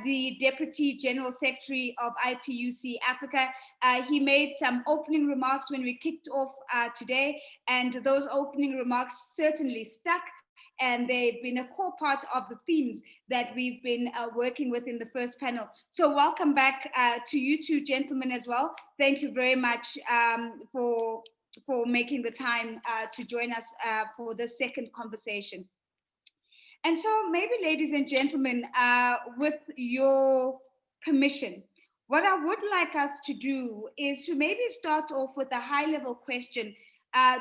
the Deputy General Secretary of ITUC Africa. He made some opening remarks when we kicked off today, and those opening remarks certainly stuck. And they've been a core part of the themes that we've been working with in the first panel. So welcome back to you two gentlemen as well. Thank you very much for making the time to join us for this second conversation. And so maybe, ladies and gentlemen, with your permission, what I would like us to do is to maybe start off with a high-level question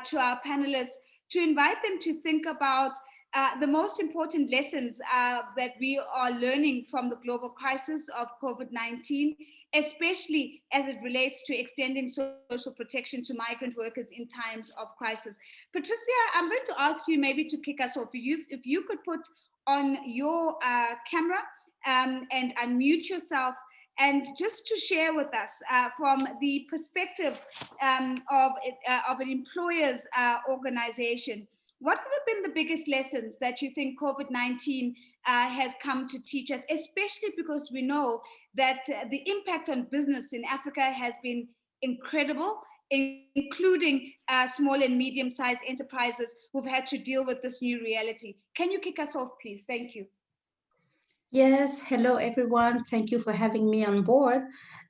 to our panelists, to invite them to think about the most important lessons that we are learning from the global crisis of COVID-19, especially as it relates to extending social protection to migrant workers in times of crisis. Patricia, I'm going to ask you maybe to kick us off. If you could put on your camera and unmute yourself, and just to share with us from the perspective of an employer's organization, what have been the biggest lessons that you think COVID-19 has come to teach us, especially because we know that the impact on business in Africa has been incredible, including small and medium-sized enterprises who've had to deal with this new reality. Can you kick us off, please? Thank you. Yes, hello everyone. Thank you for having me on board.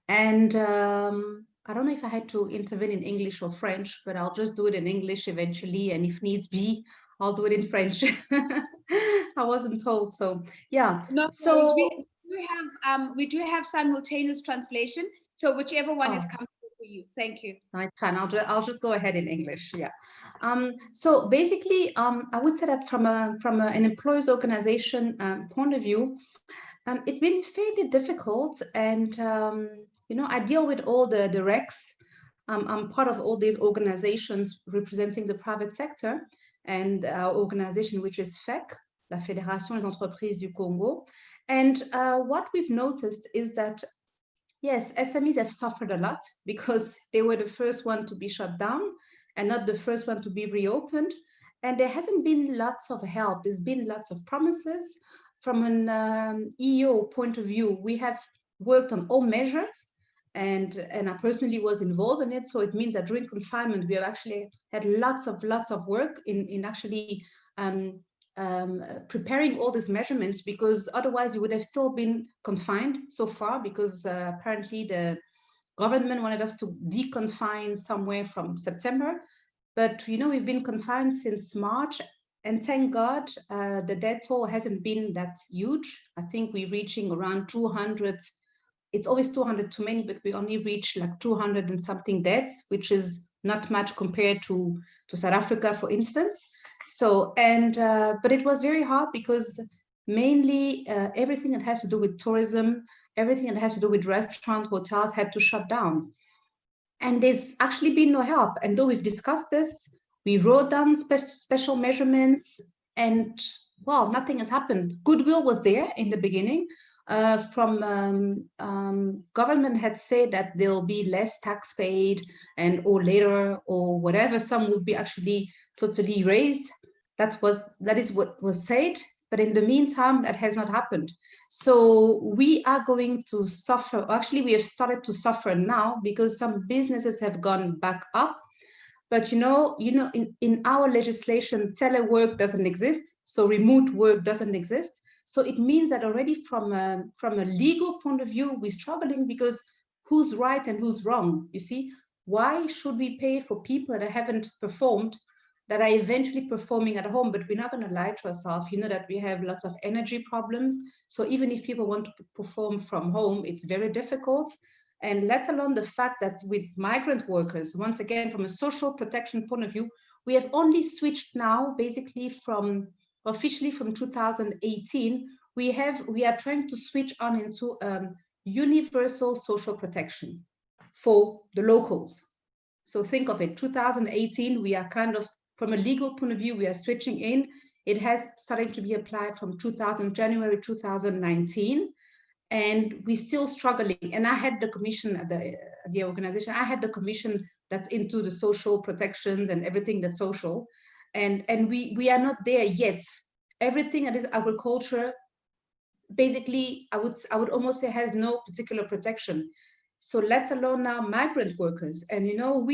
And I don't know if I had to intervene in English or French, but I'll just do it in English eventually. And if needs be, I'll do it in French. I wasn't told, so yeah. No, so we do have simultaneous translation. So whichever one is comfortable for you. Thank you. It's fine. I'll just go ahead in English. Yeah. So basically, I would say that from an employees organization point of view, it's been fairly difficult, and you know, I deal with all the recs. I'm part of all these organizations representing the private sector, and our organization, which is FEC, la Fédération des Entreprises du Congo. And what we've noticed is that, yes, SMEs have suffered a lot because they were the first one to be shut down and not the first one to be reopened. And there hasn't been lots of help. There's been lots of promises. From an EO point of view, we have worked on all measures, and I personally was involved in it. So it means that during confinement, we have actually had lots of work in actually preparing all these measurements, because otherwise you would have still been confined so far, because apparently the government wanted us to deconfine somewhere from September. But you know, we've been confined since March, and thank God the death toll hasn't been that huge. I think we're reaching around 200. It's always 200 too many, but we only reach like 200 and something deaths, which is not much compared to South Africa, for instance. So, and but it was very hard because mainly everything that has to do with tourism, everything that has to do with restaurants, hotels had to shut down. And there's actually been no help. And though we've discussed this, we wrote down special measurements, and well, nothing has happened. Goodwill was there in the beginning. Government had said that there'll be less tax paid, and or later or whatever, some will be actually totally raised. That is what was said. But in the meantime, that has not happened. So we are going to suffer. Actually, we have started to suffer now because some businesses have gone back up. But you know, in our legislation, telework doesn't exist. So remote work doesn't exist. So it means that already from a legal point of view, we're struggling, because who's right and who's wrong? You see, why should we pay for people that haven't performed, that are eventually performing at home? But we're not going to lie to ourselves. You know that we have lots of energy problems. So even if people want to perform from home, it's very difficult. And let alone the fact that with migrant workers, once again, from a social protection point of view, we have only switched now, basically officially from 2018, we are trying to switch on into universal social protection for the locals. So think of it, 2018, we are kind of, from a legal point of view, we are switching in. It has started to be applied from January 2019. And we're still struggling. And I had the commission at the organization. I had the commission that's into the social protections and everything that's social. And we are not there yet. Everything that is agriculture, basically, I would almost say has no particular protection. So let alone now migrant workers. And you know,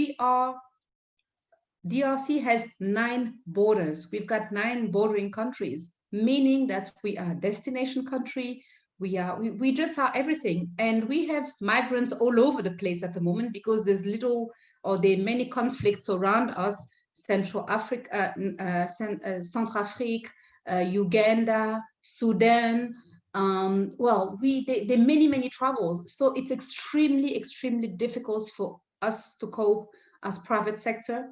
DRC has 9 borders. We've got 9 bordering countries, meaning that we are a destination country. We just are everything, and we have migrants all over the place at the moment, because there are many conflicts around us. Central Africa, Centrafrique, Uganda, Sudan. Well, there are many troubles. So it's extremely difficult for us to cope as private sector.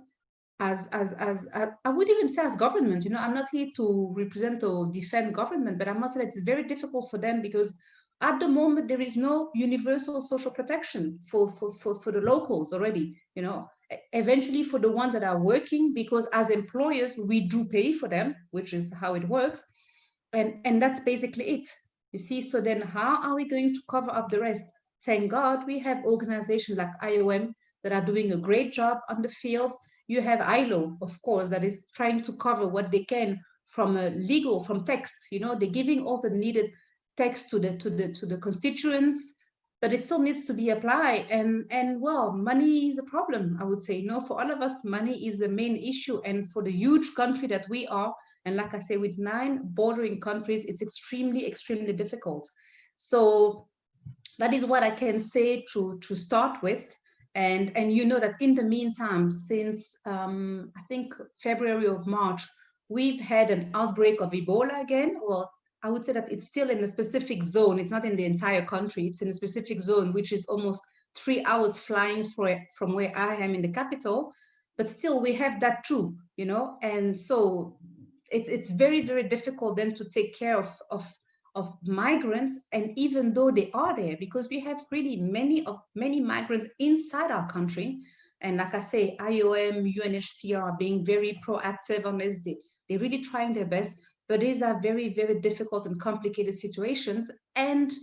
As I would even say as government, you know, I'm not here to represent or defend government, but I must say that it's very difficult for them, because at the moment there is no universal social protection for the locals already, you know, eventually for the ones that are working, because as employers, we do pay for them, which is how it works. And that's basically it, you see. So then how are we going to cover up the rest? Thank God we have organizations like IOM that are doing a great job on the field. You have ILO, of course, that is trying to cover what they can from text. You know, they're giving all the needed text to the constituents, but it still needs to be applied. And well, money is a problem, I would say. You know, for all of us, money is the main issue. And for the huge country that we are, and like I say, with 9 bordering countries, it's extremely, extremely difficult. So that is what I can say to start with. And you know that in the meantime, since I think February or March, we've had an outbreak of Ebola again. Well, I would say that it's still in a specific zone. It's not in the entire country. It's in a specific zone, which is almost 3 hours flying from where I am in the capital. But still, we have that too, you know. And so it's very, very difficult then to take care of migrants. And even though they are there, because we have really many migrants inside our country. And like I say, IOM, UNHCR are being very proactive on this. They're really trying their best. But these are very, very difficult and complicated situations. And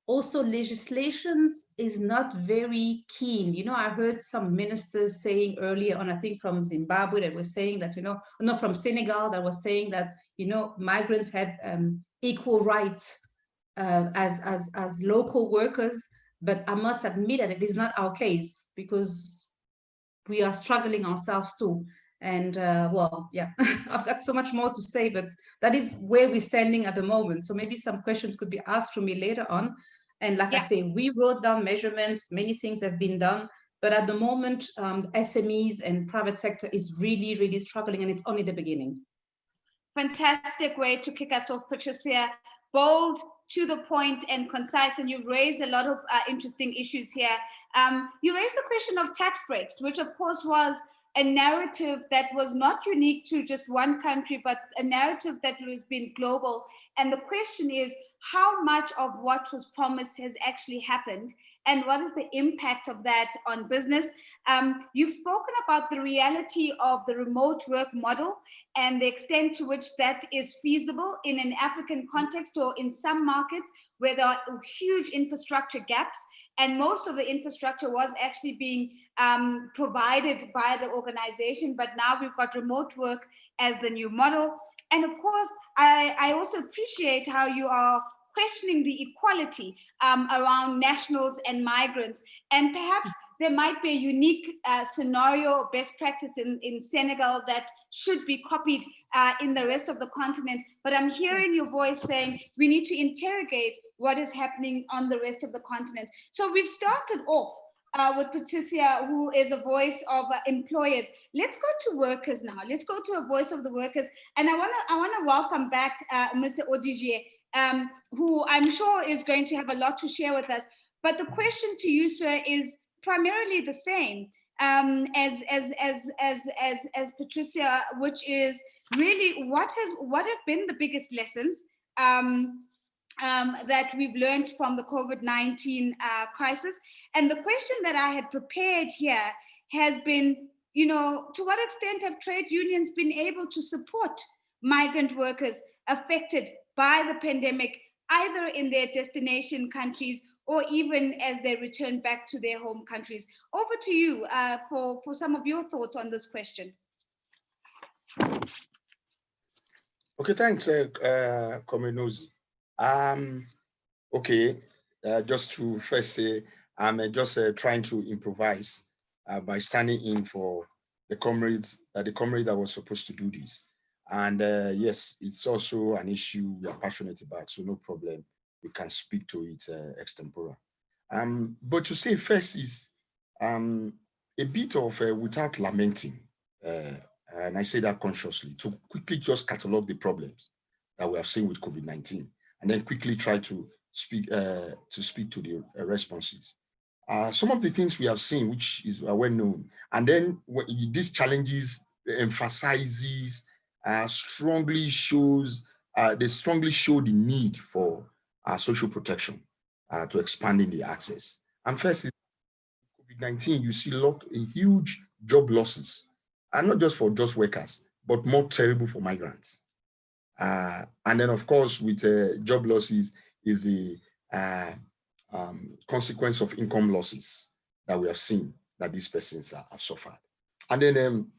also legislations is not very keen. You know, I heard some ministers saying earlier on, I think from Zimbabwe, that was saying that, you know, not from Senegal, that was saying that, you know, migrants have equal rights as local workers. But I must admit that it is not our case, because we are struggling ourselves too. And well, yeah, I've got so much more to say, but that is where we're standing at the moment. So maybe some questions could be asked from me later on. And like I say, we wrote down measurements, many things have been done, but at the moment, SMEs and private sector is really, really struggling, and it's only the beginning. Fantastic way to kick us off, Patricia. Bold, to the point, and concise, and you've raised a lot of interesting issues here. You raised the question of tax breaks, which of course was a narrative that was not unique to just one country, but a narrative that has been global. And the question is, how much of what was promised has actually happened? And what is the impact of that on business? You've spoken about the reality of the remote work model and the extent to which that is feasible in an African context or in some markets where there are huge infrastructure gaps. And most of the infrastructure was actually being provided by the organization, but now we've got remote work as the new model. And of course, I also appreciate how you are questioning the equality around nationals and migrants. And perhaps there might be a unique scenario or best practice in Senegal that should be copied in the rest of the continent. But I'm hearing your voice saying we need to interrogate what is happening on the rest of the continent. So we've started off with Patricia, who is a voice of employers. Let's go to workers now. Let's go to a voice of the workers. And I wanna welcome back Mr. Odigier, who I'm sure is going to have a lot to share with us. But the question to you, sir, is primarily the same as Patricia, which is really what have been the biggest lessons that we've learned from the COVID-19 crisis. And the question that I had prepared here has been, you know, to what extent have trade unions been able to support migrant workers affected by the pandemic, either in their destination countries or even as they return back to their home countries? Over to you for some of your thoughts on this question. Okay, thanks, Komenos. Okay, just to first say, I'm just trying to improvise by standing in for the comrade that was supposed to do this. And yes, it's also an issue we are passionate about, so no problem. We can speak to it extempore. But to say first is a bit of without lamenting, and I say that consciously, to quickly just catalog the problems that we have seen with COVID-19, and then quickly try to speak to the responses. Some of the things we have seen, which is well known, and then these challenges emphasizes, strongly show the need for social protection to expanding the access. And first is COVID-19, you see a huge job losses, and not just for just workers, but more terrible for migrants. And then, of course, with job losses is the consequence of income losses that we have seen that these persons have suffered. And then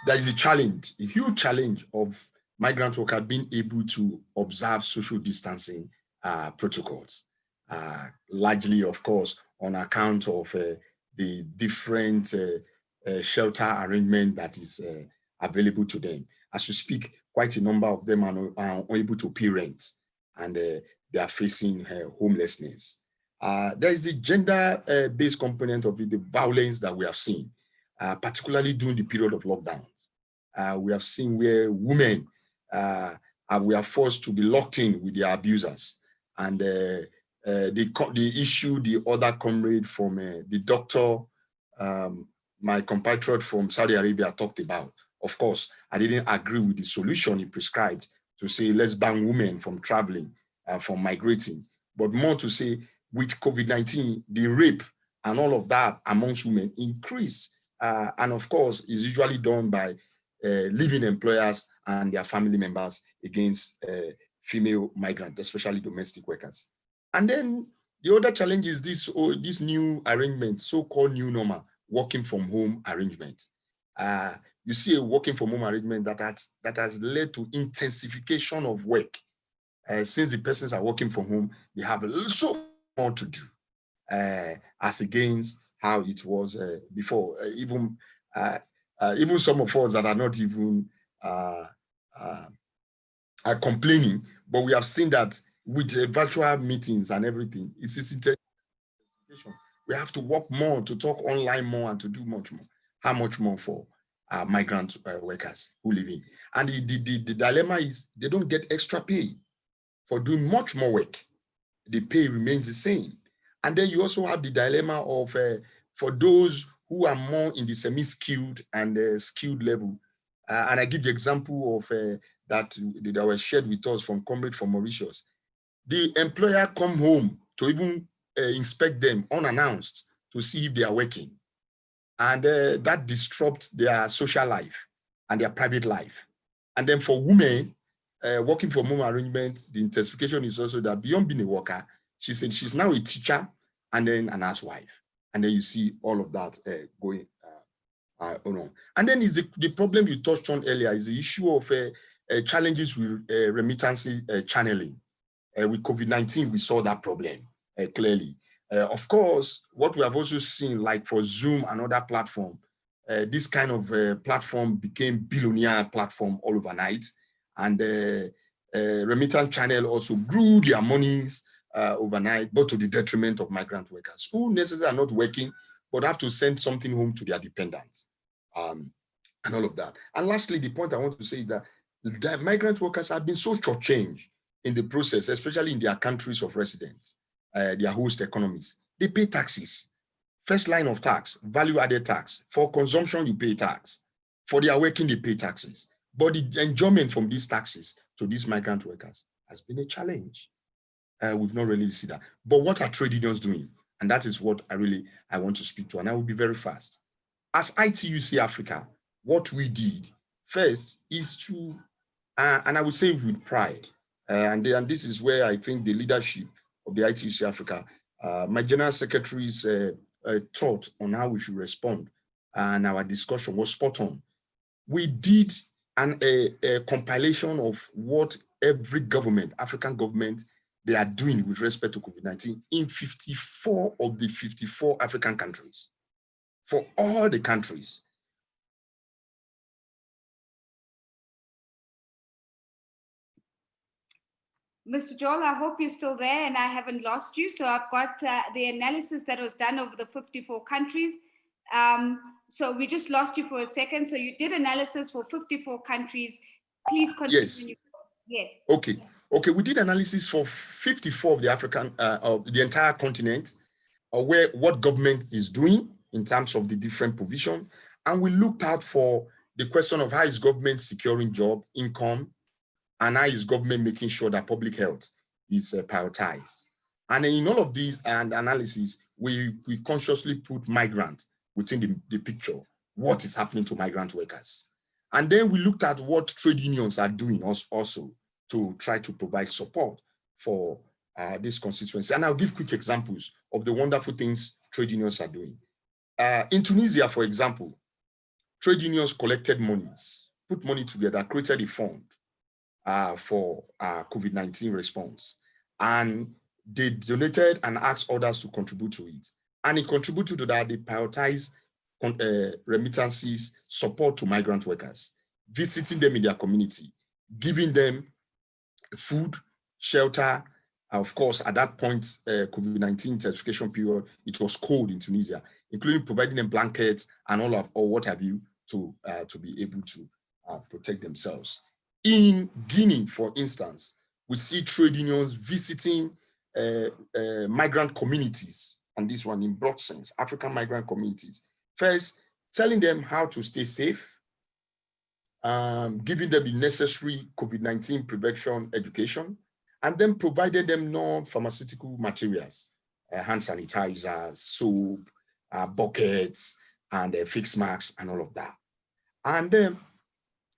there is a challenge, a huge challenge of migrant workers being able to observe social distancing protocols, largely, of course, on account of the different shelter arrangement that is available to them. As you speak, quite a number of them are unable to pay rent, and they are facing homelessness. There is the gender-based component of it, the violence that we have seen, particularly during the period of lockdowns. We have seen where women we are forced to be locked in with their abusers. And the issue the other comrade from the doctor, my compatriot from Saudi Arabia talked about. Of course, I didn't agree with the solution he prescribed to say, let's ban women from traveling, from migrating, but more to say, with COVID-19, the rape and all of that amongst women increase. And of course, is usually done by living employers and their family members against female migrants, especially domestic workers. And then the other challenge is this new arrangement, so-called new normal, working from home arrangement. You see a working from home arrangement that has led to intensification of work. Since the persons are working from home, they have so more to do as against how it was before. Even some of us that are not even are complaining, but we have seen that with virtual meetings and everything, it's intensification. We have to work more, to talk online more, and to do much more. How much more for migrant workers who live in? And the dilemma is they don't get extra pay for doing much more work. The pay remains the same. And then you also have the dilemma of for those who are more in the semi-skilled and skilled level. And I give the example of that was shared with us from comrade from Mauritius. The employer come home to even inspect them unannounced to see if they are working. And that disrupts their social life and their private life. And then for women, working from home arrangement, the intensification is also that beyond being a worker, she said she's now a teacher and then an housewife. And then you see all of that going on. And then is the problem you touched on earlier is the issue of challenges with remittance channeling. With COVID-19, we saw that problem clearly. Of course, what we have also seen, like for Zoom and other platform, this kind of platform became billionaire platform all overnight. And remittance channel also grew their monies overnight, but to the detriment of migrant workers who necessarily are not working, but have to send something home to their dependents and all of that. And lastly, the point I want to say is that the migrant workers have been so shortchanged in the process, especially in their countries of residence, their host economies. They pay taxes, first line of tax, value-added tax. For consumption, you pay tax. For their working, they pay taxes. But the enjoyment from these taxes to these migrant workers has been a challenge. We've not really seen that. But what are trade unions doing? And that is what I want to speak to, and I will be very fast. As ITUC Africa, what we did first is to, and I would say with pride, and this is where I think the leadership of the ITUC Africa, my general secretary's thought on how we should respond, and our discussion was spot on. We did a compilation of what every government, African government, they are doing with respect to COVID-19 in 54 of the 54 African countries. For all the countries. Mr. Joel, I hope you're still there and I haven't lost you. So I've got the analysis that was done over the 54 countries. So we just lost you for a second. So you did analysis for 54 countries. Please continue. Yes. Okay. Okay, we did analysis for 54 of the African, of the entire continent, what government is doing in terms of the different provision. And we looked out for the question of how is government securing job, income, and how is government making sure that public health is prioritized. And in all of these analyses, we consciously put migrant within the picture, what is happening to migrant workers. And then we looked at what trade unions are doing also to try to provide support for this constituency. And I'll give quick examples of the wonderful things trade unions are doing. In Tunisia, for example, trade unions collected monies, put money together, created a fund for COVID-19 response. And they donated and asked others to contribute to it. And in contributing to that, they prioritized remittances, support to migrant workers, visiting them in their community, giving them food, shelter. Of course, at that point, COVID-19 intensification period, it was cold in Tunisia, including providing them blankets and or what have you to be able to protect themselves. In Guinea, for instance, we see trade unions visiting migrant communities, and this one in broad sense, African migrant communities. First, telling them how to stay safe, giving them the necessary COVID-19 prevention education, and then providing them non-pharmaceutical materials, hand sanitizers, soap, buckets, and face masks, and all of that. And then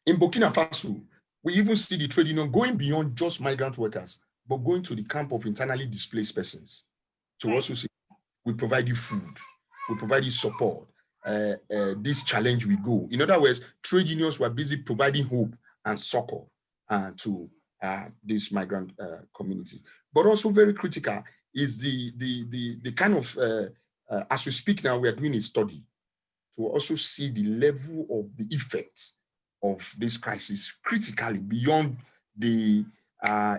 in Burkina Faso, we even see the trade union going beyond just migrant workers, but going to the camp of internally displaced persons to also say, we provide you food, we provide you support, this challenge we go. In other words, trade unions were busy providing hope and succor to these migrant communities. But also very critical is the kind of, as we speak now, we are doing a study to also see the level of the effects of this crisis critically beyond the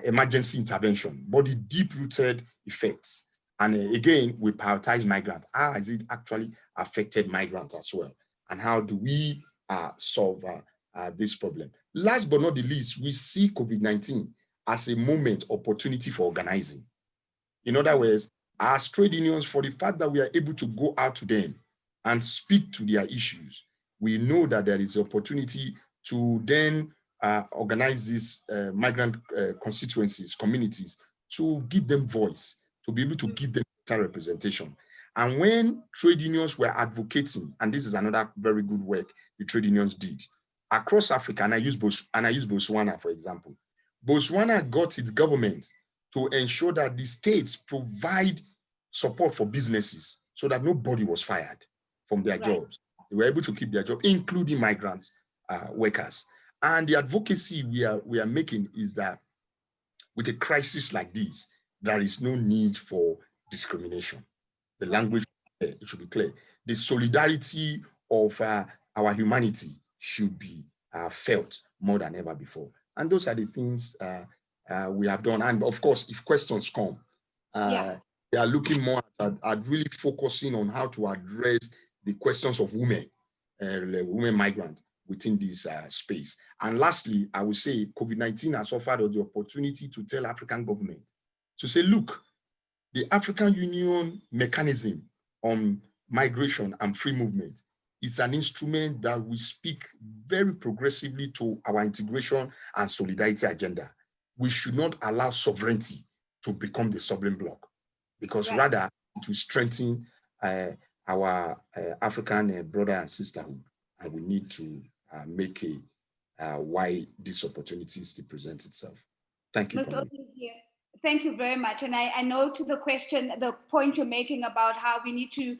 emergency intervention, but the deep-rooted effects. And again, we prioritize migrants. How has it actually affected migrants as well? And how do we solve this problem? Last but not the least, we see COVID-19 as a moment, opportunity for organizing. In other words, as trade unions, for the fact that we are able to go out to them and speak to their issues, we know that there is opportunity to then organize these migrant constituencies, communities, to give them voice, to be able to give them better representation. And when trade unions were advocating, and this is another very good work the trade unions did, across Africa, and I use Botswana, for example. Botswana got its government to ensure that the states provide support for businesses so that nobody was fired from their jobs. They were able to keep their job, including migrants, workers. And the advocacy we are making is that with a crisis like this, there is no need for discrimination. The language, it should be clear. The solidarity of our humanity should be felt more than ever before. And those are the things we have done. And of course, if questions come, we are looking more at really focusing on how to address the questions of women, women migrants within this space. And lastly, I would say COVID-19 has offered us the opportunity to tell African governments to say, look, the African Union mechanism on migration and free movement is an instrument that we speak very progressively to our integration and solidarity agenda. We should not allow sovereignty to become the stumbling block, because rather to strengthen our African brother and sisterhood, and we need to make why these opportunities to present itself. Thank you. Thank you very much. And I know to the question, the point you're making about how we need to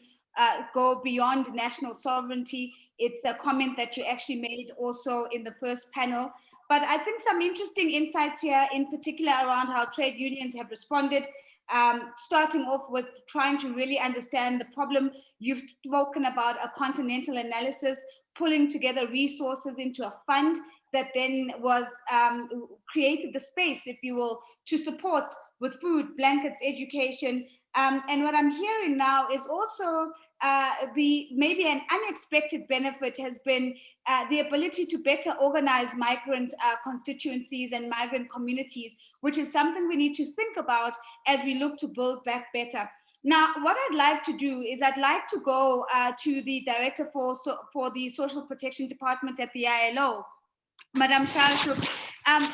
go beyond national sovereignty, it's a comment that you actually made also in the first panel. But I think some interesting insights here, in particular around how trade unions have responded, starting off with trying to really understand the problem. You've spoken about a continental analysis, pulling together resources into a fund that then was created the space, if you will, to support with food, blankets, education. And what I'm hearing now is also maybe an unexpected benefit has been the ability to better organize migrant constituencies and migrant communities, which is something we need to think about as we look to build back better. Now, what I'd like to do is I'd like to go to the Director for the Social Protection Department at the ILO, Madam Charles.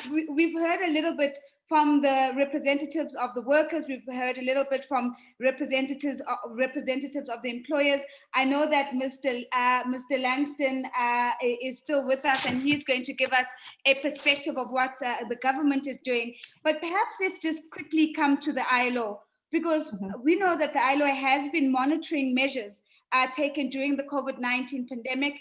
We've heard a little bit from the representatives of the workers. We've heard a little bit from representatives of the employers. I know that Mr. Langston is still with us, and he's going to give us a perspective of what the government is doing. But perhaps let's just quickly come to the ILO, because we know that the ILO has been monitoring measures taken during the COVID-19 pandemic.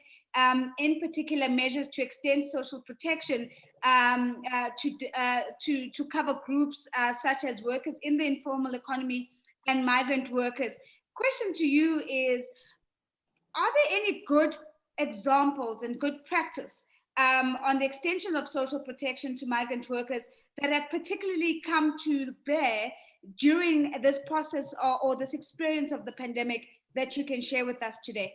in particular measures to extend social protection to cover groups such as workers in the informal economy and migrant workers. Question to you is, are there any good examples and good practice on the extension of social protection to migrant workers that have particularly come to bear during this process or this experience of the pandemic that you can share with us today?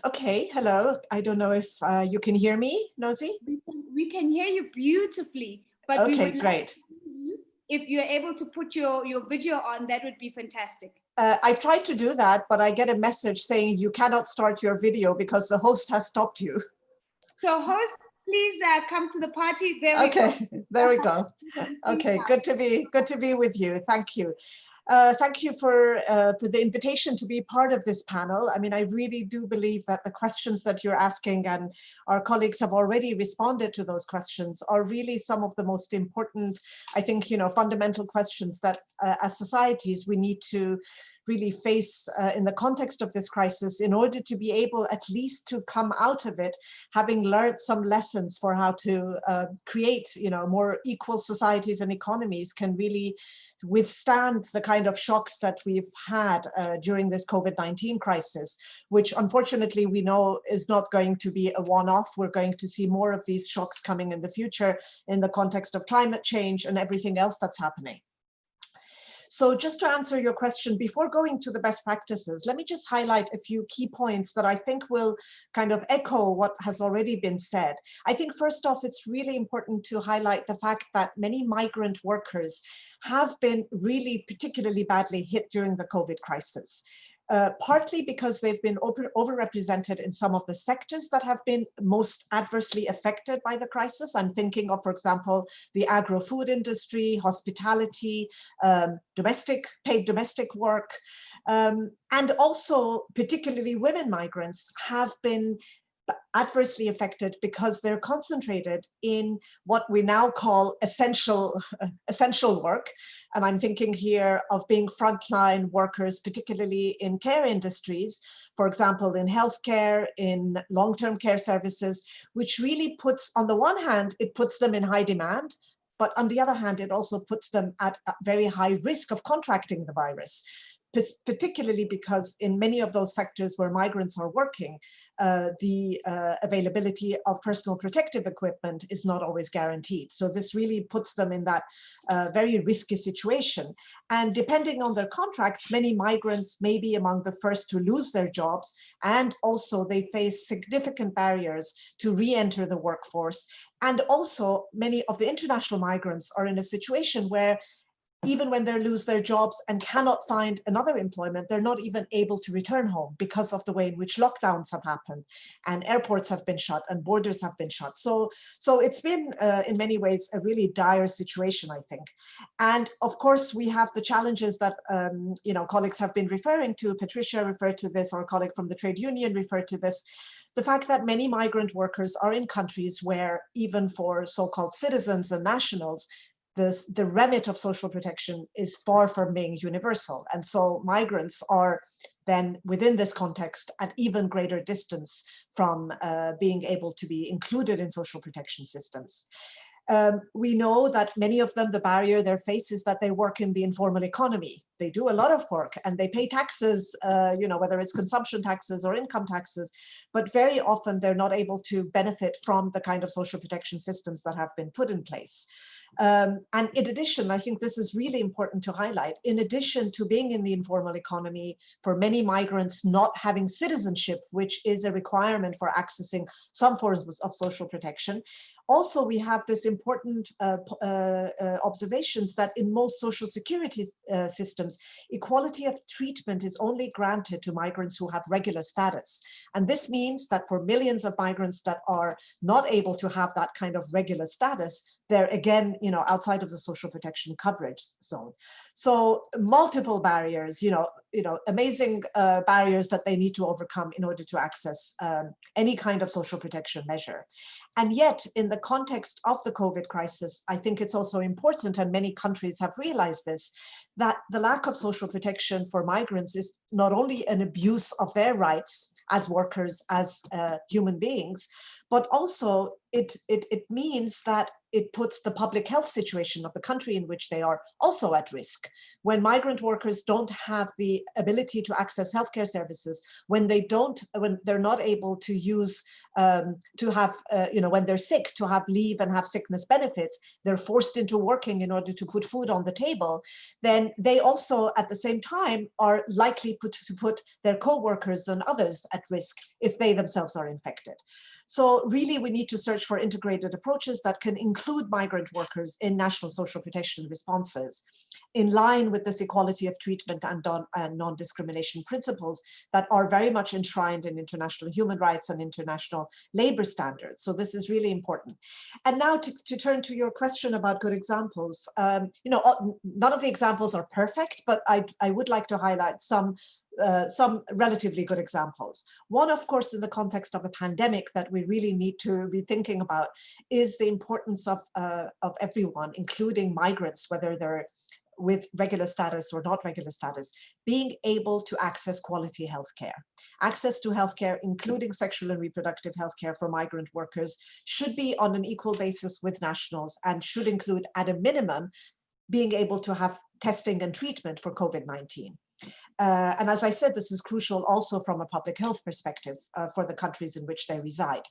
Okay, hello. I don't know if you can hear me, Nosy? We can hear you beautifully, but okay, we would great. Like if you're able to put your video on, that would be fantastic. I've tried to do that, but I get a message saying you cannot start your video because the host has stopped you. So host, please come to the party. There we go. There we go. Okay, good to be with you. Thank you. Thank you for the invitation to be part of this panel. I mean, I really do believe that the questions that you're asking, and our colleagues have already responded to those questions, are really some of the most important, I think, fundamental questions that as societies we need to really face in the context of this crisis in order to be able at least to come out of it having learned some lessons for how to create more equal societies and economies can really withstand the kind of shocks that we've had during this COVID-19 crisis, which unfortunately we know is not going to be a one-off. We're going to see more of these shocks coming in the future in the context of climate change and everything else that's happening. So just to answer your question, before going to the best practices, let me just highlight a few key points that I think will kind of echo what has already been said. I think first off, it's really important to highlight the fact that many migrant workers have been really particularly badly hit during the COVID crisis. Partly because they've been overrepresented in some of the sectors that have been most adversely affected by the crisis. I'm thinking of, for example, the agro-food industry, hospitality, paid domestic work, and also particularly women migrants have been adversely affected because they're concentrated in what we now call essential work. And I'm thinking here of being frontline workers, particularly in care industries, for example, in healthcare, in long-term care services, which really puts, on the one hand, it puts them in high demand, but on the other hand, it also puts them at a very high risk of contracting the virus, particularly because in many of those sectors where migrants are working, the availability of personal protective equipment is not always guaranteed. So this really puts them in that very risky situation. And depending on their contracts, many migrants may be among the first to lose their jobs, and also they face significant barriers to re-enter the workforce. And also many of the international migrants are in a situation where even when they lose their jobs and cannot find another employment, they're not even able to return home because of the way in which lockdowns have happened and airports have been shut and borders have been shut. So it's been in many ways a really dire situation, I think. And of course, we have the challenges that colleagues have been referring to. Patricia referred to this, our colleague from the trade union referred to this. The fact that many migrant workers are in countries where even for so-called citizens and nationals, the remit of social protection is far from being universal. And so migrants are then within this context at even greater distance from being able to be included in social protection systems. We know that many of them, the barrier they face is that they work in the informal economy. They do a lot of work and they pay taxes, whether it's consumption taxes or income taxes, but very often they're not able to benefit from the kind of social protection systems that have been put in place. And in addition, I think this is really important to highlight, in addition to being in the informal economy, for many migrants not having citizenship, which is a requirement for accessing some forms of social protection, also we have this important observations that in most social security systems, equality of treatment is only granted to migrants who have regular status. And this means that for millions of migrants that are not able to have that kind of regular status, they're again, outside of the social protection coverage zone. So multiple barriers, amazing barriers that they need to overcome in order to access any kind of social protection measure. And yet, in the context of the COVID crisis, I think it's also important, and many countries have realized this, that the lack of social protection for migrants is not only an abuse of their rights, as workers, as human beings, but also it means that it puts the public health situation of the country in which they are also at risk. When migrant workers don't have the ability to access healthcare services, when they're not able to use, to have, when they're sick, to have leave and have sickness benefits, they're forced into working in order to put food on the table, then they also at the same time are likely to put their co-workers and others at risk if they themselves are infected. So really we need to search for integrated approaches that can include migrant workers in national social protection responses, in line with this equality of treatment and non-discrimination principles that are very much enshrined in international human rights and international labor standards. So this is really important. And now to turn to your question about good examples, none of the examples are perfect, but I would like to highlight some relatively good examples. One, of course, in the context of a pandemic that we really need to be thinking about is the importance of everyone, including migrants, whether they're with regular status or not regular status, being able to access quality healthcare. Access to healthcare, including sexual and reproductive healthcare for migrant workers, should be on an equal basis with nationals and should include, at a minimum, being able to have testing and treatment for COVID-19. And as I said, this is crucial also from a public health perspective for the countries in which they reside.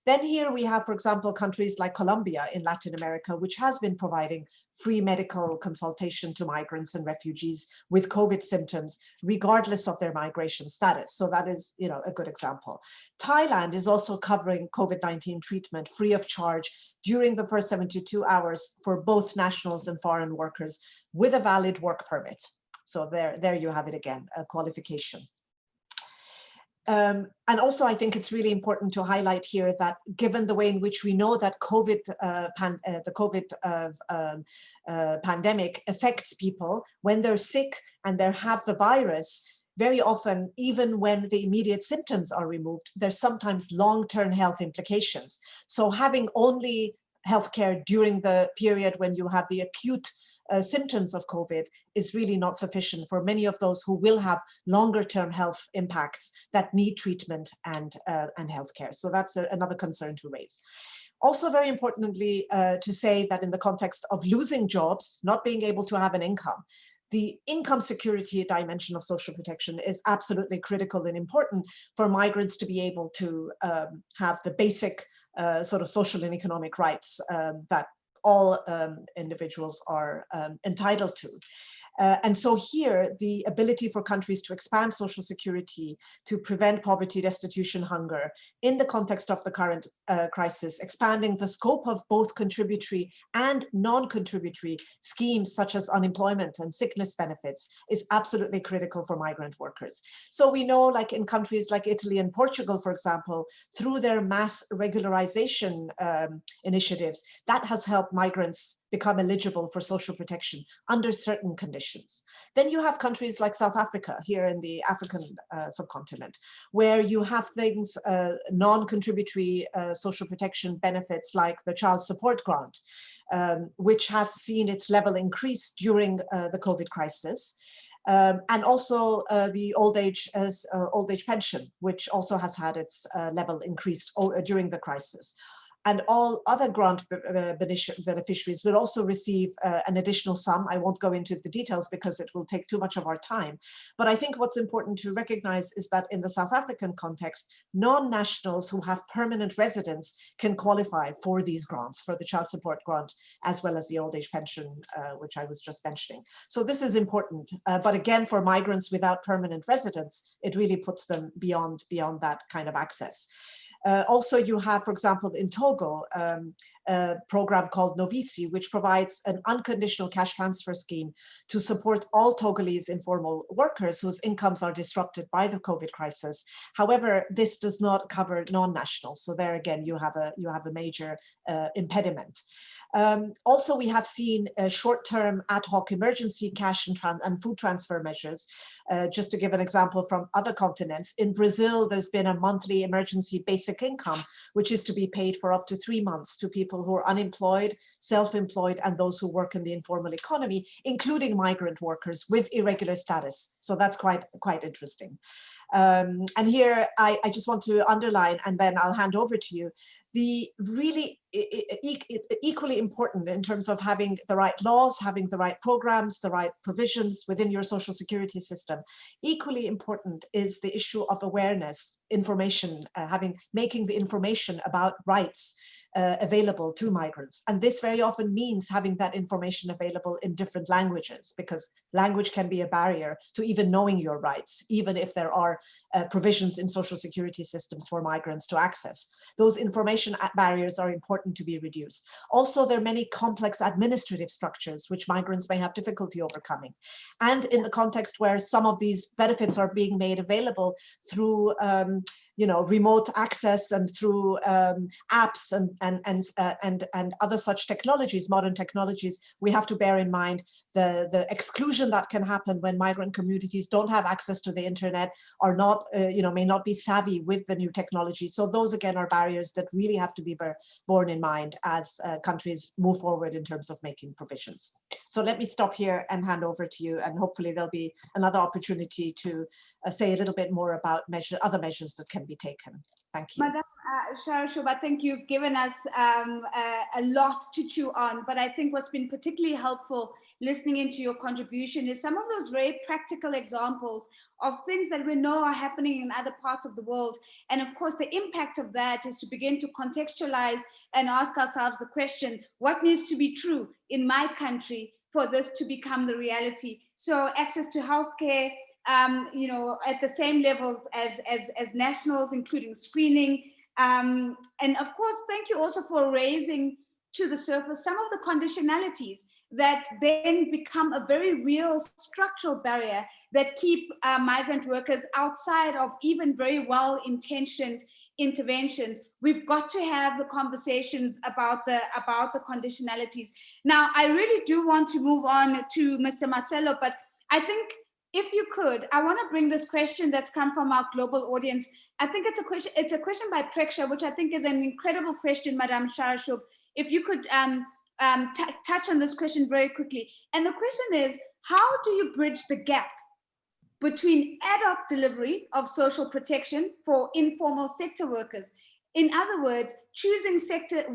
Then here we have, for example, countries like Colombia in Latin America, which has been providing free medical consultation to migrants and refugees with COVID symptoms, regardless of their migration status. So that is, a good example. Thailand is also covering COVID-19 treatment free of charge during the first 72 hours for both nationals and foreign workers with a valid work permit. So there you have it again, a qualification. And also, I think it's really important to highlight here that given the way in which we know that the COVID pandemic affects people when they're sick and they have the virus, very often, even when the immediate symptoms are removed, there's sometimes long-term health implications. So having only healthcare during the period when you have the acute symptoms of COVID is really not sufficient for many of those who will have longer term health impacts that need treatment and healthcare. So that's another concern to raise. Also very importantly to say that in the context of losing jobs, not being able to have an income, the income security dimension of social protection is absolutely critical and important for migrants to be able to have the basic sort of social and economic rights that all individuals are entitled to. And so here, the ability for countries to expand social security, to prevent poverty, destitution, hunger, in the context of the current crisis, expanding the scope of both contributory and non-contributory schemes such as unemployment and sickness benefits is absolutely critical for migrant workers. So we know, like in countries like Italy and Portugal, for example, through their mass regularization initiatives, that has helped migrants become eligible for social protection under certain conditions. Then you have countries like South Africa here in the African subcontinent, where you have things, non-contributory social protection benefits like the child support grant, which has seen its level increase during the COVID crisis. And also the old age pension, which also has had its level increased during the crisis. And all other grant beneficiaries will also receive an additional sum. I won't go into the details because it will take too much of our time. But I think what's important to recognize is that in the South African context, non-nationals who have permanent residence can qualify for these grants, for the child support grant, as well as the old age pension, which I was just mentioning. So this is important. But again, for migrants without permanent residence, it really puts them beyond that kind of access. Also, you have, for example, in Togo, a program called Novisi, which provides an unconditional cash transfer scheme to support all Togolese informal workers whose incomes are disrupted by the COVID crisis. However, this does not cover non-nationals. So there again, you have a major impediment. Also, we have seen short-term ad hoc emergency cash and food transfer measures. Just to give an example from other continents, in Brazil, there's been a monthly emergency basic income, which is to be paid for up to 3 months to people who are unemployed, self-employed, and those who work in the informal economy, including migrant workers with irregular status. So that's quite interesting. And here I just want to underline, and then I'll hand over to you, the really equally important in terms of having the right laws, having the right programs, the right provisions within your social security system. Equally important is the issue of awareness, information, making the information about rights available to migrants. And this very often means having that information available in different languages, because language can be a barrier to even knowing your rights, even if there are provisions in social security systems for migrants to access. Those information barriers are important to be reduced. Also, there are many complex administrative structures which migrants may have difficulty overcoming. And in the context where some of these benefits are being made available through remote access and through apps and other such technologies, modern technologies, we have to bear in mind the exclusion that can happen when migrant communities don't have access to the internet, are not, may not be savvy with the new technology. So those again are barriers that really have to be borne in mind as countries move forward in terms of making provisions. So let me stop here and hand over to you, and hopefully there'll be another opportunity to say a little bit more about other measures that can be taken. Thank you. Madam Sharash, I think you've given us a lot to chew on, but I think what's been particularly helpful listening into your contribution is some of those very practical examples of things that we know are happening in other parts of the world. And of course, the impact of that is to begin to contextualize and ask ourselves the question, what needs to be true in my country for this to become the reality? So access to healthcare, at the same levels as nationals, including screening. And of course, thank you also for raising to the surface some of the conditionalities that then become a very real structural barrier that keep migrant workers outside of even very well-intentioned interventions. We've got to have the conversations about the conditionalities. Now, I really do want to move on to Mr. Marcelo, but I think if you could, I want to bring this question that's come from our global audience. I think it's a question by Preksha, which I think is an incredible question, Madam Sharashub. If you could touch on this question very quickly. And the question is, how do you bridge the gap between ad hoc delivery of social protection for informal sector workers? In other words, choosing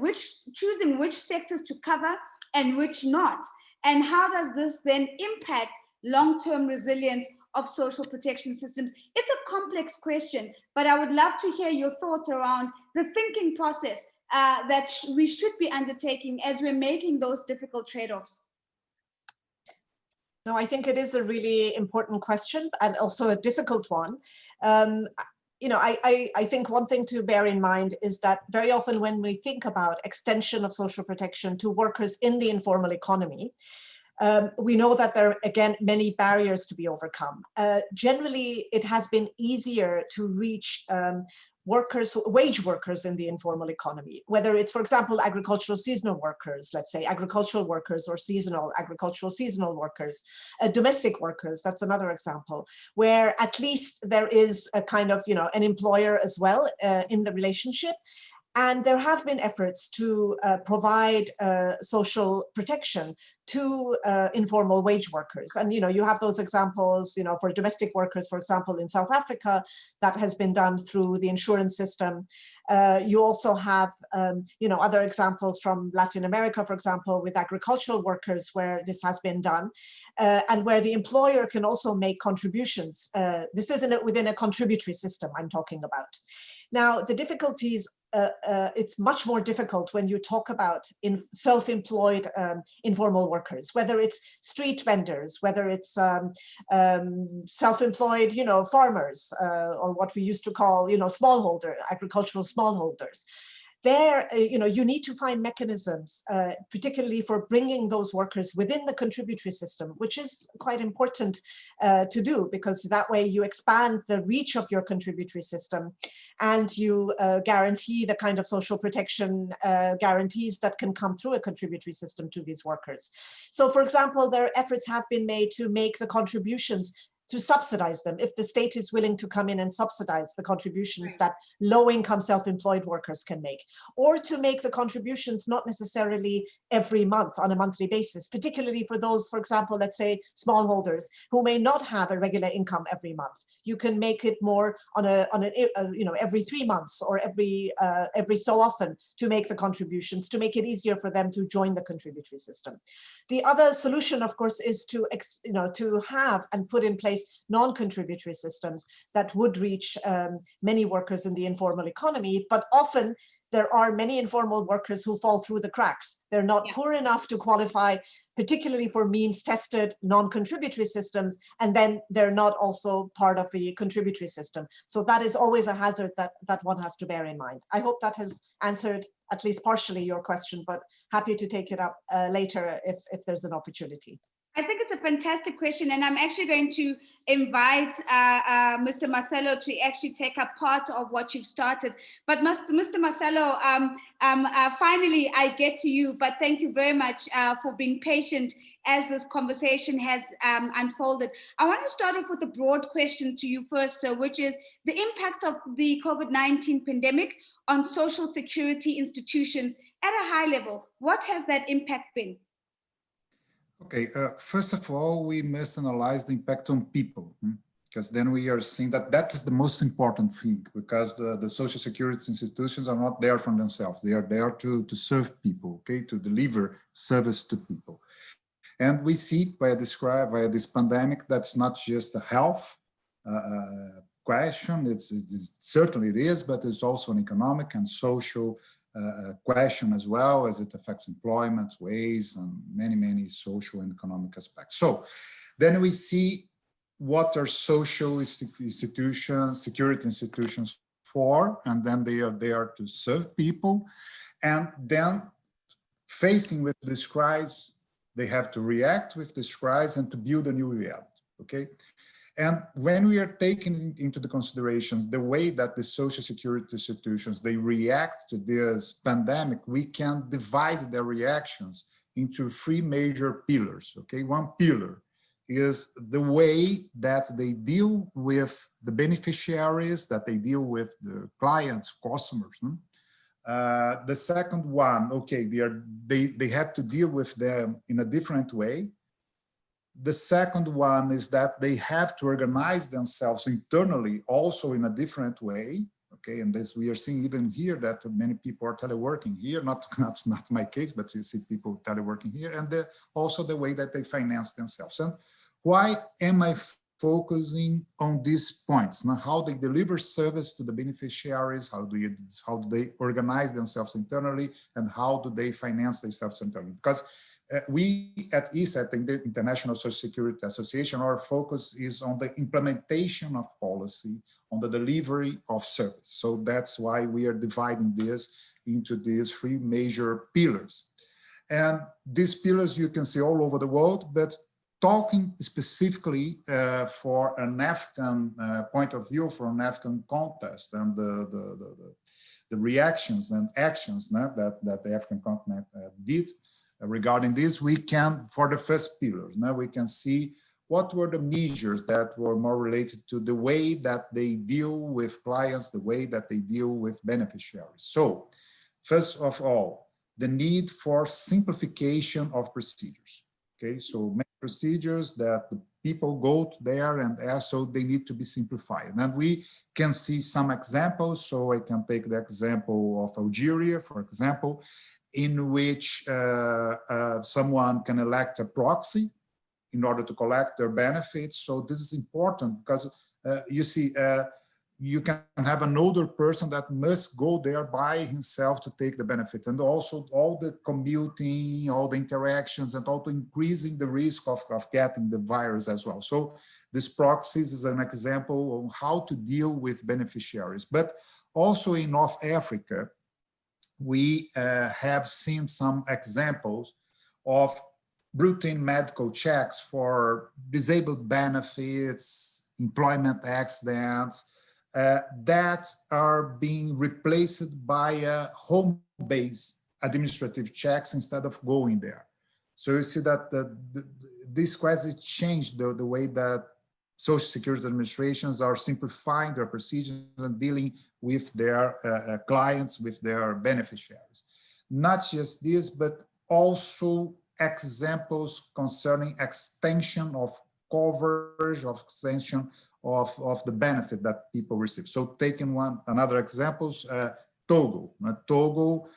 which sectors to cover and which not. And how does this then impact long-term resilience of social protection systems? It's a complex question, but I would love to hear your thoughts around the thinking process that we should be undertaking as we're making those difficult trade-offs. No, I think it is a really important question and also a difficult one. I think one thing to bear in mind is that very often when we think about extension of social protection to workers in the informal economy, we know that there are, again, many barriers to be overcome. Generally, it has been easier to reach wage workers in the informal economy, whether it's, for example, agricultural seasonal workers, let's say agricultural workers or agricultural seasonal workers, domestic workers, that's another example, where at least there is a kind of, an employer as well in the relationship. And there have been efforts to provide social protection to informal wage workers. And, you have those examples, for domestic workers, for example, in South Africa, that has been done through the insurance system. You also have, other examples from Latin America, for example, with agricultural workers where this has been done and where the employer can also make contributions. This isn't within a contributory system I'm talking about. Now, the difficulties, it's much more difficult when you talk about self-employed informal workers, whether it's street vendors, whether it's self-employed, farmers, or what we used to call, agricultural smallholders. There, you need to find mechanisms, particularly for bringing those workers within the contributory system, which is quite important to do, because that way you expand the reach of your contributory system and you guarantee the kind of social protection guarantees that can come through a contributory system to these workers. So, for example, efforts have been made to make the contributions to subsidize them if the state is willing to come in and subsidize the contributions that low-income self-employed workers can make, or to make the contributions not necessarily every month on a monthly basis, particularly for those, for example, let's say smallholders who may not have a regular income every month. You can make it more on every 3 months or every so often to make the contributions, to make it easier for them to join the contributory system. The other solution, of course, is to have and put in place non-contributory systems that would reach many workers in the informal economy, but often there are many informal workers who fall through the cracks. They're not poor enough to qualify, particularly for means-tested non-contributory systems, and then they're not also part of the contributory system. So that is always a hazard that one has to bear in mind. I hope that has answered at least partially your question, but happy to take it up later if there's an opportunity. I think it's a fantastic question, and I'm actually going to invite Mr. Marcelo to actually take up part of what you've started. But Mr. Marcelo, finally I get to you, but thank you very much for being patient as this conversation has unfolded. I want to start off with a broad question to you first, sir, which is the impact of the COVID-19 pandemic on social security institutions at a high level. What has that impact been? Okay, first of all, we must analyze the impact on people, because then we are seeing that is the most important thing, because the social security institutions are not there for themselves. They are there to serve people, okay, to deliver service to people. And we see via this pandemic, that's not just a health question, certainly it is, but it's also an economic and social question as well, as it affects employment, wages, and many social and economic aspects. So then we see what are social institutions, security institutions for, and then they are there to serve people. And then facing with this crisis, they have to react with this crisis and to build a new reality, okay? And when we are taking into the considerations the way that the social security institutions, they react to this pandemic, we can divide their reactions into 3 major pillars, okay? One pillar is the way that they deal with the beneficiaries, that they deal with the clients, customers. The second one, okay, they have to deal with them in a different way. The second one is that they have to organize themselves internally also in a different way, okay? And this we are seeing even here that many people are teleworking here, not my case, but you see people teleworking here, and also the way that they finance themselves. And why am I focusing on these points? Now, how they deliver service to the beneficiaries, how do they organize themselves internally, and how do they finance themselves internally? Because we at ISET, the International Social Security Association, our focus is on the implementation of policy, on the delivery of service. So that's why we are dividing this into these 3 major pillars. And these pillars you can see all over the world, but talking specifically for an African point of view, for an African context, and the reactions and actions that the African continent did, regarding this, we can, for the first pillar, now we can see what were the measures that were more related to the way that they deal with clients, the way that they deal with beneficiaries. So, first of all, the need for simplification of procedures. Okay, so many procedures that the people go there and ask, so they need to be simplified. And we can see some examples. So I can take the example of Algeria, for example, in which someone can elect a proxy in order to collect their benefits. So this is important because you see, you can have an older person that must go there by himself to take the benefits, and also all the commuting, all the interactions, and also increasing the risk of getting the virus as well. So this proxies is an example of how to deal with beneficiaries. But also in North Africa, we have seen some examples of routine medical checks for disabled benefits, employment accidents, that are being replaced by home-based administrative checks instead of going there. So you see that this crisis changed the way that social security administrations are simplifying their procedures and dealing with their clients, with their beneficiaries. Not just this, but also examples concerning extension of coverage, of extension of the benefit that people receive. So taking another examples, Togo. Togo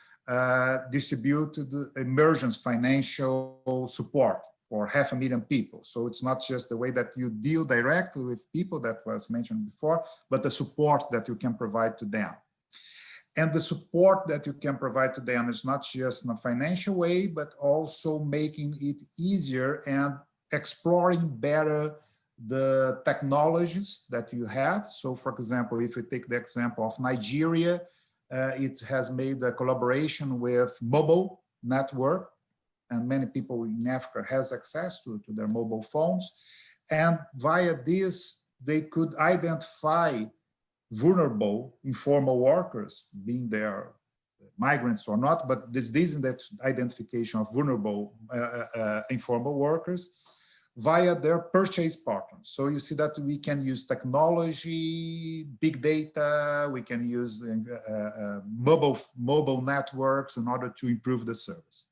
distributed emergency financial support for 500,000 people. So it's not just the way that you deal directly with people that was mentioned before, but the support that you can provide to them. And the support that you can provide to them is not just in a financial way, but also making it easier and exploring better the technologies that you have. So for example, if you take the example of Nigeria, it has made a collaboration with mobile network, and many people in Africa has access to their mobile phones. And via this, they could identify vulnerable informal workers, being there migrants or not, but this is that identification of vulnerable informal workers via their purchase partners. So you see that we can use technology, big data, we can use mobile networks in order to improve the service.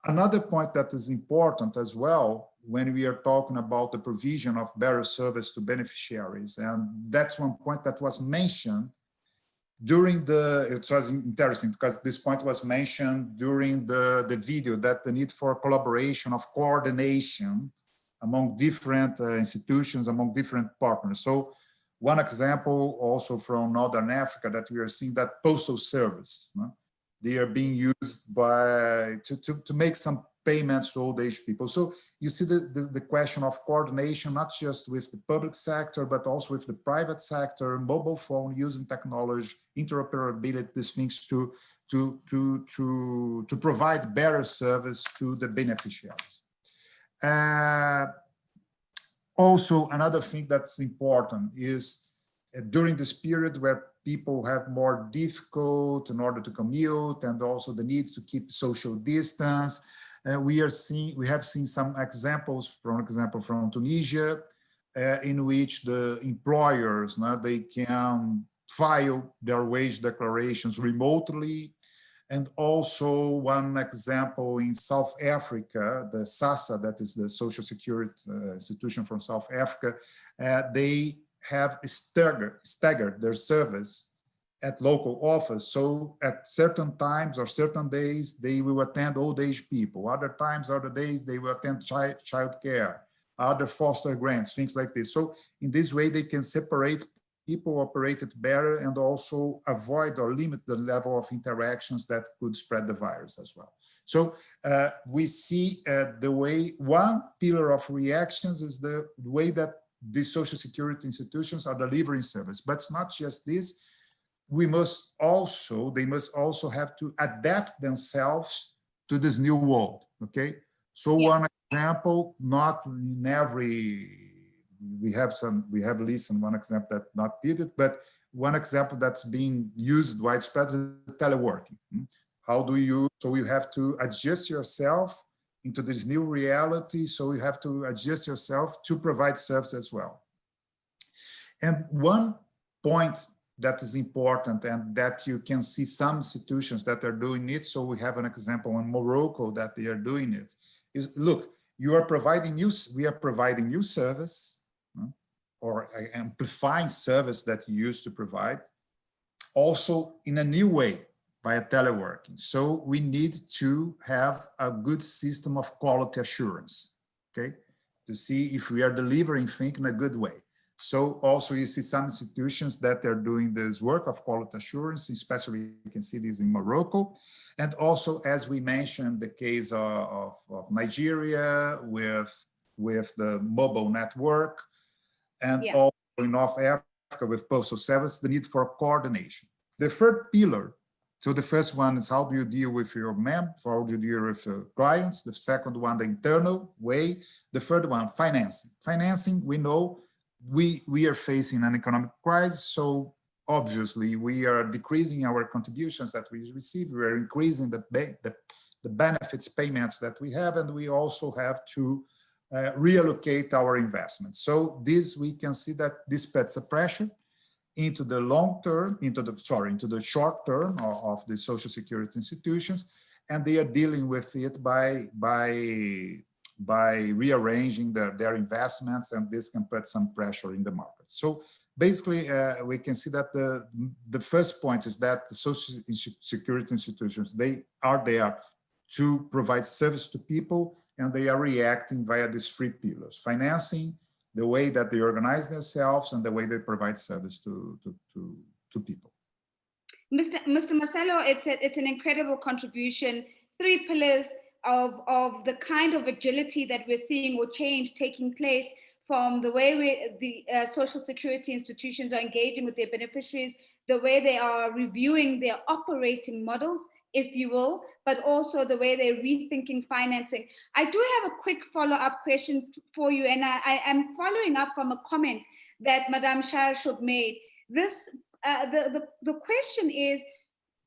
Another point that is important as well, when we are talking about the provision of better service to beneficiaries, and that's one point that was mentioned during it was interesting because this point was mentioned during the video, that the need for collaboration, of coordination among different institutions, among different partners. So one example also from Northern Africa that we are seeing, that postal service, they are being used to make some payments to old age people. So you see the question of coordination, not just with the public sector, but also with the private sector, mobile phone, using technology, interoperability, these things to provide better service to the beneficiaries. Also, another thing that's important is during this period where people have more difficult in order to commute, and also the need to keep social distance, we have seen some examples, from Tunisia, in which the employers, they can file their wage declarations remotely. And also one example in South Africa, the SASSA, that is the Social Security institution from South Africa, they have staggered their service at local office. So at certain times or certain days, they will attend old age people. Other times, other days, they will attend child care, other foster grants, things like this. So in this way, they can separate people, operate it better, and also avoid or limit the level of interactions that could spread the virus as well. So we see the way, one pillar of reactions is the way that these social security institutions are delivering service. But it's not just this. They must also have to adapt themselves to this new world, okay? So one example, not in every, we have listened one example that not did it, but one example that's being used widespread is teleworking. How do you, so you have to adjust yourself into this new reality, so you have to adjust yourself to provide service as well. And one point that is important, and that you can see some institutions that are doing it. So we have an example in Morocco that they are doing it. Is look, we are providing new service, or amplifying service that you used to provide, also in a new way via teleworking. So we need to have a good system of quality assurance, okay, to see if we are delivering things in a good way. So also you see some institutions that are doing this work of quality assurance, especially you can see this in Morocco. And also, as we mentioned, the case of Nigeria with the mobile network, and also in North Africa with postal service, the need for coordination. The third pillar, so the first one is how do you deal with your members, how do you deal with your clients? The second one, the internal way. The third one, financing. Financing, we know, we are facing an economic crisis, so obviously we are decreasing our contributions that we receive, we are increasing the benefits payments that we have, and we also have to reallocate our investments. So this, we can see that this puts a pressure into the long term, into the short term of the social security institutions, and they are dealing with it by rearranging their investments, and this can put some pressure in the market. So basically, we can see that the first point is that the social security institutions, they are there to provide service to people, and they are reacting via these three pillars: financing, the way that they organize themselves, and the way they provide service to people. Mr. Marcelo, it's an incredible contribution. 3 pillars of the kind of agility that we're seeing or change taking place from the way the social security institutions are engaging with their beneficiaries, the way they are reviewing their operating models, if you will, but also the way they're rethinking financing. I do have a quick follow-up question for you, and I am following up from a comment that Madame Shahshub made. The question is,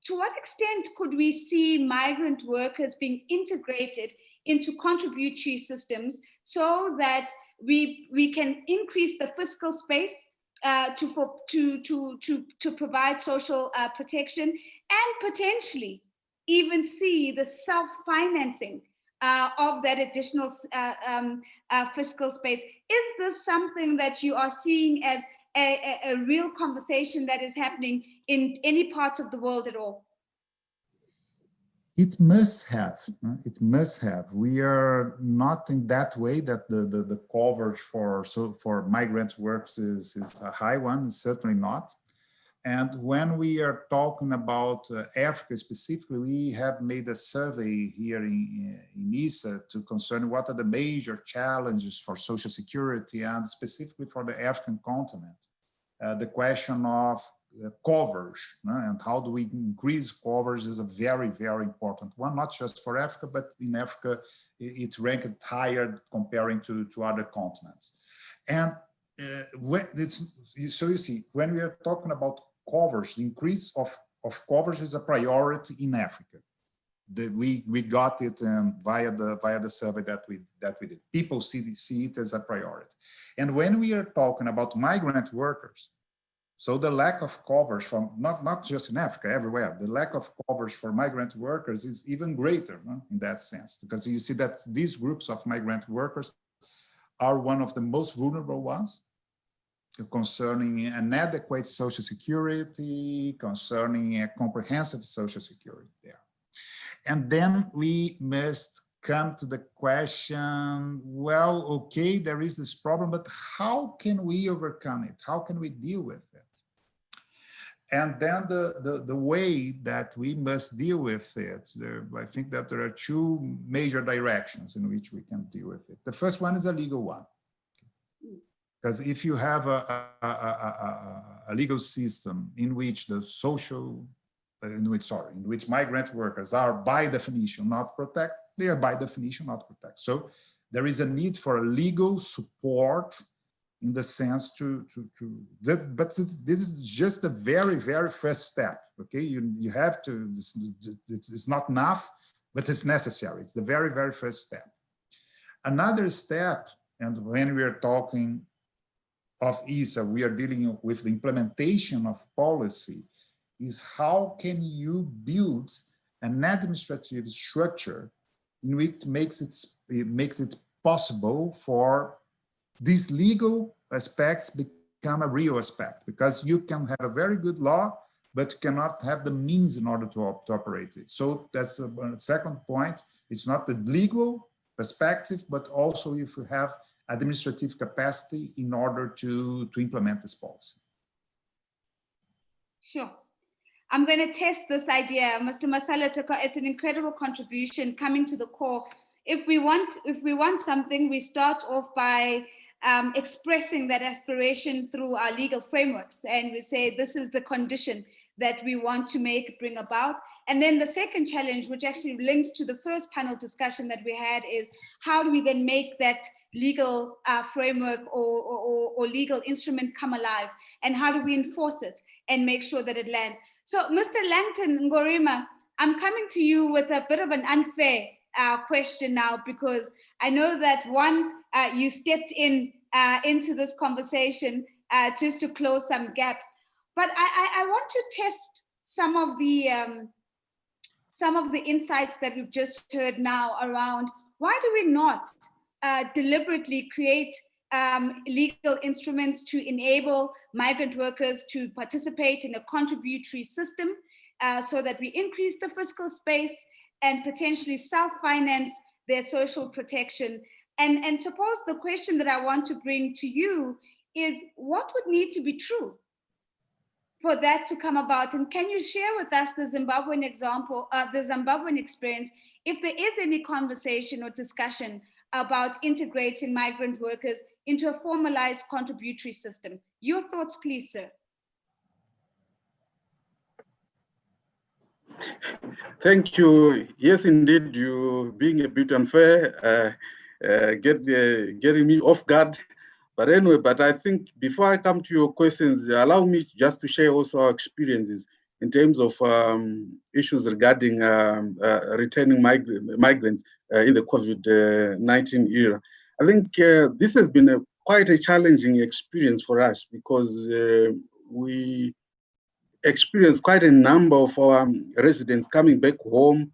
to what extent could we see migrant workers being integrated into contributory systems so that we can increase the fiscal space to provide social protection, and potentially even see the self-financing of that additional fiscal space? Is this something that you are seeing as a real conversation that is happening in any parts of the world at all? It must have. It must have. We are not in that way that the coverage for migrant workers is a high one. It's certainly not. And when we are talking about Africa specifically, we have made a survey here in ISA to concern what are the major challenges for social security, and specifically for the African continent. The question of coverage and how do we increase coverage is a very, very important one, not just for Africa, but in Africa, it's ranked higher comparing to other continents. And so you see, when we are talking about coverage, the increase of coverage is a priority in Africa. We got it via the survey that we did. People see it as a priority. And when we are talking about migrant workers, so the lack of coverage from, not just in Africa, everywhere, the lack of coverage for migrant workers is even greater in that sense, because you see that these groups of migrant workers are one of the most vulnerable ones concerning inadequate social security, concerning a comprehensive social security there. And then we must come to the question, well, okay, there is this problem, but how can we overcome it? How can we deal with it? And then the way that we must deal with it, I think that there are 2 major directions in which we can deal with it. The first one is a legal one. Because if you have a legal system in which in which migrant workers are by definition not protected, they are by definition not protected. So there is a need for a legal support in the sense but this is just the very, very first step, okay? You have to, it's not enough, but it's necessary. It's the very, very first step. Another step, and when we are talking of ISA, we are dealing with the implementation of policy, is how can you build an administrative structure in which it makes it possible for these legal aspects become a real aspect, because you can have a very good law, but cannot have the means in order to operate it. So that's a second point. It's not the legal perspective, but also if you have administrative capacity in order to implement this policy. Sure. I'm going to test this idea. Mr. Marcelo, it's an incredible contribution coming to the core. If we want something, we start off by expressing that aspiration through our legal frameworks, and we say this is the condition that we want to bring about. And then the second challenge, which actually links to the first panel discussion that we had, is how do we then make that legal framework or legal instrument come alive, and how do we enforce it and make sure that it lands? So Mr. Langton Ngorima, I'm coming to you with a bit of an unfair question now, because I know that one you stepped in into this conversation just to close some gaps. But I want to test some of the insights that we've just heard now around why do we not deliberately create legal instruments to enable migrant workers to participate in a contributory system so that we increase the fiscal space and potentially self-finance their social protection. And suppose the question that I want to bring to you is, what would need to be true for that to come about? And can you share with us the Zimbabwean example, the Zimbabwean experience, if there is any conversation or discussion about integrating migrant workers into a formalized contributory system? Your thoughts, please, sir. Thank you. Yes, indeed, you being a bit unfair, getting me off guard. But anyway, but I think before I come to your questions, allow me just to share also our experiences in terms of issues regarding returning migrants in the COVID-19 era. I think this has been quite a challenging experience for us because we experienced quite a number of our residents coming back home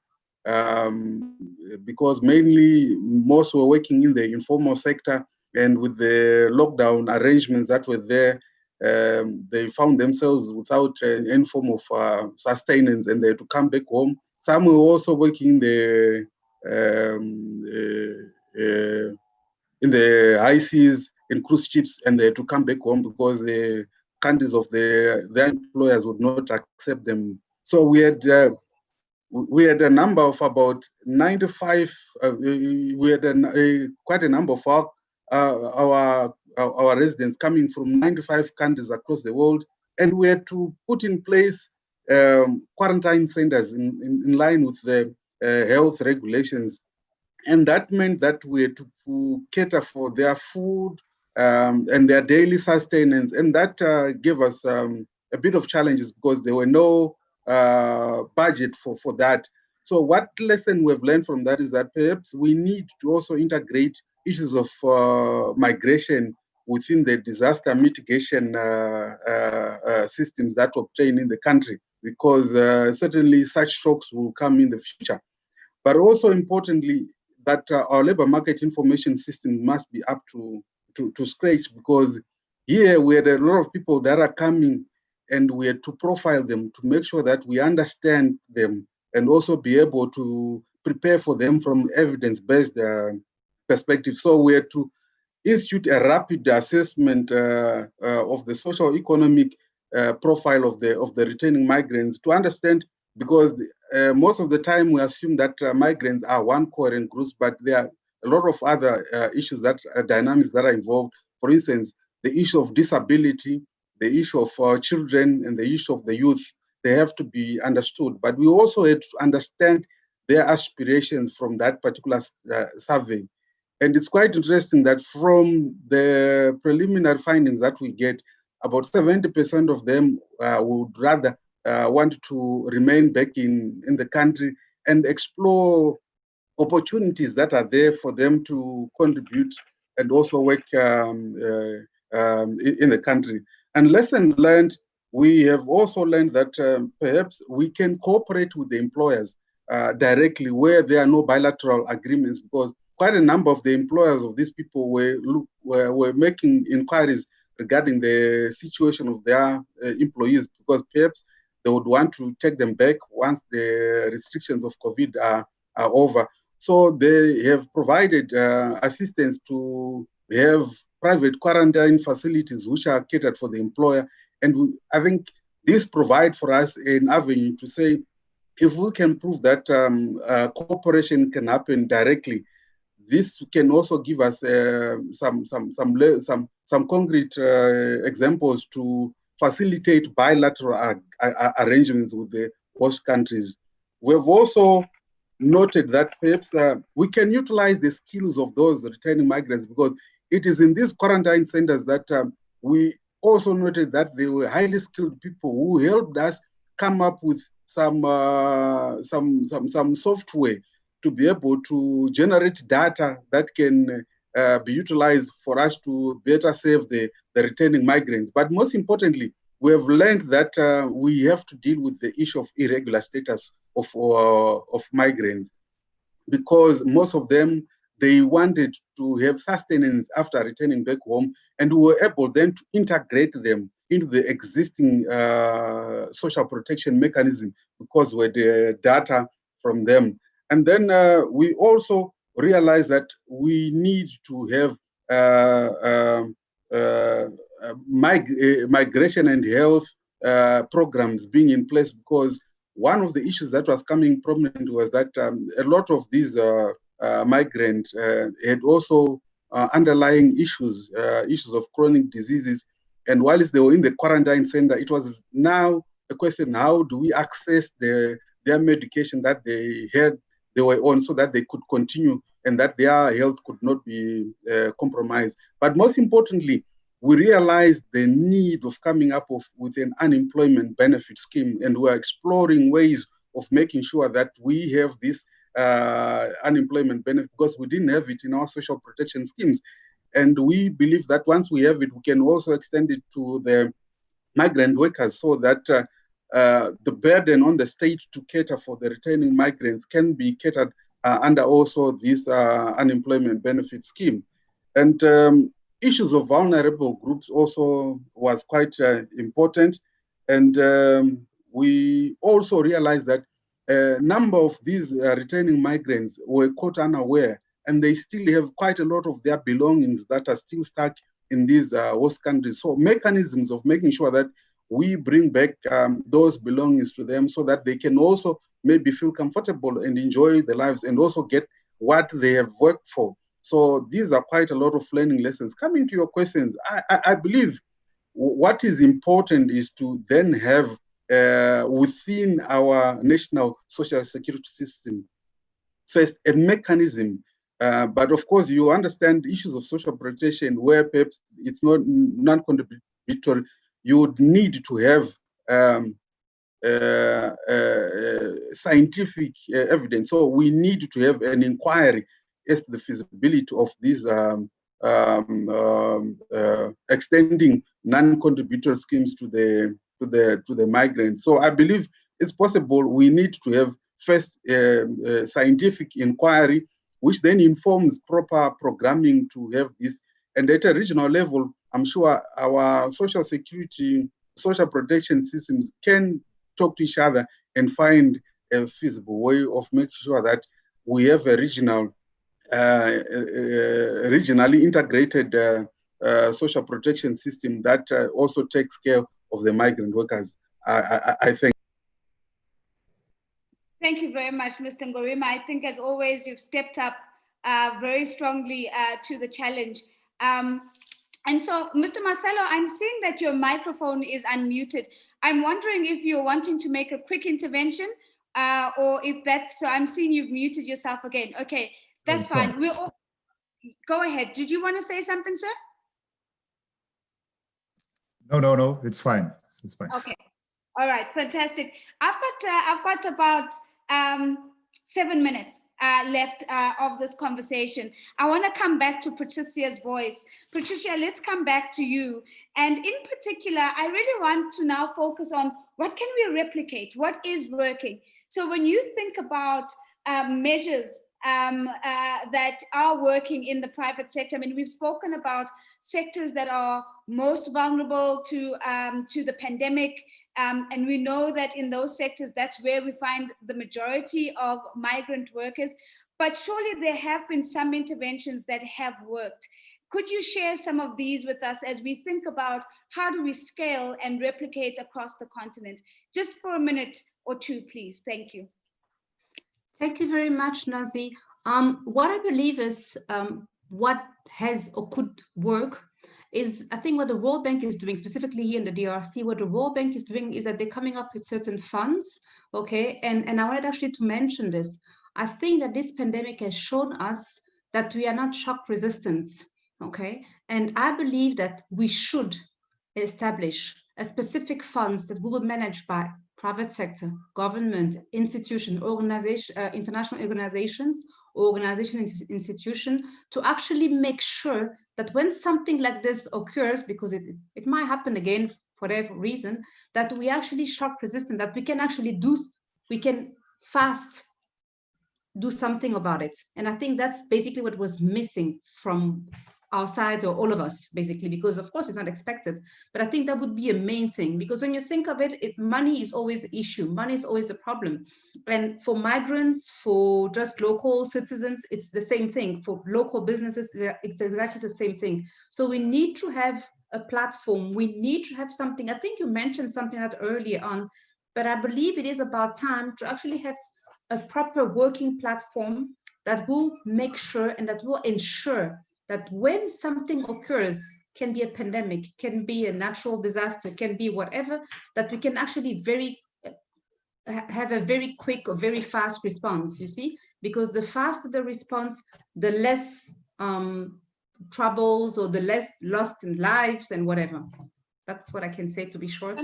because mainly most were working in the informal sector, and with the lockdown arrangements that were there, they found themselves without any form of sustenance, and they had to come back home. Some were also working in the high seas, in cruise ships, and they had to come back home because the countries of their employers would not accept them. So we had a number of about 95. We had quite a number of our residents coming from 95 countries across the world, and we had to put in place quarantine centers in line with the health regulations. And that meant that we had to cater for their food and their daily sustenance. And that gave us a bit of challenges because there were no budget for that. So what lesson we've learned from that is that perhaps we need to also integrate issues of migration within the disaster mitigation systems that obtain in the country, because certainly such shocks will come in the future. But also importantly, that our labor market information system must be up to scratch, because here we had a lot of people that are coming, and we had to profile them to make sure that we understand them and also be able to prepare for them from evidence-based perspective. So we had to institute a rapid assessment of the social economic profile of the returning migrants to understand, because most of the time we assume that migrants are one coherent group, but there are a lot of other issues, that dynamics that are involved. For instance, the issue of disability, the issue of children, and the issue of the youth, they have to be understood. But we also had to understand their aspirations from that particular survey. And it's quite interesting that from the preliminary findings that we get, about 70% of them would rather want to remain back in the country and explore opportunities that are there for them to contribute and also work in the country. And lessons learned, we have also learned that perhaps we can cooperate with the employers directly where there are no bilateral agreements, because quite a number of the employers of these people were making inquiries regarding the situation of their employees, because perhaps they would want to take them back once the restrictions of COVID are over. So they have provided assistance to have private quarantine facilities which are catered for the employer. And I think this provides for us an avenue to say, if we can prove that cooperation can happen directly, this can also give us some concrete examples to facilitate bilateral arrangements with the host countries. We've also noted that perhaps we can utilize the skills of those returning migrants, because it is in these quarantine centers that we also noted that they were highly skilled people who helped us come up with some software to be able to generate data that can be utilized for us to better serve the returning migrants. But most importantly, we have learned that we have to deal with the issue of irregular status of migrants, because most of them, they wanted to have sustenance after returning back home, and we were able then to integrate them into the existing social protection mechanism because we had the data from them. And then we also realized that we need to have migration and health programs being in place, because one of the issues that was coming prominent was that a lot of these migrants had also underlying issues of chronic diseases. And whilst they were in the quarantine center, it was now a question: how do we access their medication that they were on, so that they could continue and that their health could not be compromised? But most importantly, we realized the need of coming up with an unemployment benefit scheme, and we're exploring ways of making sure that we have this unemployment benefit, because we didn't have it in our social protection schemes. And we believe that once we have it, we can also extend it to the migrant workers, so that the burden on the state to cater for the returning migrants can be catered under also this unemployment benefit scheme. And issues of vulnerable groups also was quite important. And we also realized that a number of these returning migrants were caught unaware, and they still have quite a lot of their belongings that are still stuck in these host countries. So mechanisms of making sure that we bring back those belongings to them, so that they can also maybe feel comfortable and enjoy their lives and also get what they have worked for. So these are quite a lot of learning lessons. Coming to your questions, I believe what is important is to then have within our national social security system, first, a mechanism. But of course, you understand issues of social protection where perhaps it's not non-contributory. You would need to have scientific evidence. So we need to have an inquiry as to the feasibility of these extending non-contributory schemes to the migrants. So I believe it's possible. We need to have first scientific inquiry, which then informs proper programming to have this. And at a regional level, I'm sure our social security, social protection systems can talk to each other and find a feasible way of making sure that we have a regionally integrated social protection system that also takes care of the migrant workers. I think. Thank you very much, Mr. Ngorima. I think, as always, you've stepped up very strongly to the challenge. And so, Mr. Marcelo, I'm seeing that your microphone is unmuted. I'm wondering if you're wanting to make a quick intervention, or if that's, so I'm seeing you've muted yourself again. Okay, that's fine. We'll all, go ahead. Did you want to say something, sir? No, it's fine. It's fine. Okay. All right, fantastic. I've got about 7 minutes left of this conversation. I want to come back to Patricia's voice. Patricia, let's come back to you. And in particular, I really want to now focus on what can we replicate? What is working? So when you think about measures that are working in the private sector, I mean, we've spoken about sectors that are most vulnerable to the pandemic. And we know that in those sectors, that's where we find the majority of migrant workers. But surely there have been some interventions that have worked. Could you share some of these with us as we think about how do we scale and replicate across the continent? Just for a minute or two, please. Thank you. Thank you very much, Nazi. What I believe is what has or could work is, I think what the World Bank is doing, specifically here in the DRC, what the World Bank is doing is that they're coming up with certain funds, okay? And I wanted actually to mention this. I think that this pandemic has shown us that we are not shock resistant, okay? And I believe that we should establish a specific funds that will be managed by private sector, government, institution, organization, international organizations, or organization, institution, to actually make sure that when something like this occurs, because it might happen again for whatever reason, that we actually shock resistant, that we can actually fast do something about it. And I think that's basically what was missing from our side, or all of us, basically, because of course it's not expected, but I think that would be a main thing, because when you think of it, money is always the issue, money is always the problem. And for migrants, for just local citizens, it's the same thing. For local businesses, it's exactly the same thing. So we need to have a platform, we need to have something. I think you mentioned something that earlier on, but I believe it is about time to actually have a proper working platform that will make sure and that will ensure that when something occurs, can be a pandemic, can be a natural disaster, can be whatever, that we can actually have a very quick or very fast response, you see? Because the faster the response, the less troubles or the less lost in lives and whatever. That's what I can say, to be short.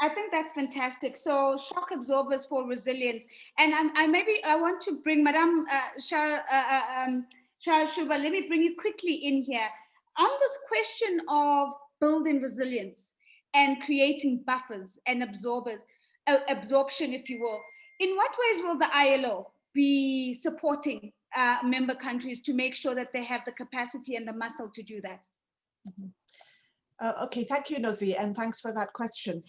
I think that's fantastic. So shock absorbers for resilience. And I want to bring Madame Shara Shuba, let me bring you quickly in here. On this question of building resilience and creating buffers and absorption, if you will, in what ways will the ILO be supporting member countries to make sure that they have the capacity and the muscle to do that? Okay, thank you, Nozi, and thanks for that question.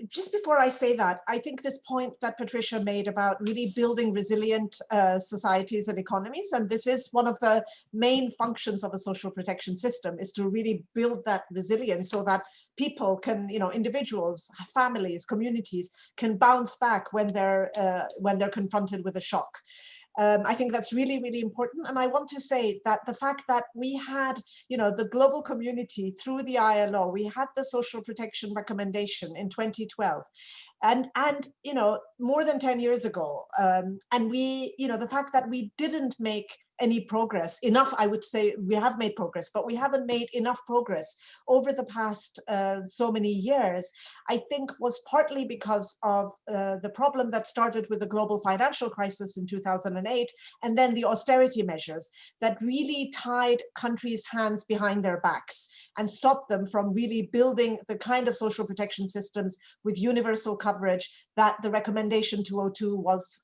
Just before I say that, I think this point that Patricia made about really building resilient societies and economies, and this is one of the main functions of a social protection system, is to really build that resilience so that people can, individuals, families, communities can bounce back when they're confronted with a shock. I think that's really, really important. And I want to say that the fact that we had, the global community through the ILO, we had the social protection recommendation in 2012, and more than 10 years ago. And we, the fact that we didn't make any progress, enough, I would say we have made progress, but we haven't made enough progress over the past so many years, I think was partly because of the problem that started with the global financial crisis in 2008, and then the austerity measures that really tied countries' hands behind their backs and stopped them from really building the kind of social protection systems with universal coverage that the recommendation 202 was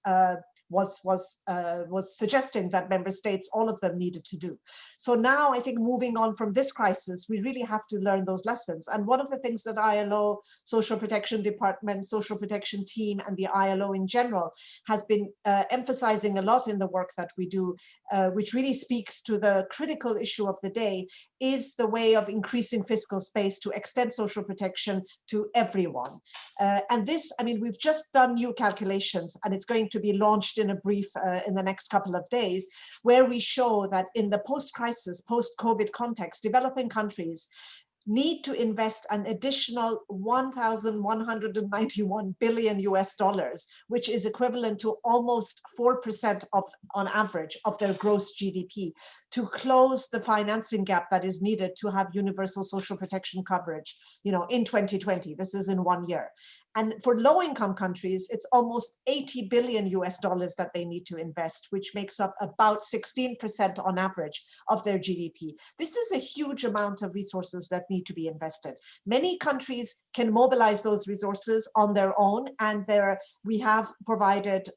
suggesting that member states, all of them, needed to do. So now I think moving on from this crisis, we really have to learn those lessons. And one of the things that ILO, Social Protection Department, Social Protection Team, and the ILO in general has been emphasizing a lot in the work that we do, which really speaks to the critical issue of the day, is the way of increasing fiscal space to extend social protection to everyone. And this, we've just done new calculations, and it's going to be launched in a brief in the next couple of days, where we show that in the post-crisis, post-COVID context, developing countries need to invest an additional $1,191 billion US, which is equivalent to almost 4% on average of their gross GDP, to close the financing gap that is needed to have universal social protection coverage, in 2020. This is in 1 year. And for low-income countries, it's almost $80 billion US that they need to invest, which makes up about 16% on average of their GDP. This is a huge amount of resources that need to be invested. Many countries can mobilize those resources on their own, and we have provided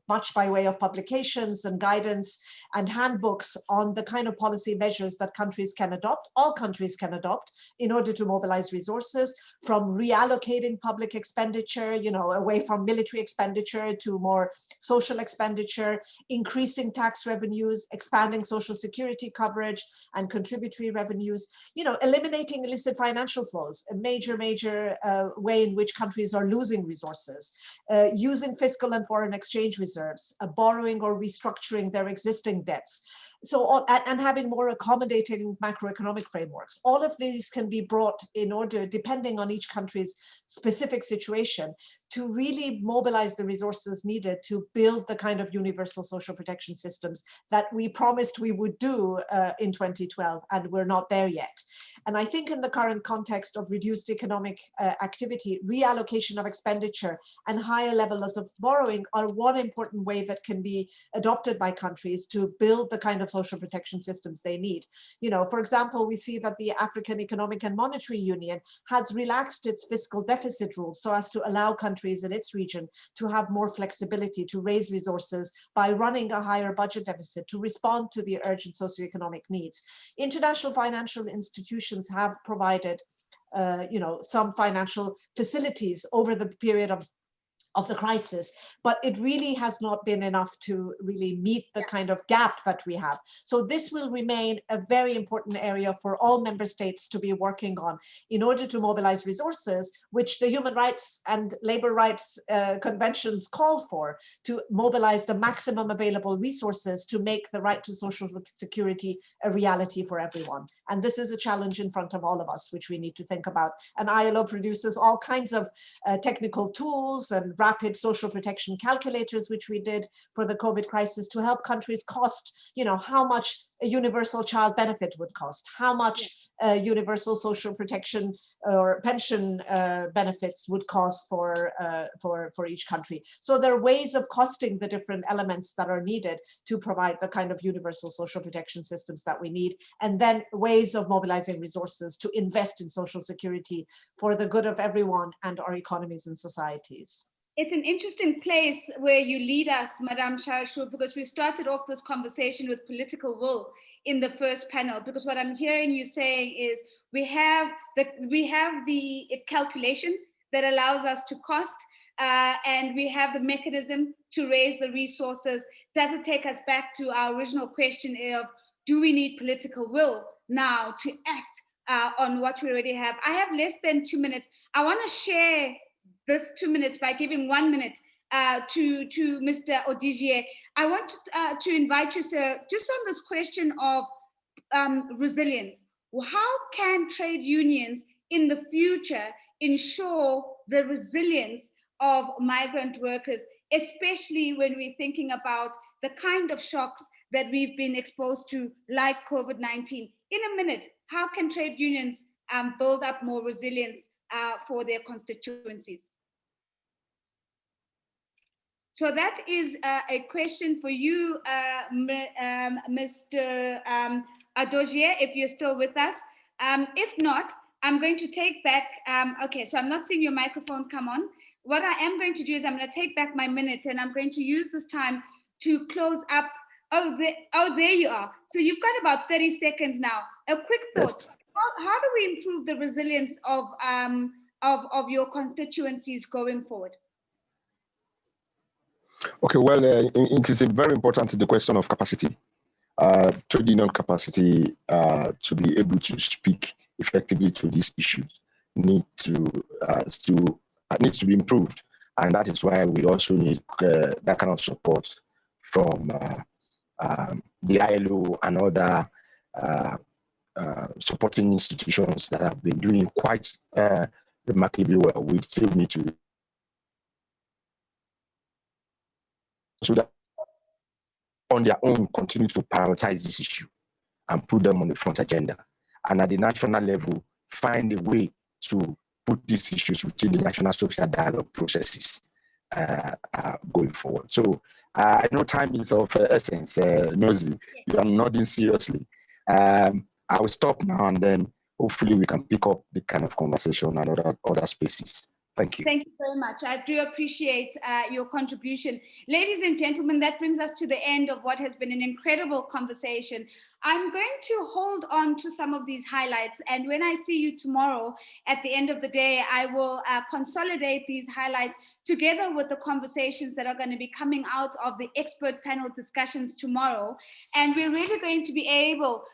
much by way of publications and guidance and handbooks on the kind of policy measures that countries can adopt, all countries can adopt, in order to mobilize resources, from reallocating public expenditure, away from military expenditure to more social expenditure, increasing tax revenues, expanding social security coverage and contributory revenues, eliminating illicit financial flows, a major way in which countries are losing resources, using fiscal and foreign exchange reserves, borrowing or restructuring their existing debts. So, and having more accommodating macroeconomic frameworks. All of these can be brought in order, depending on each country's specific situation, to really mobilize the resources needed to build the kind of universal social protection systems that we promised we would do in 2012, and we're not there yet. And I think in the current context of reduced economic activity, reallocation of expenditure and higher levels of borrowing are one important way that can be adopted by countries to build the kind of social protection systems they need. You know, for example, we see that the African Economic and Monetary Union has relaxed its fiscal deficit rules so as to allow countries in its region to have more flexibility to raise resources by running a higher budget deficit to respond to the urgent socioeconomic needs. International financial institutions have provided you know, some financial facilities over the period of the crisis, but it really has not been enough to really meet the kind of gap that we have. So this will remain a very important area for all member states to be working on in order to mobilize resources, which the human rights and labor rights conventions call for, to mobilize the maximum available resources to make the right to social security a reality for everyone. And this is a challenge in front of all of us, which we need to think about. And ILO produces all kinds of technical tools and rapid social protection calculators, which we did for the COVID crisis, to help countries cost, you know, how much a universal child benefit would cost, how much universal social protection or pension benefits would cost for each country. So there are ways of costing the different elements that are needed to provide the kind of universal social protection systems that we need, and then ways of mobilizing resources to invest in social security for the good of everyone and our economies and societies. It's an interesting place where you lead us, Madame Shashu, because we started off this conversation with political will in the first panel, because what I'm hearing you saying is we have the calculation that allows us to cost, and we have the mechanism to raise the resources. Does it take us back to our original question of, do we need political will now to act on what we already have? I have less than 2 minutes. I want to share this 2 minutes by giving 1 minute to Mr. Odigie. I want to invite you, sir, just on this question of resilience. How can trade unions in the future ensure the resilience of migrant workers, especially when we're thinking about the kind of shocks that we've been exposed to, like COVID-19? In a minute, how can trade unions build up more resilience for their constituencies? So that is a question for you, Mr. Adogie, if you're still with us. If not, I'm going to take back, okay, so I'm not seeing your microphone come on. What I am going to do is I'm going to take back my minute, and I'm going to use this time to close up. Oh, there you are. So you've got about 30 seconds now. A quick thought. Yes. How do we improve the resilience of your constituencies going forward? Okay, well, it is a very important, the question of capacity, trade union capacity to be able to speak effectively to these issues needs to be improved, and that is why we also need that kind of support from the ILO and other supporting institutions that have been doing quite remarkably well. We still need to, so that on their own continue to prioritize this issue and put them on the front agenda, and at the national level find a way to put these issues within the national social dialogue processes going forward. So I know time is of essence. Nosy, you are nodding seriously. I will stop now, and then hopefully we can pick up the kind of conversation and other spaces. Thank you. Thank you very much. I do appreciate your contribution. Ladies and gentlemen, that brings us to the end of what has been an incredible conversation. I'm going to hold on to some of these highlights, and when I see you tomorrow at the end of the day, I will consolidate these highlights together with the conversations that are going to be coming out of the expert panel discussions tomorrow. And we're really going to be able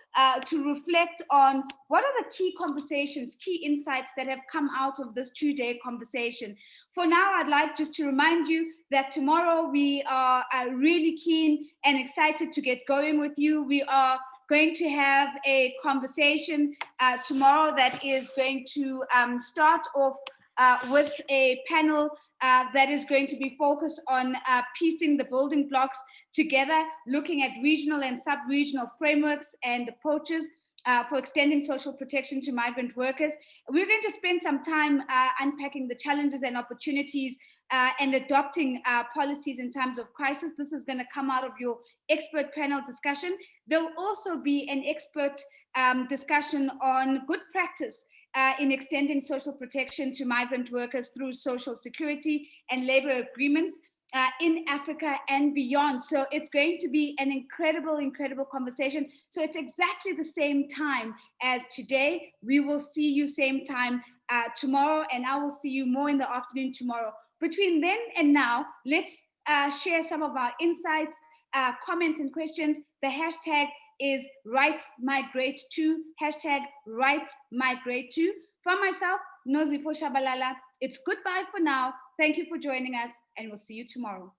to reflect on what are the key conversations, key insights that have come out of this 2-day conversation. For now, I'd like just to remind you that tomorrow we are really keen and excited to get going with you. We are going to have a conversation tomorrow that is going to start off with a panel that is going to be focused on piecing the building blocks together, looking at regional and sub-regional frameworks and approaches for extending social protection to migrant workers. We're going to spend some time unpacking the challenges and opportunities and adopting policies in times of crisis. This is going to come out of your expert panel discussion. There'll also be an expert discussion on good practice in extending social protection to migrant workers through social security and labor agreements in Africa and beyond. So it's going to be an incredible conversation. So it's exactly the same time as today. We will see you same time tomorrow, and I will see you more in the afternoon tomorrow. Between then and now, let's share some of our insights, comments and questions. The hashtag is RightsMigrate2, hashtag RightsMigrate2. From myself, Nozipho Shabalala, it's goodbye for now. Thank you for joining us, and we'll see you tomorrow.